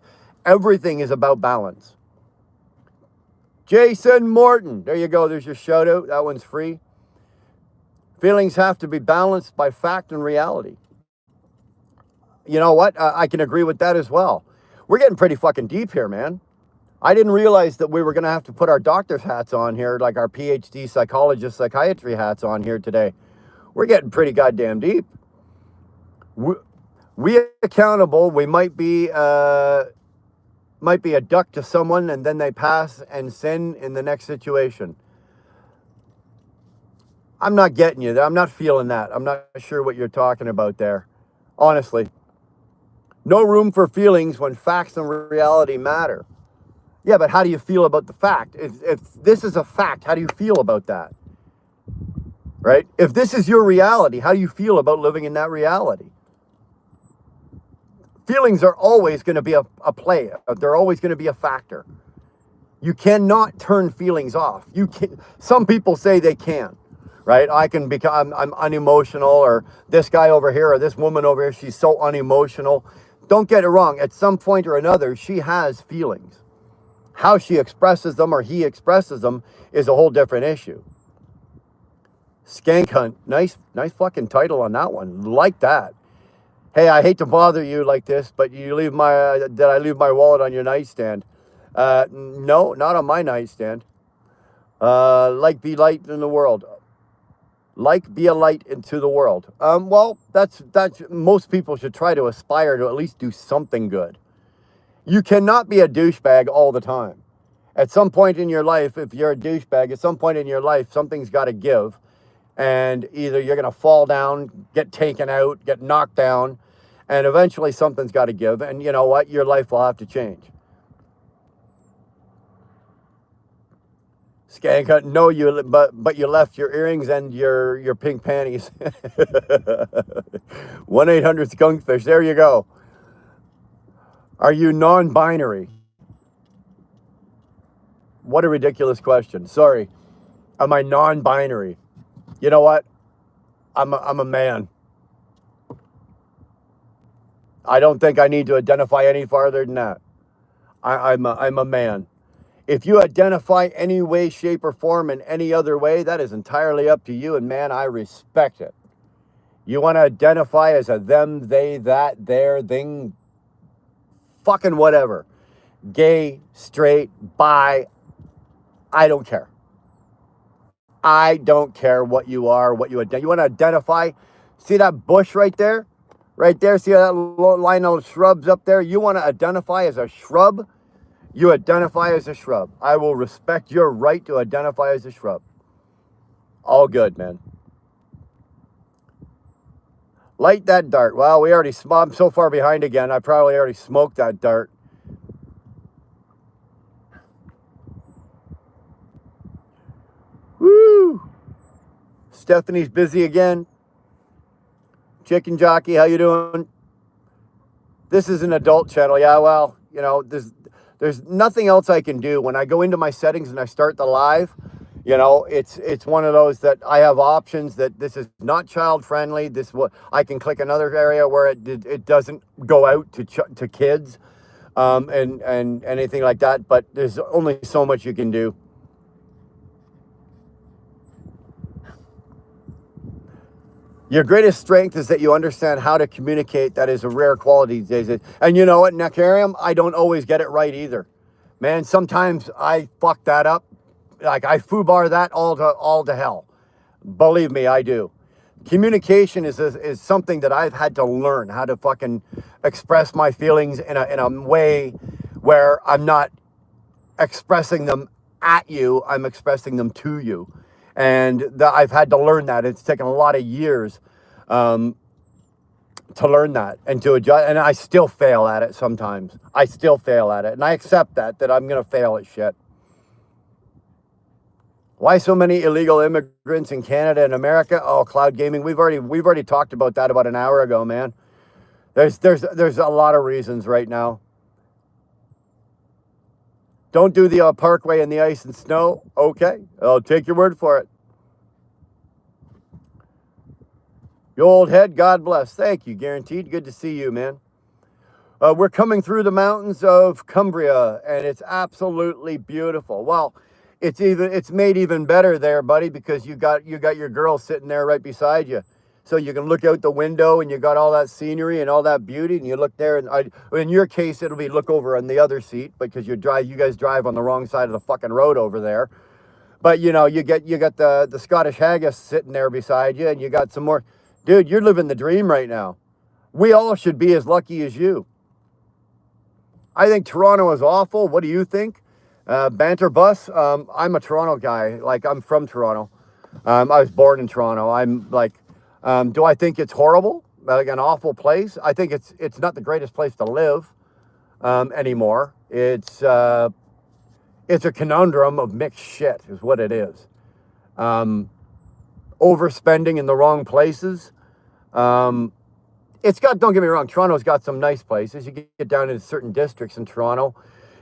Everything is about balance. Jason Morton, there you go. There's your shout out. That one's free. Feelings have to be balanced by fact and reality. You know what? I can agree with that as well. We're getting pretty fucking deep here, man. I didn't realize that we were going to have to put our doctor's hats on here, like our PhD psychologist, psychiatry hats on here today. We're getting pretty goddamn deep. We accountable. We might be a duck to someone, and then they pass and sin in the next situation. I'm not getting you. I'm not feeling that. I'm not sure what you're talking about there. Honestly. No room for feelings when facts and reality matter. Yeah, but how do you feel about the fact? If this is a fact, how do you feel about that? Right? If this is your reality, how do you feel about living in that reality? Feelings are always going to be a play. They're always going to be a factor. You cannot turn feelings off. You can. Some people say they can, right? I'm unemotional, or this guy over here, or this woman over here, she's so unemotional. Don't get it wrong. At some point or another, she has feelings. How she expresses them or he expresses them is a whole different issue. Skank Hunt. Nice fucking title on that one. Like that. Hey, I hate to bother you like this, but did I leave my wallet on your nightstand? No, not on my nightstand. Like, be light in the world. Like, be a light into the world. Well, that's most people should try to aspire to at least do something good. You cannot be a douchebag all the time. At some point in your life, if you're a douchebag, at some point in your life, something's got to give. And either you're going to fall down, get taken out, get knocked down, And eventually something's got to give. And you know what? Your life will have to change. Skank, no, but you left your earrings and your pink panties. 1-800 skunkfish. There you go. Are you non-binary? What a ridiculous question. Sorry. Am I non-binary? You know what? I'm a man. I don't think I need to identify any farther than that. I'm a man. If you identify any way, shape, or form in any other way, that is entirely up to you. And man, I respect it. You want to identify as a them, they, that, their, thing, fucking whatever. Gay, straight, bi, I don't care. I don't care what you are, what you identify. You want to identify, see that bush right there? Right there, see that line of shrubs up there? You want to identify as a shrub? You identify as a shrub. I will respect your right to identify as a shrub. All good, man. Light that dart. Well, I'm so far behind again. I probably already smoked that dart. Woo! Stephanie's busy again. Chicken Jockey, how you doing? This is an adult channel. Yeah, well, you know, there's nothing else I can do. When I go into my settings and I start the live, you know, it's one of those that I have options that this is not child friendly. This what I can click another area where it doesn't go out to kids, and anything like that. But there's only so much you can do. Your greatest strength is that you understand how to communicate. That is a rare quality these days. And you know what, Necarium, I don't always get it right either. Man, sometimes I fuck that up. Like I foobar that all to hell. Believe me, I do. Communication is something that I've had to learn how to fucking express my feelings in a way where I'm not expressing them at you, I'm expressing them to you. And I've had to learn that. It's taken a lot of years to learn that and to adjust. And I still fail at it sometimes. I still fail at it. And I accept that I'm going to fail at shit. Why so many illegal immigrants in Canada and America? Oh, cloud gaming. We've already talked about that about an hour ago, man. There's a lot of reasons right now. Don't do the parkway in the ice and snow. Okay, I'll take your word for it. You old head, God bless. Thank you, guaranteed. Good to see you, man. We're coming through the mountains of Cumbria, and it's absolutely beautiful. Well, it's made even better there, buddy, because you got your girl sitting there right beside you. So you can look out the window and you got all that scenery and all that beauty, and you look there, and in your case it'll be look over on the other seat because you guys drive on the wrong side of the fucking road over there. But you know, you got the Scottish haggis sitting there beside you, and you got some more. Dude, you're living the dream right now. We all should be as lucky as you. I think Toronto is awful. What do you think? Banter bus. I'm a Toronto guy. Like, I'm from Toronto. I was born in Toronto. I'm like, do I think it's horrible? Like an awful place? I think it's not the greatest place to live anymore. It's a conundrum of mixed shit is what it is. Overspending in the wrong places. It's got, don't get me wrong, Toronto's got some nice places. You get down into certain districts in Toronto.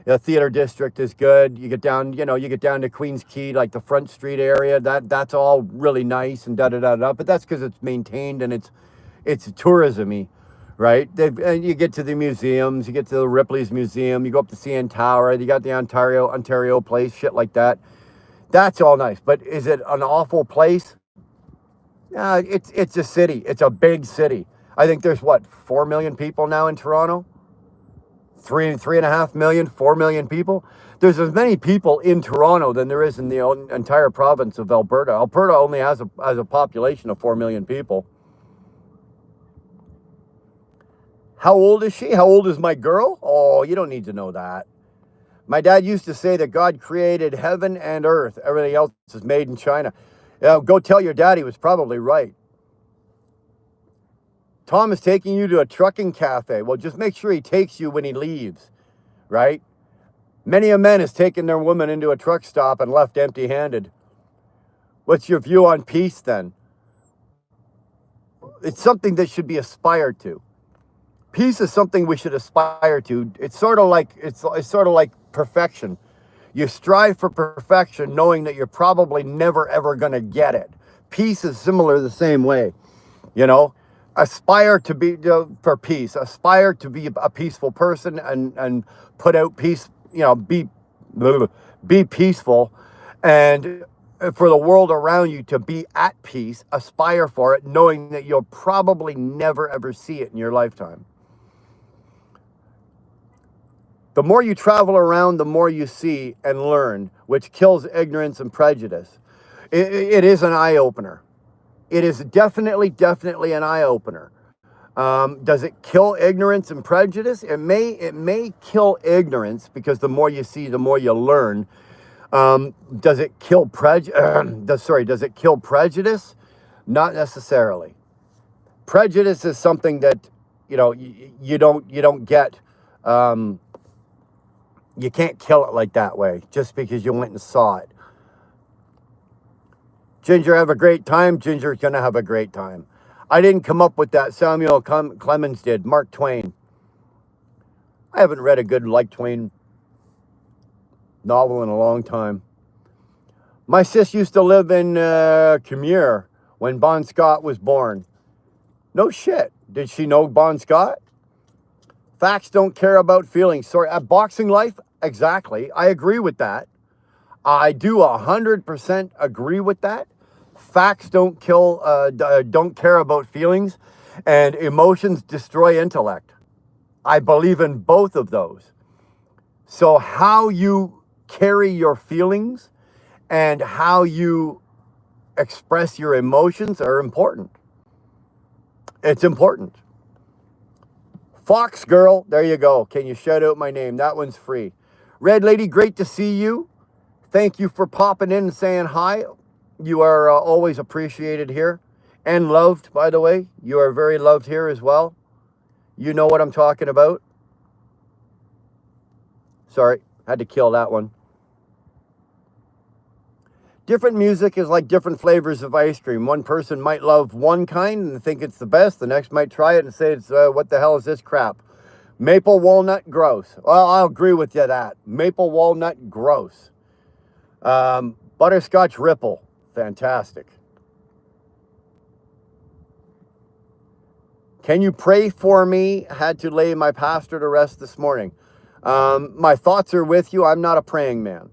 The theater district is good. You get down to Queens Quay, like the Front Street area. That's all really nice and da-da-da-da. But that's because it's maintained and it's tourism-y, right? And you get to the museums. You get to the Ripley's Museum. You go up to CN Tower. You got the Ontario Place, shit like that. That's all nice. But is it an awful place? It's a city. It's a big city. I think there's, 4 million people now in Toronto? 3.5 million, 4 million people. There's as many people in Toronto than there is in the entire province of Alberta. Alberta only has a population of 4 million people. How old is she? How old is my girl? Oh, you don't need to know that. My dad used to say that God created heaven and earth. Everything else is made in China. Go tell your dad he was probably right. Tom is taking you to a trucking cafe. Well, just make sure he takes you when he leaves, right? Many a man has taken their woman into a truck stop and left empty-handed. What's your view on peace then? It's something that should be aspired to. Peace is something we should aspire to. It's sort of like perfection. You strive for perfection knowing that you're probably never ever going to get it. Peace is similar the same way. You know, aspire to be for peace. Aspire to be a peaceful person and put out peace, you know, be peaceful, and for the world around you to be at peace. Aspire for it, knowing that you'll probably never ever see it in your lifetime. The more you travel around, the more you see and learn, which kills ignorance and prejudice. It is an eye-opener. It is definitely an eye-opener. Does it kill ignorance and prejudice? It may kill ignorance, because the more you see, the more you learn. Does it kill does it kill prejudice? Not necessarily. Prejudice is something that, you know, you don't get. You can't kill it like that way just because you went and saw it. Ginger, have a great time. Ginger's going to have a great time. I didn't come up with that. Samuel Clemens did. Mark Twain. I haven't read a good Mark Twain novel in a long time. My sis used to live in Khmer when Bon Scott was born. No shit. Did she know Bon Scott? Facts don't care about feelings. Sorry, boxing life? Exactly. I agree with that. I do 100% agree with that. Facts don't care about feelings, and emotions destroy intellect. I believe in both of those. So how you carry your feelings and how you express your emotions are important. It's important. Fox Girl, there you go. Can you shout out my name? That one's free. Red Lady, great to see you. Thank you for popping in and saying hi. You are always appreciated here and loved, by the way. You are very loved here as well. You know what I'm talking about. Sorry, had to kill that one. Different music is like different flavors of ice cream. One person might love one kind and think it's the best. The next might try it and say, it's what the hell is this crap? Maple walnut, gross. Well, I'll agree with you that. Maple walnut, gross. Butterscotch ripple, fantastic. Can you pray for me? Had to lay my pastor to rest this morning. My thoughts are with you. I'm not a praying man.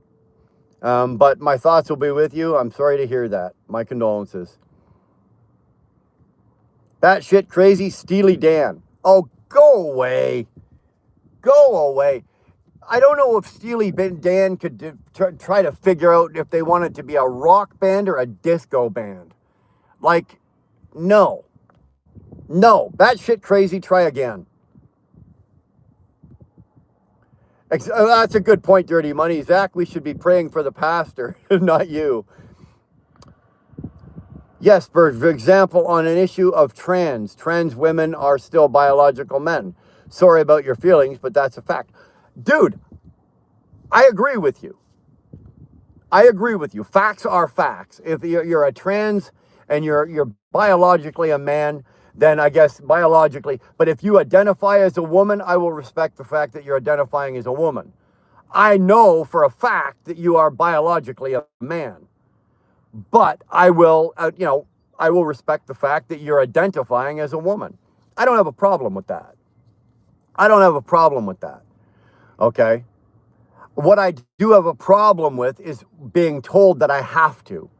But my thoughts will be with you. I'm sorry to hear that. My condolences. Batshit crazy Steely Dan. Oh, go away. Go away. I don't know if Steely Dan could try to figure out if they wanted to be a rock band or a disco band. Like, no. No. Batshit crazy, try again. That's a good point, Dirty Money. Zach, we should be praying for the pastor, not you. Yes, for example, on an issue of trans women are still biological men. Sorry about your feelings, but that's a fact. Dude, I agree with you. I agree with you. Facts are facts. If you're a trans and you're biologically a man, then I guess biologically. But if you identify as a woman, I will respect the fact that you're identifying as a woman. I know for a fact that you are biologically a man. But I will, I will respect the fact that you're identifying as a woman. I don't have a problem with that. I don't have a problem with that. Okay? What I do have a problem with is being told that I have to.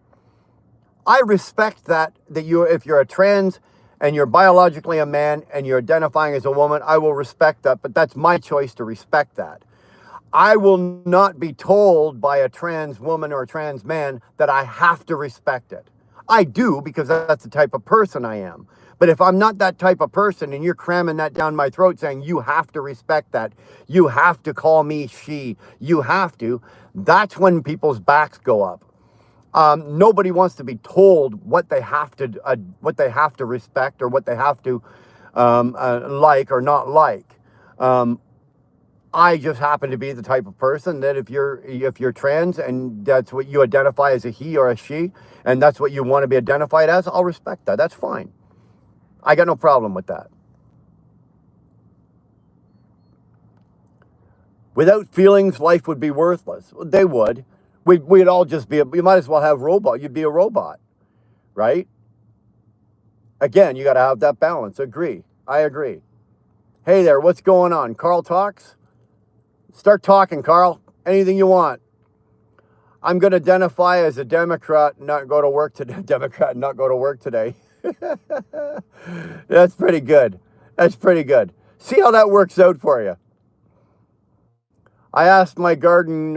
I respect that if you're a trans and you're biologically a man and you're identifying as a woman, I will respect that, but that's my choice to respect that. I will not be told by a trans woman or a trans man that I have to respect it. I do, because that's the type of person I am. But if I'm not that type of person and you're cramming that down my throat saying you have to respect that, you have to call me she, you have to, that's when people's backs go up. Nobody wants to be told what they have to respect or what they have to like or not like. I just happen to be the type of person that if you're trans and that's what you identify as a he or a she, and that's what you want to be identified as, I'll respect that. That's fine. I got no problem with that. Without feelings, life would be worthless. They would. We'd all just be, you might as well have robot. You'd be a robot, right? Again, you got to have that balance. Agree. I agree. Hey there, what's going on? Carl talks? Start talking, Carl. Anything you want. I'm going to identify as a Democrat and not go to work today. Democrat and not go to work today. That's pretty good. That's pretty good. See how that works out for you. I asked my garden,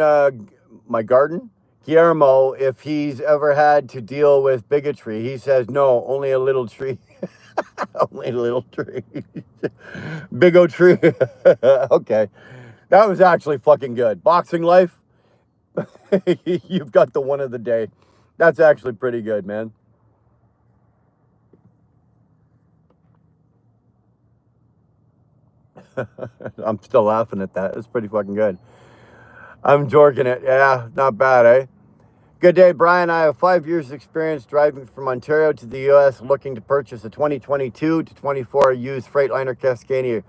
Guillermo, if he's ever had to deal with bigotry. He says, no, only a little tree. Only a little tree. Big O tree. Okay. That was actually fucking good. Boxing life. You've got the one of the day. That's actually pretty good, man. I'm still laughing at that. It's pretty fucking good. I'm jorking it. Yeah, not bad, eh? Good day, Brian. I have 5 years experience driving from Ontario to the U.S. looking to purchase a 2022 to 24 used Freightliner Cascadia.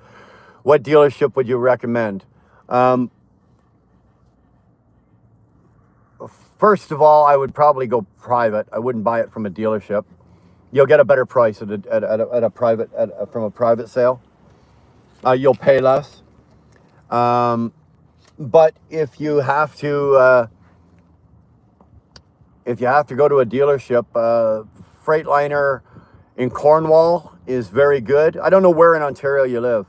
What dealership would you recommend? First of all, I would probably go private. I wouldn't buy it from a dealership. You'll get a better price from a private sale. You'll pay less. But if you have to go to a dealership, Freightliner in Cornwall is very good. I don't know where in Ontario you live,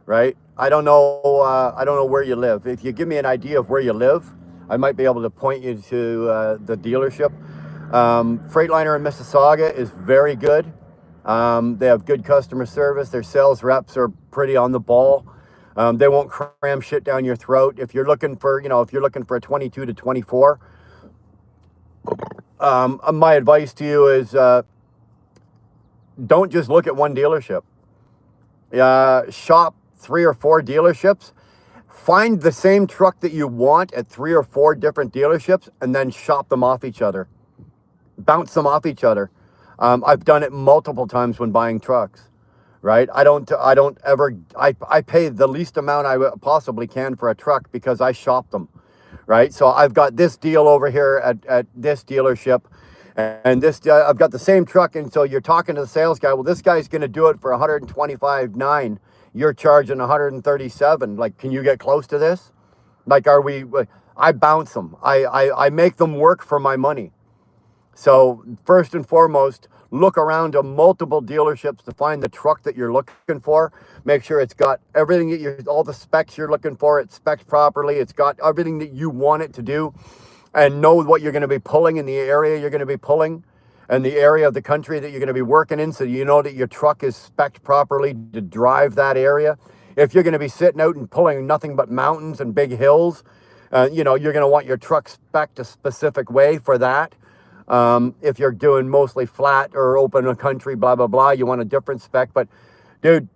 right? I don't know where you live. If you give me an idea of where you live, I might be able to point you to the dealership. Freightliner in Mississauga is very good. They have good customer service. Their sales reps are pretty on the ball. They won't cram shit down your throat. If you're looking for a 22 to 24, my advice to you is don't just look at one dealership. Shop 3 or 4 dealerships. Find the same truck that you want at 3 or 4 different dealerships, and then shop them off each other. Bounce them off each other. I've done it multiple times when buying trucks, right? I pay the least amount I possibly can for a truck because I shop them, right? So I've got this deal over here at this dealership, and this I've got the same truck, and so you're talking to the sales guy. Well, this guy's going to do it for 125.9. You're charging 137. Like, can you get close to this? Like, I bounce them. I make them work for my money. So first and foremost, look around to multiple dealerships to find the truck that you're looking for. Make sure it's got everything all the specs you're looking for. It's spec'd properly. It's got everything that you want it to do, and know what you're going to be pulling in the area you're going to be pulling, and the area of the country that you're going to be working in, so you know that your truck is spec'd properly to drive that area. If you're going to be sitting out and pulling nothing but mountains and big hills, you're going to want your truck spec'd a specific way for that. If you're doing mostly flat or open country, blah, blah, blah, you want a different spec. But, dude,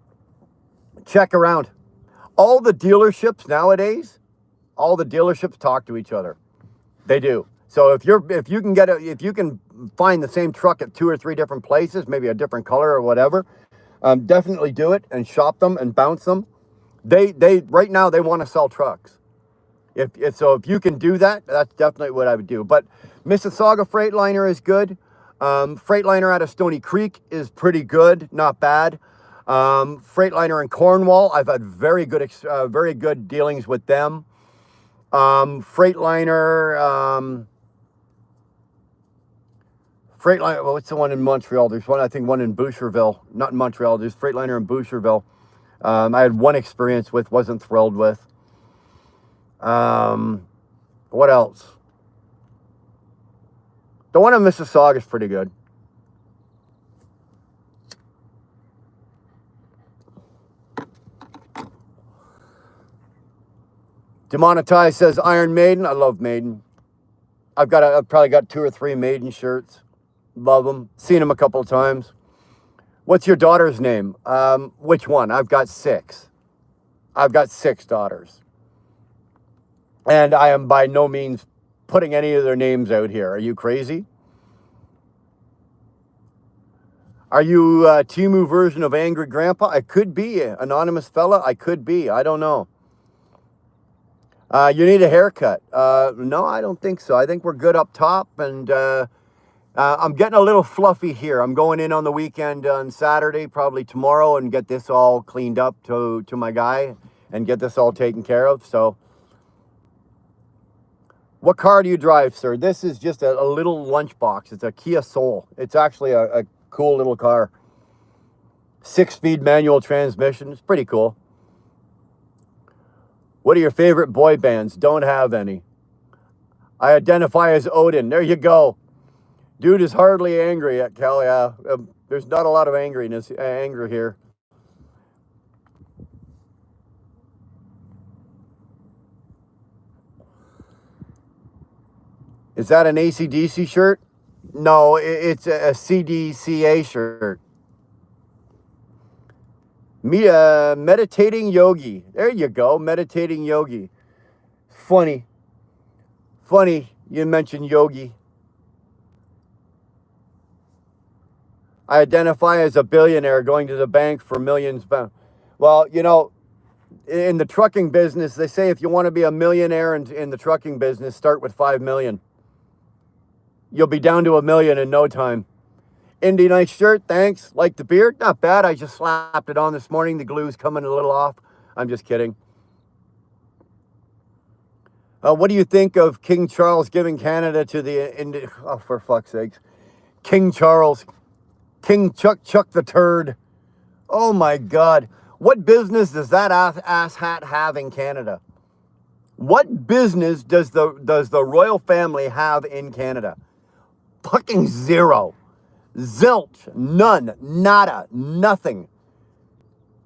check around. All the dealerships nowadays, all the dealerships talk to each other. They do. So if you can find the same truck at 2 or 3 different places, maybe a different color or whatever, definitely do it and shop them and bounce them. They right now they want to sell trucks. If you can do that, that's definitely what I would do. But Mississauga Freightliner is good. Freightliner out of Stony Creek is pretty good, not bad. Freightliner in Cornwall, I've had very good dealings with them. Freightliner, well, what's the one in Montreal? There's one in Boucherville, not in Montreal. There's Freightliner in Boucherville. I had one experience with, wasn't thrilled with. What else? The one in Mississauga is pretty good. Demonetized says Iron Maiden. I love Maiden. I've probably got 2 or 3 Maiden shirts. Love them. Seen them a couple of times. What's your daughter's name? Which one? I've got 6. I've got 6 daughters. And I am by no means putting any of their names out here. Are you crazy? Are you a Timu version of Angry Grandpa? I could be. Anonymous fella? I could be. I don't know. You need a haircut. No, I don't think so. I think we're good up top. And I'm getting a little fluffy here. I'm going in on the weekend on Saturday, probably tomorrow, and get this all cleaned up to my guy and get this all taken care of. So, what car do you drive, sir? This is just a little lunchbox. It's a Kia Soul. It's actually a cool little car. 6-speed manual transmission. It's pretty cool. What are your favorite boy bands? Don't have any. I identify as Odin. There you go. Dude is hardly angry at Cal. There's not a lot of anger here. Is that an AC/DC shirt? No, it's a CDCA shirt. Meditating yogi. There you go, meditating yogi. Funny you mentioned yogi. I identify as a billionaire going to the bank for millions. Well, you know, in the trucking business, they say if you want to be a millionaire in the trucking business, start with 5 million. You'll be down to $1 million in no time. Indy, nice shirt, thanks. Like the beard? Not bad. I just slapped it on this morning. The glue's coming a little off. I'm just kidding. What do you think of King Charles giving Canada to the... Oh, for fuck's sakes. King Charles. King Chuck the Turd. Oh, my God. What business does that ass hat have in Canada? What business does the royal family have in Canada? Fucking zero. Zilch. None. Nada. Nothing.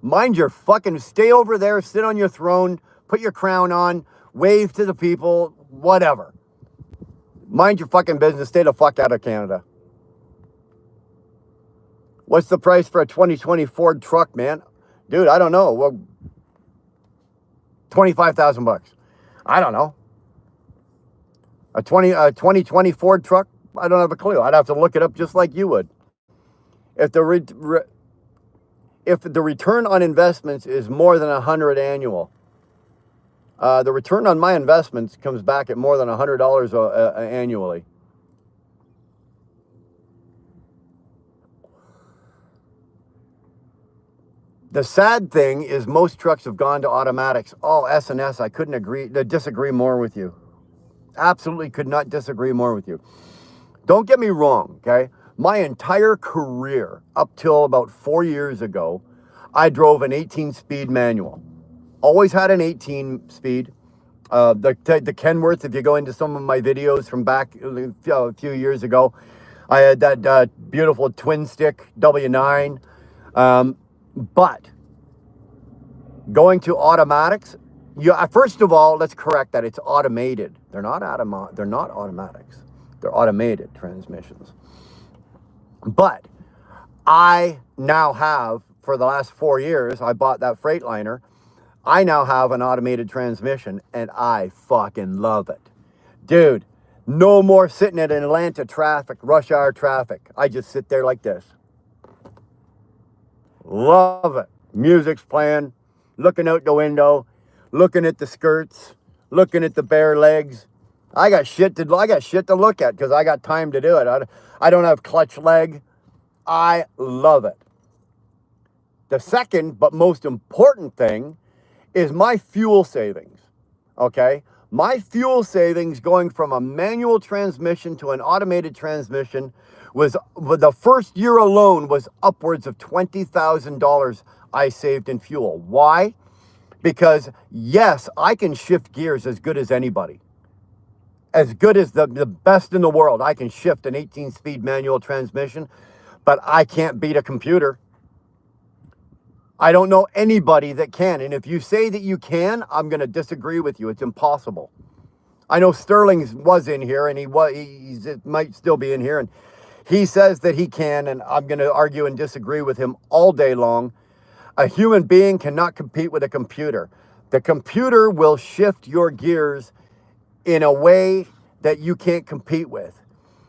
Mind your fucking... Stay over there. Sit on your throne. Put your crown on. Wave to the people. Whatever. Mind your fucking business. Stay the fuck out of Canada. What's the price for a 2020 Ford truck, man? Dude, I don't know. Well, $25,000. I don't know. A 2020 Ford truck? I don't have a clue. I'd have to look it up just like you would. If the return on investments is more than 100 annual, the return on my investments comes back at more than $100 annually. The sad thing is most trucks have gone to automatics. Oh, S&S, I couldn't disagree more with you. Absolutely could not disagree more with you. Don't get me wrong, okay? My entire career, up till about 4 years ago, I drove an 18-speed manual. Always had an 18-speed. The Kenworth, if you go into some of my videos from back a few years ago, I had that beautiful twin-stick W9. But going to automatics, first of all, let's correct that. It's automated. They're not automatics. They're automated transmissions. But I now have, for the last 4 years, I bought that Freightliner. I now have an automated transmission, and I fucking love it. Dude, no more sitting at Atlanta traffic, rush hour traffic. I just sit there like this. Love it. Music's playing, looking out the window, looking at the skirts, looking at the bare legs. I got shit to look at because I got time to do it. I don't have clutch leg. I love it. The second but most important thing is my fuel savings. Okay? My fuel savings going from a manual transmission to an automated transmission was, the first year alone, was upwards of $20,000 I saved in fuel. Why? Because yes, I can shift gears as good as anybody. As good as the best in the world. I can shift an 18-speed manual transmission, but I can't beat a computer. I don't know anybody that can. And if you say that you can, I'm going to disagree with you. It's impossible. I know Sterling was in here, and he might still be in here, and He says that he can, and I'm going to argue and disagree with him all day long. A human being cannot compete with a computer. The computer will shift your gears in a way that you can't compete with.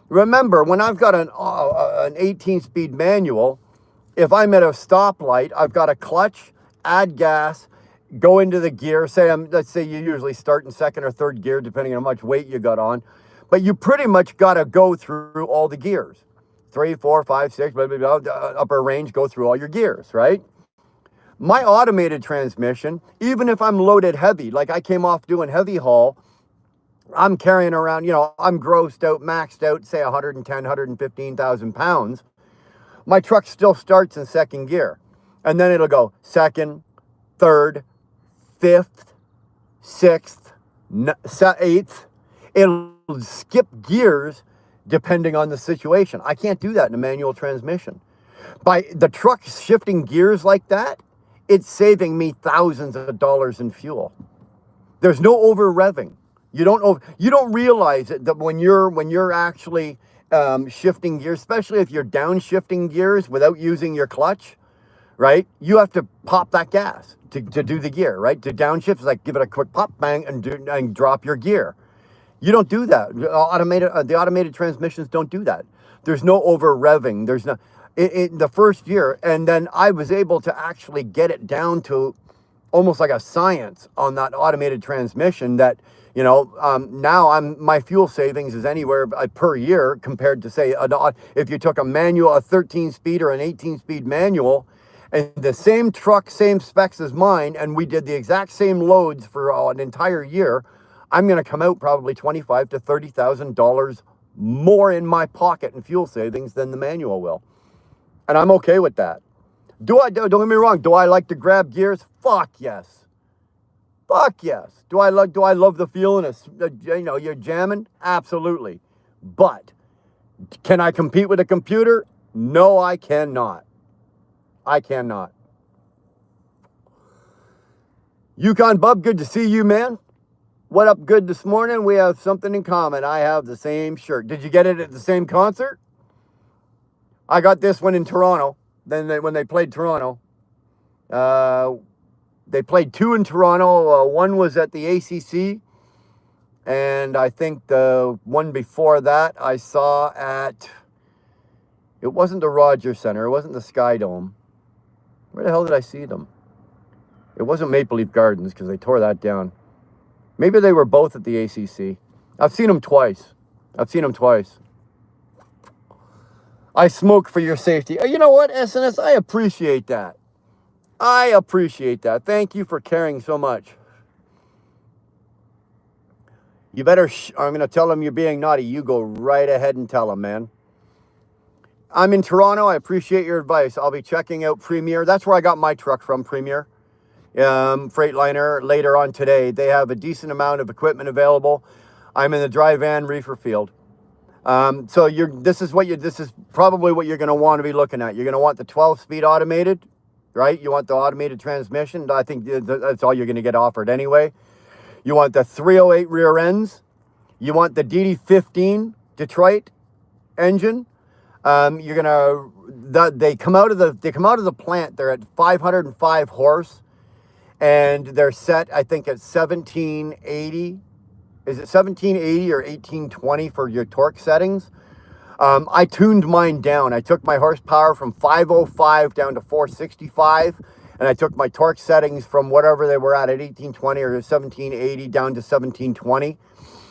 Remember, when I've got an 18-speed manual, if I'm at a stoplight, I've got a clutch, add gas, go into the gear. Let's say you usually start in second or third gear, depending on how much weight you got on. But you pretty much got to go through all the gears. 3, 4, 5, 6, blah, blah, blah, upper range, go through all your gears, right? My automated transmission, even if I'm loaded heavy, like I came off doing heavy haul, I'm carrying around, I'm grossed out, maxed out, say 110, 115,000 pounds. My truck still starts in second gear. And then it'll go second, third, fifth, sixth, eighth. It'll skip gears depending on the situation. I can't do that in a manual transmission. By the truck shifting gears like that, it's saving me thousands of dollars in fuel. There's no over revving. You don't realize it, that when you're actually shifting gears, especially if you're downshifting gears without using your clutch, right? You have to pop that gas to do the gear, right? To downshift is like give it a quick pop, bang, and drop your gear. You don't do that. The automated transmissions don't do that. There's no over revving. There's no in the first year, and then I was able to actually get it down to almost like a science on that automated transmission. That now my fuel savings is anywhere per year compared to say if you took a 13-speed or an 18-speed manual, and the same truck, same specs as mine, and we did the exact same loads for an entire year, I'm going to come out probably $25,000 to $30,000 more in my pocket in fuel savings than the manual will. And I'm okay with that. Don't get me wrong, do I like to grab gears? Fuck yes. Fuck yes. Do I love the feeling of, you're jamming? Absolutely. But can I compete with a computer? No, I cannot. I cannot. Yukon Bub, good to see you, man. What up, good this morning? We have something in common. I have the same shirt. Did you get it at the same concert? I got this one in Toronto. When they played Toronto, they played 2 in Toronto. One was at the ACC, and I think the one before that I saw at, it wasn't the Rogers Center. It wasn't the Sky Dome. Where the hell did I see them? It wasn't Maple Leaf Gardens because they tore that down. Maybe they were both at the ACC. I've seen them twice. I smoke for your safety. You know what, SNS? I appreciate that. Thank you for caring so much. You better, I'm going to tell them you're being naughty. You go right ahead and tell them, man. I'm in Toronto. I appreciate your advice. I'll be checking out Premier. That's where I got my truck from, Premier. Freightliner later on today. They have a decent amount of equipment available. I'm in the dry van reefer field. So this is probably what you're going to want to be looking at. You're going to want the 12-speed automated, right? You want the automated transmission. I think that's all you're going to get offered anyway. You want the 308 rear ends. You want the DD15 Detroit engine. They come out of the plant. They're at 505 horse, and they're set, I think, at 1780. Is it 1780 or 1820 for your torque settings? I tuned mine down. I took my horsepower from 505 down to 465, and I took my torque settings from whatever they were at 1820 or 1780 down to 1720.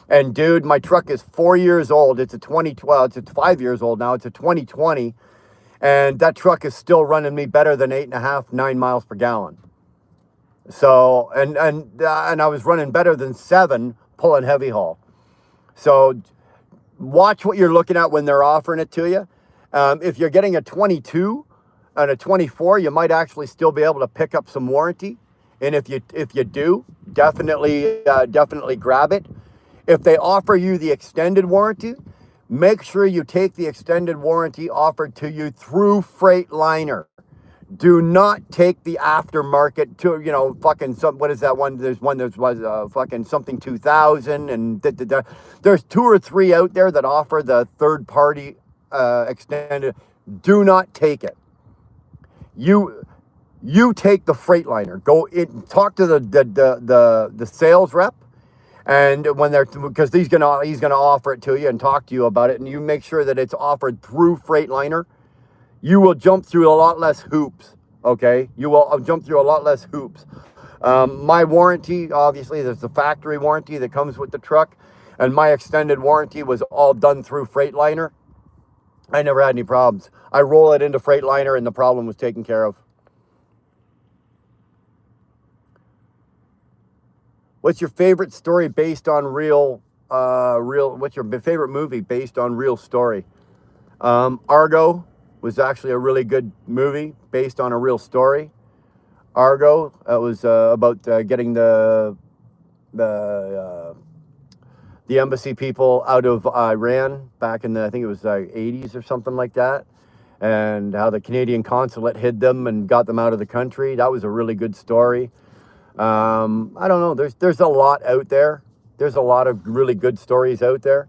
And dude, my truck is 4 years old. It's a 2012. It's 5 years old now. It's a 2020, and that truck is still running me better than 8.5, 9 miles per gallon. So, and I was running better than 7 pulling heavy haul. So watch what you're looking at when they're offering it to you. If you're getting a 22 and a 24, you might actually still be able to pick up some warranty. And if you do, definitely grab it. If they offer you the extended warranty, make sure you take the extended warranty offered to you through Freightliner. Do not take the aftermarket to, fucking what is that one? There's one that was fucking something 2000, and there's 2 or 3 out there that offer the third party extended, do not take it. You take the Freightliner. Go in, talk to the sales rep, and when they're, because he's gonna offer it to you and talk to you about it, and you make sure that it's offered through Freightliner. You will jump through a lot less hoops. Okay, you will jump through a lot less hoops. My warranty, obviously, there's the factory warranty that comes with the truck, and my extended warranty was all done through Freightliner. I never had any problems. I roll it into Freightliner, and the problem was taken care of. What's your favorite story based on what's your favorite movie based on real story? Argo was actually a really good movie based on a real story. Argo, it was about getting the embassy people out of Iran back in the, I think it was 80s or something like that, and how the Canadian consulate hid them and got them out of the country. That was a really good story. I don't know. There's a lot out there. There's a lot of really good stories out there.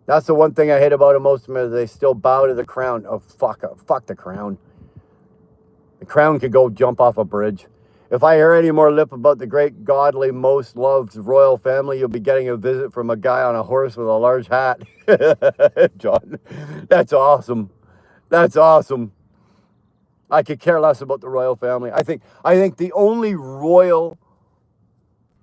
That's the one thing I hate about it most of them, is they still bow to the crown. Oh, fuck the crown. The crown could go jump off a bridge. If I hear any more lip about the great, godly, most loved royal family, you'll be getting a visit from a guy on a horse with a large hat. John, that's awesome. That's awesome. I could care less about the royal family. I think the only royal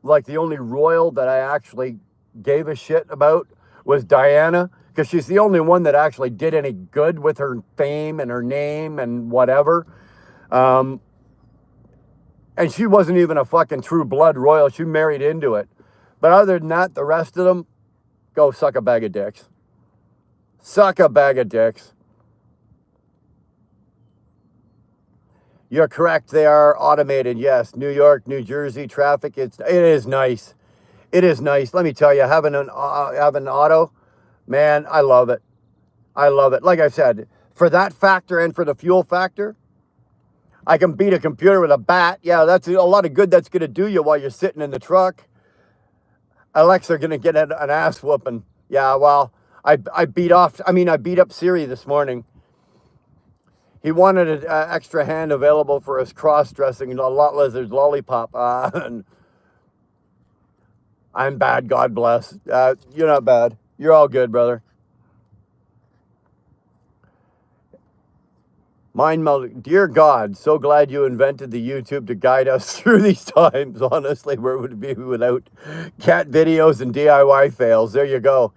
that I actually gave a shit about was Diana, because she's the only one that actually did any good with her fame and her name and whatever. And she wasn't even a fucking true blood royal. She married into it. But other than that, the rest of them, go suck a bag of dicks. Suck a bag of dicks. You're correct. They are automated. Yes. New York, New Jersey traffic. It is nice. It is nice. Let me tell you, having an auto, man, I love it. I love it. Like I said, for that factor and for the fuel factor, I can beat a computer with a bat. Yeah, that's a lot of good that's going to do you while you're sitting in the truck. Alexa going to get an ass whooping. Yeah, well, I beat up Siri this morning. He wanted an extra hand available for his cross-dressing a lot lizard's lollipop. And I'm bad, God bless. You're not bad. You're all good, brother. Mind melding. Dear God, so glad you invented the YouTube to guide us through these times. Honestly, where would it be without cat videos and DIY fails? There you go.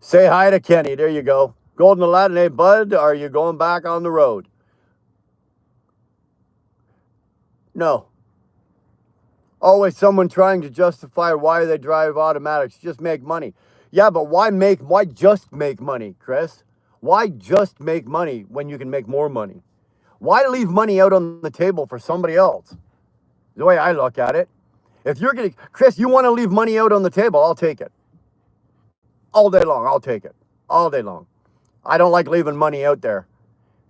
Say hi to Kenny. There you go. Golden Aladdin, hey, bud, are you going back on the road? No. Always someone trying to justify why they drive automatics. Just make money. Yeah, but why just make money, Chris? Why just make money when you can make more money? Why leave money out on the table for somebody else? The way I look at it. If you're getting, Chris, you want to leave money out on the table, I'll take it. All day long, I'll take it. All day long. I don't like leaving money out there.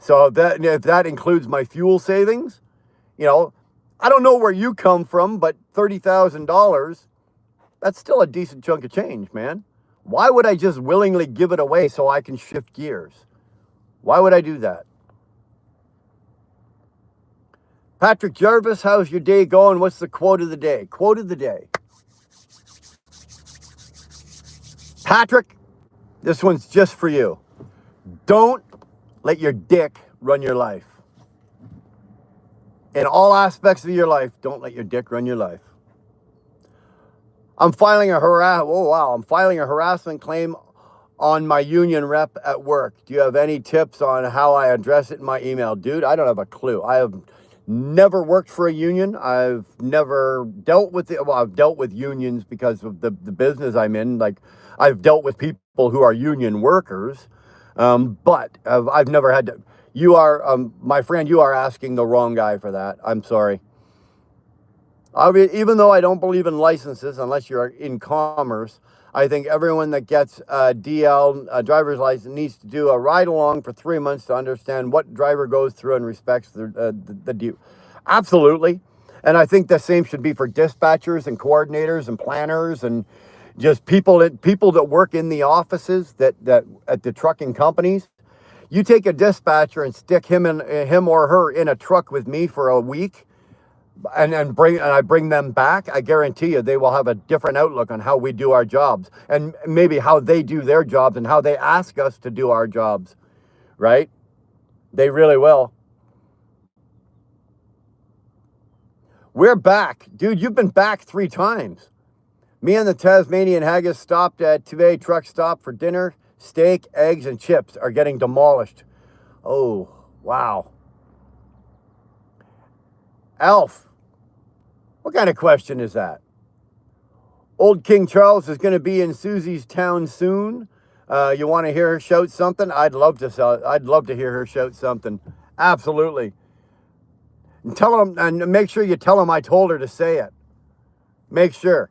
So if that includes my fuel savings, I don't know where you come from, but $30,000, that's still a decent chunk of change, man. Why would I just willingly give it away so I can shift gears? Why would I do that? Patrick Jarvis, how's your day going? What's the quote of the day? Quote of the day. Patrick, this one's just for you. Don't let your dick run your life. In all aspects of your life, don't let your dick run your life. I'm filing a harassment claim on my union rep at work. Do you have any tips on how I address it in my email? Dude, I don't have a clue. I have never worked for a union. I've never dealt with it. Well, I've dealt with unions because of the business I'm in. Like, I've dealt with people who are union workers, but I've never had to. You are, my friend, you are asking the wrong guy for that. I'm sorry. Even though I don't believe in licenses, unless you're in commerce, I think everyone that gets a DL, a driver's license, needs to do a ride-along for 3 months to understand what driver goes through and respects the due. Absolutely. And I think the same should be for dispatchers and coordinators and planners and, Just people that work in the offices that at the trucking companies. You take a dispatcher and stick him or her in a truck with me for a week, and I bring them back. I guarantee you they will have a different outlook on how we do our jobs, and maybe how they do their jobs and how they ask us to do our jobs. Right? They really will. We're back. Dude, you've been back 3 times. Me and the Tasmanian Haggis stopped at 2A truck stop for dinner. Steak, eggs, and chips are getting demolished. Oh, wow. Alf, what kind of question is that? Old King Charles is going to be in Susie's town soon. You want to hear her shout something? I'd love to hear her shout something. Absolutely. And tell him, and make sure you tell him I told her to say it. Make sure.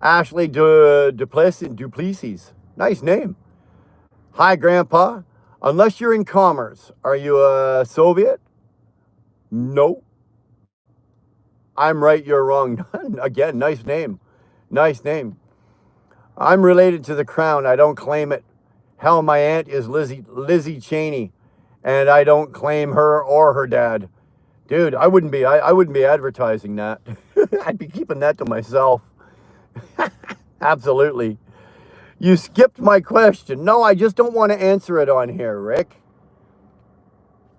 Ashley Duplessis. Nice name. Hi, Grandpa. Unless you're in commerce, are you a Soviet? No. I'm right, you're wrong. Again, nice name. Nice name. I'm related to the crown. I don't claim it. Hell, my aunt is Lizzie Cheney, and I don't claim her or her dad. Dude, I wouldn't be advertising that. I'd be keeping that to myself. Absolutely. You skipped my question. No, I just don't want to answer it on here, Rick.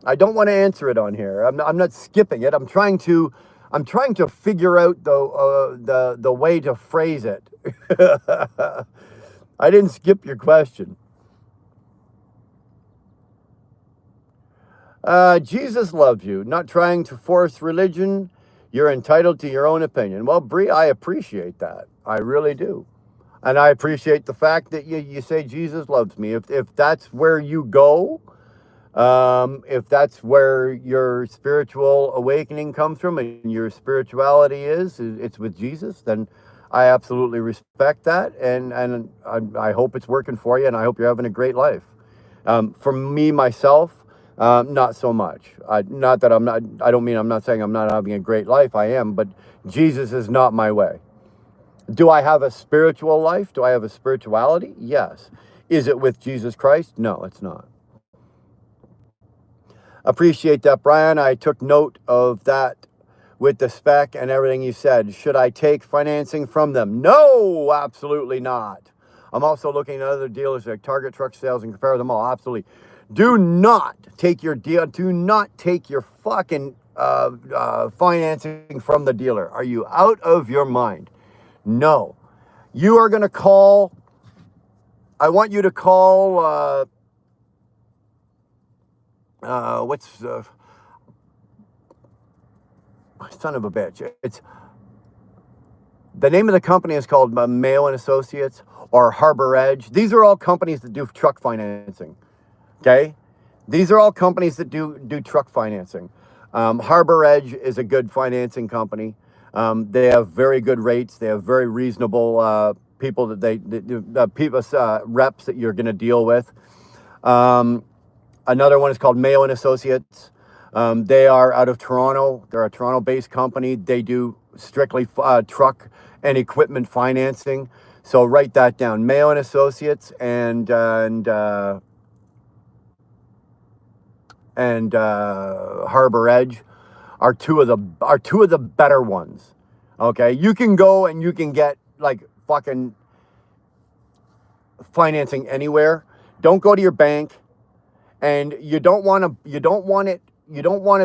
I don't want to answer it on here. I'm not skipping it. I'm trying to figure out the way to phrase it. I didn't skip your question. Jesus loves you. Not trying to force religion. You're entitled to your own opinion. Well, Bree, I appreciate that. I really do. And I appreciate the fact that you say Jesus loves me. If that's where you go, if that's where your spiritual awakening comes from and your spirituality it's with Jesus, then I absolutely respect that. And I hope it's working for you, and I hope you're having a great life. For me, myself, not so much. I don't mean I'm not saying I'm not having a great life. I am, but Jesus is not my way. Do I have a spiritual life? Do I have a spirituality? Yes. Is it with Jesus Christ? No, it's not. Appreciate that, Brian. I took note of that with the spec and everything you said. Should I take financing from them? No, absolutely not. I'm also looking at other dealers like Target Truck Sales and compare them all. Absolutely. Do not take your deal. Do not take your fucking financing from the dealer. Are you out of your mind? No. You are going to call. I want you to call. Son of a bitch. It's the name of the company is called Mayo and Associates or Harbor Edge. These are all companies that do truck financing. Okay, these are all companies that do truck financing. Harbor Edge is a good financing company. They have very good rates. They have very reasonable people reps that you're going to deal with. Another one is called Mayo and Associates. They are out of Toronto. They're a Toronto-based company. They do strictly truck and equipment financing. So write that down. Mayo and Associates and Harbor Edge are two of the better ones. Okay, you can go and you can get like fucking financing anywhere. Don't go to your bank, and you don't want to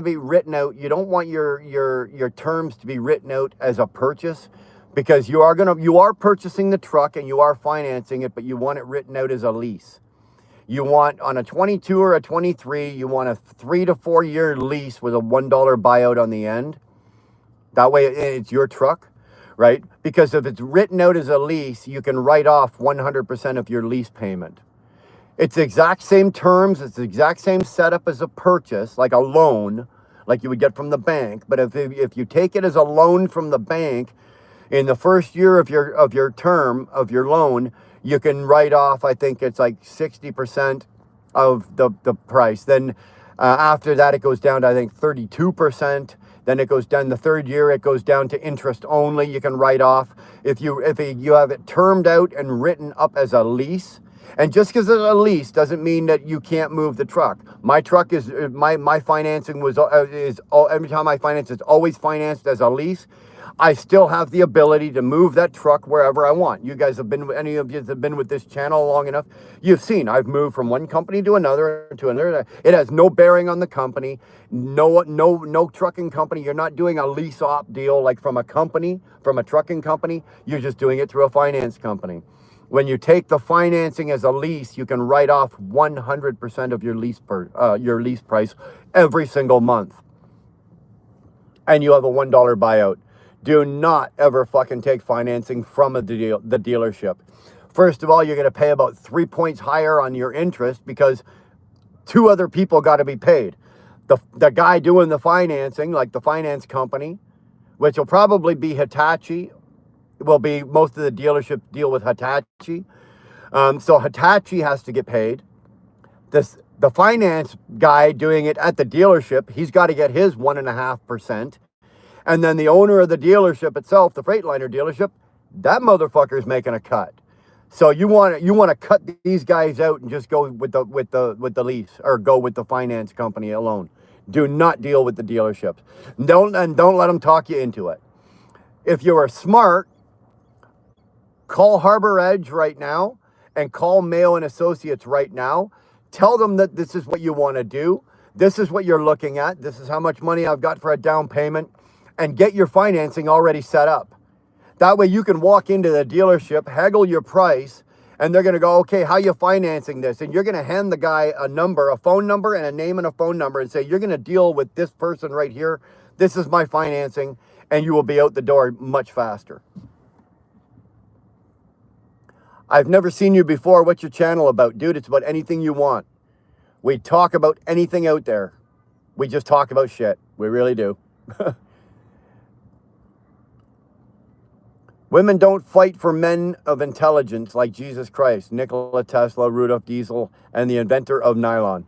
be written out. You don't want your terms to be written out as a purchase, because you are purchasing the truck and you are financing it, but you want it written out as a lease. You want on a 22 or a 23, you want a 3 to 4 year lease with a $1 buyout on the end. That way it's your truck, right? Because if it's written out as a lease, you can write off 100% of your lease payment. It's the exact same terms. It's the exact same setup as a purchase, like a loan, like you would get from the bank. But if you take it as a loan from the bank, in the first year of your term of your loan, you can write off, I think it's like 60% of the price. Then after that, it goes down to, I think, 32%. Then it goes down the third year, it goes down to interest only. You can write off. If you have it termed out and written up as a lease, and just because it's a lease doesn't mean that you can't move the truck. My truck is my financing every time I finance, it's always financed as a lease. I still have the ability to move that truck wherever I want. You guys have been, any of you that have been with this channel long enough, you've seen I've moved from one company to another to another. It has no bearing on the company. No trucking company. You're not doing a lease op deal like from a company, from a trucking company. You're just doing it through a finance company. When you take the financing as a lease, you can write off 100% of your lease price every single month, and you have a $1 buyout. Do not ever fucking take financing from the dealership. First of all, you're going to pay about 3 points higher on your interest because 2 other people got to be paid. The guy doing the financing, like the finance company, which will probably be Hitachi, will be most of the dealerships deal with Hitachi. So Hitachi has to get paid. The finance guy doing it at the dealership, he's got to get his 1.5%. And then the owner of the dealership itself, the Freightliner dealership, that motherfucker's making a cut. So you want to cut these guys out and just go with the lease, or go with the finance company alone. Do not deal with the dealerships. Don't let them talk you into it. If you are smart, call Harbor Edge right now and call Mayo and Associates right now. Tell them that this is what you want to do. This is what you're looking at. This is how much money I've got for a down payment. And get your financing already set up. That way you can walk into the dealership, haggle your price, and they're going to go, okay, how are you financing this? And you're going to hand the guy a phone number and a name and a phone number and say, you're going to deal with this person right here. This is my financing, and you will be out the door much faster. I've never seen you before. What's your channel about? Dude, it's about anything you want. We talk about anything out there. We just talk about shit. We really do. Women don't fight for men of intelligence like Jesus Christ, Nikola Tesla, Rudolf Diesel, and the inventor of nylon.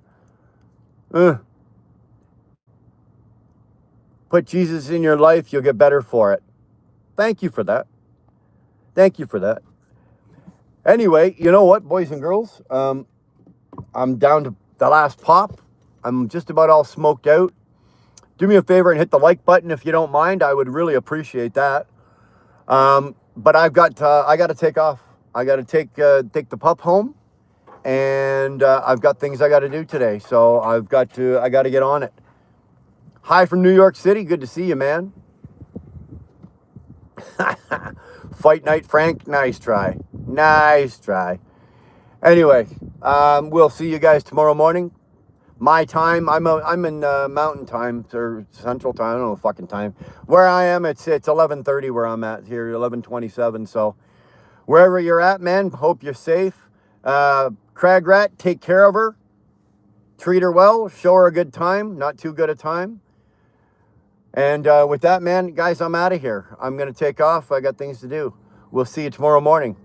Put Jesus in your life, you'll get better for it. Thank you for that. Thank you for that. Anyway, you know what, boys and girls? I'm down to the last pop. I'm just about all smoked out. Do me a favor and hit the like button if you don't mind. I would really appreciate that. But I got to take off. I got to take the pup home, and I've got things I got to do today. So I got to get on it. Hi from New York City. Good to see you, man. Fight night, Frank. Nice try. Nice try. Anyway, we'll see you guys tomorrow morning. My time, I'm in Mountain Time or Central Time. I don't know the fucking time. Where I am, it's 11:30 where I'm at here, 11:27. So wherever you're at, man, hope you're safe. Crag Rat, take care of her. Treat her well. Show her a good time. Not too good a time. And with that, man, guys, I'm out of here. I'm going to take off. I got things to do. We'll see you tomorrow morning.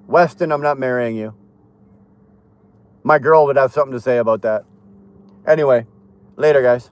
Weston, I'm not marrying you. My girl would have something to say about that. Anyway, later, guys.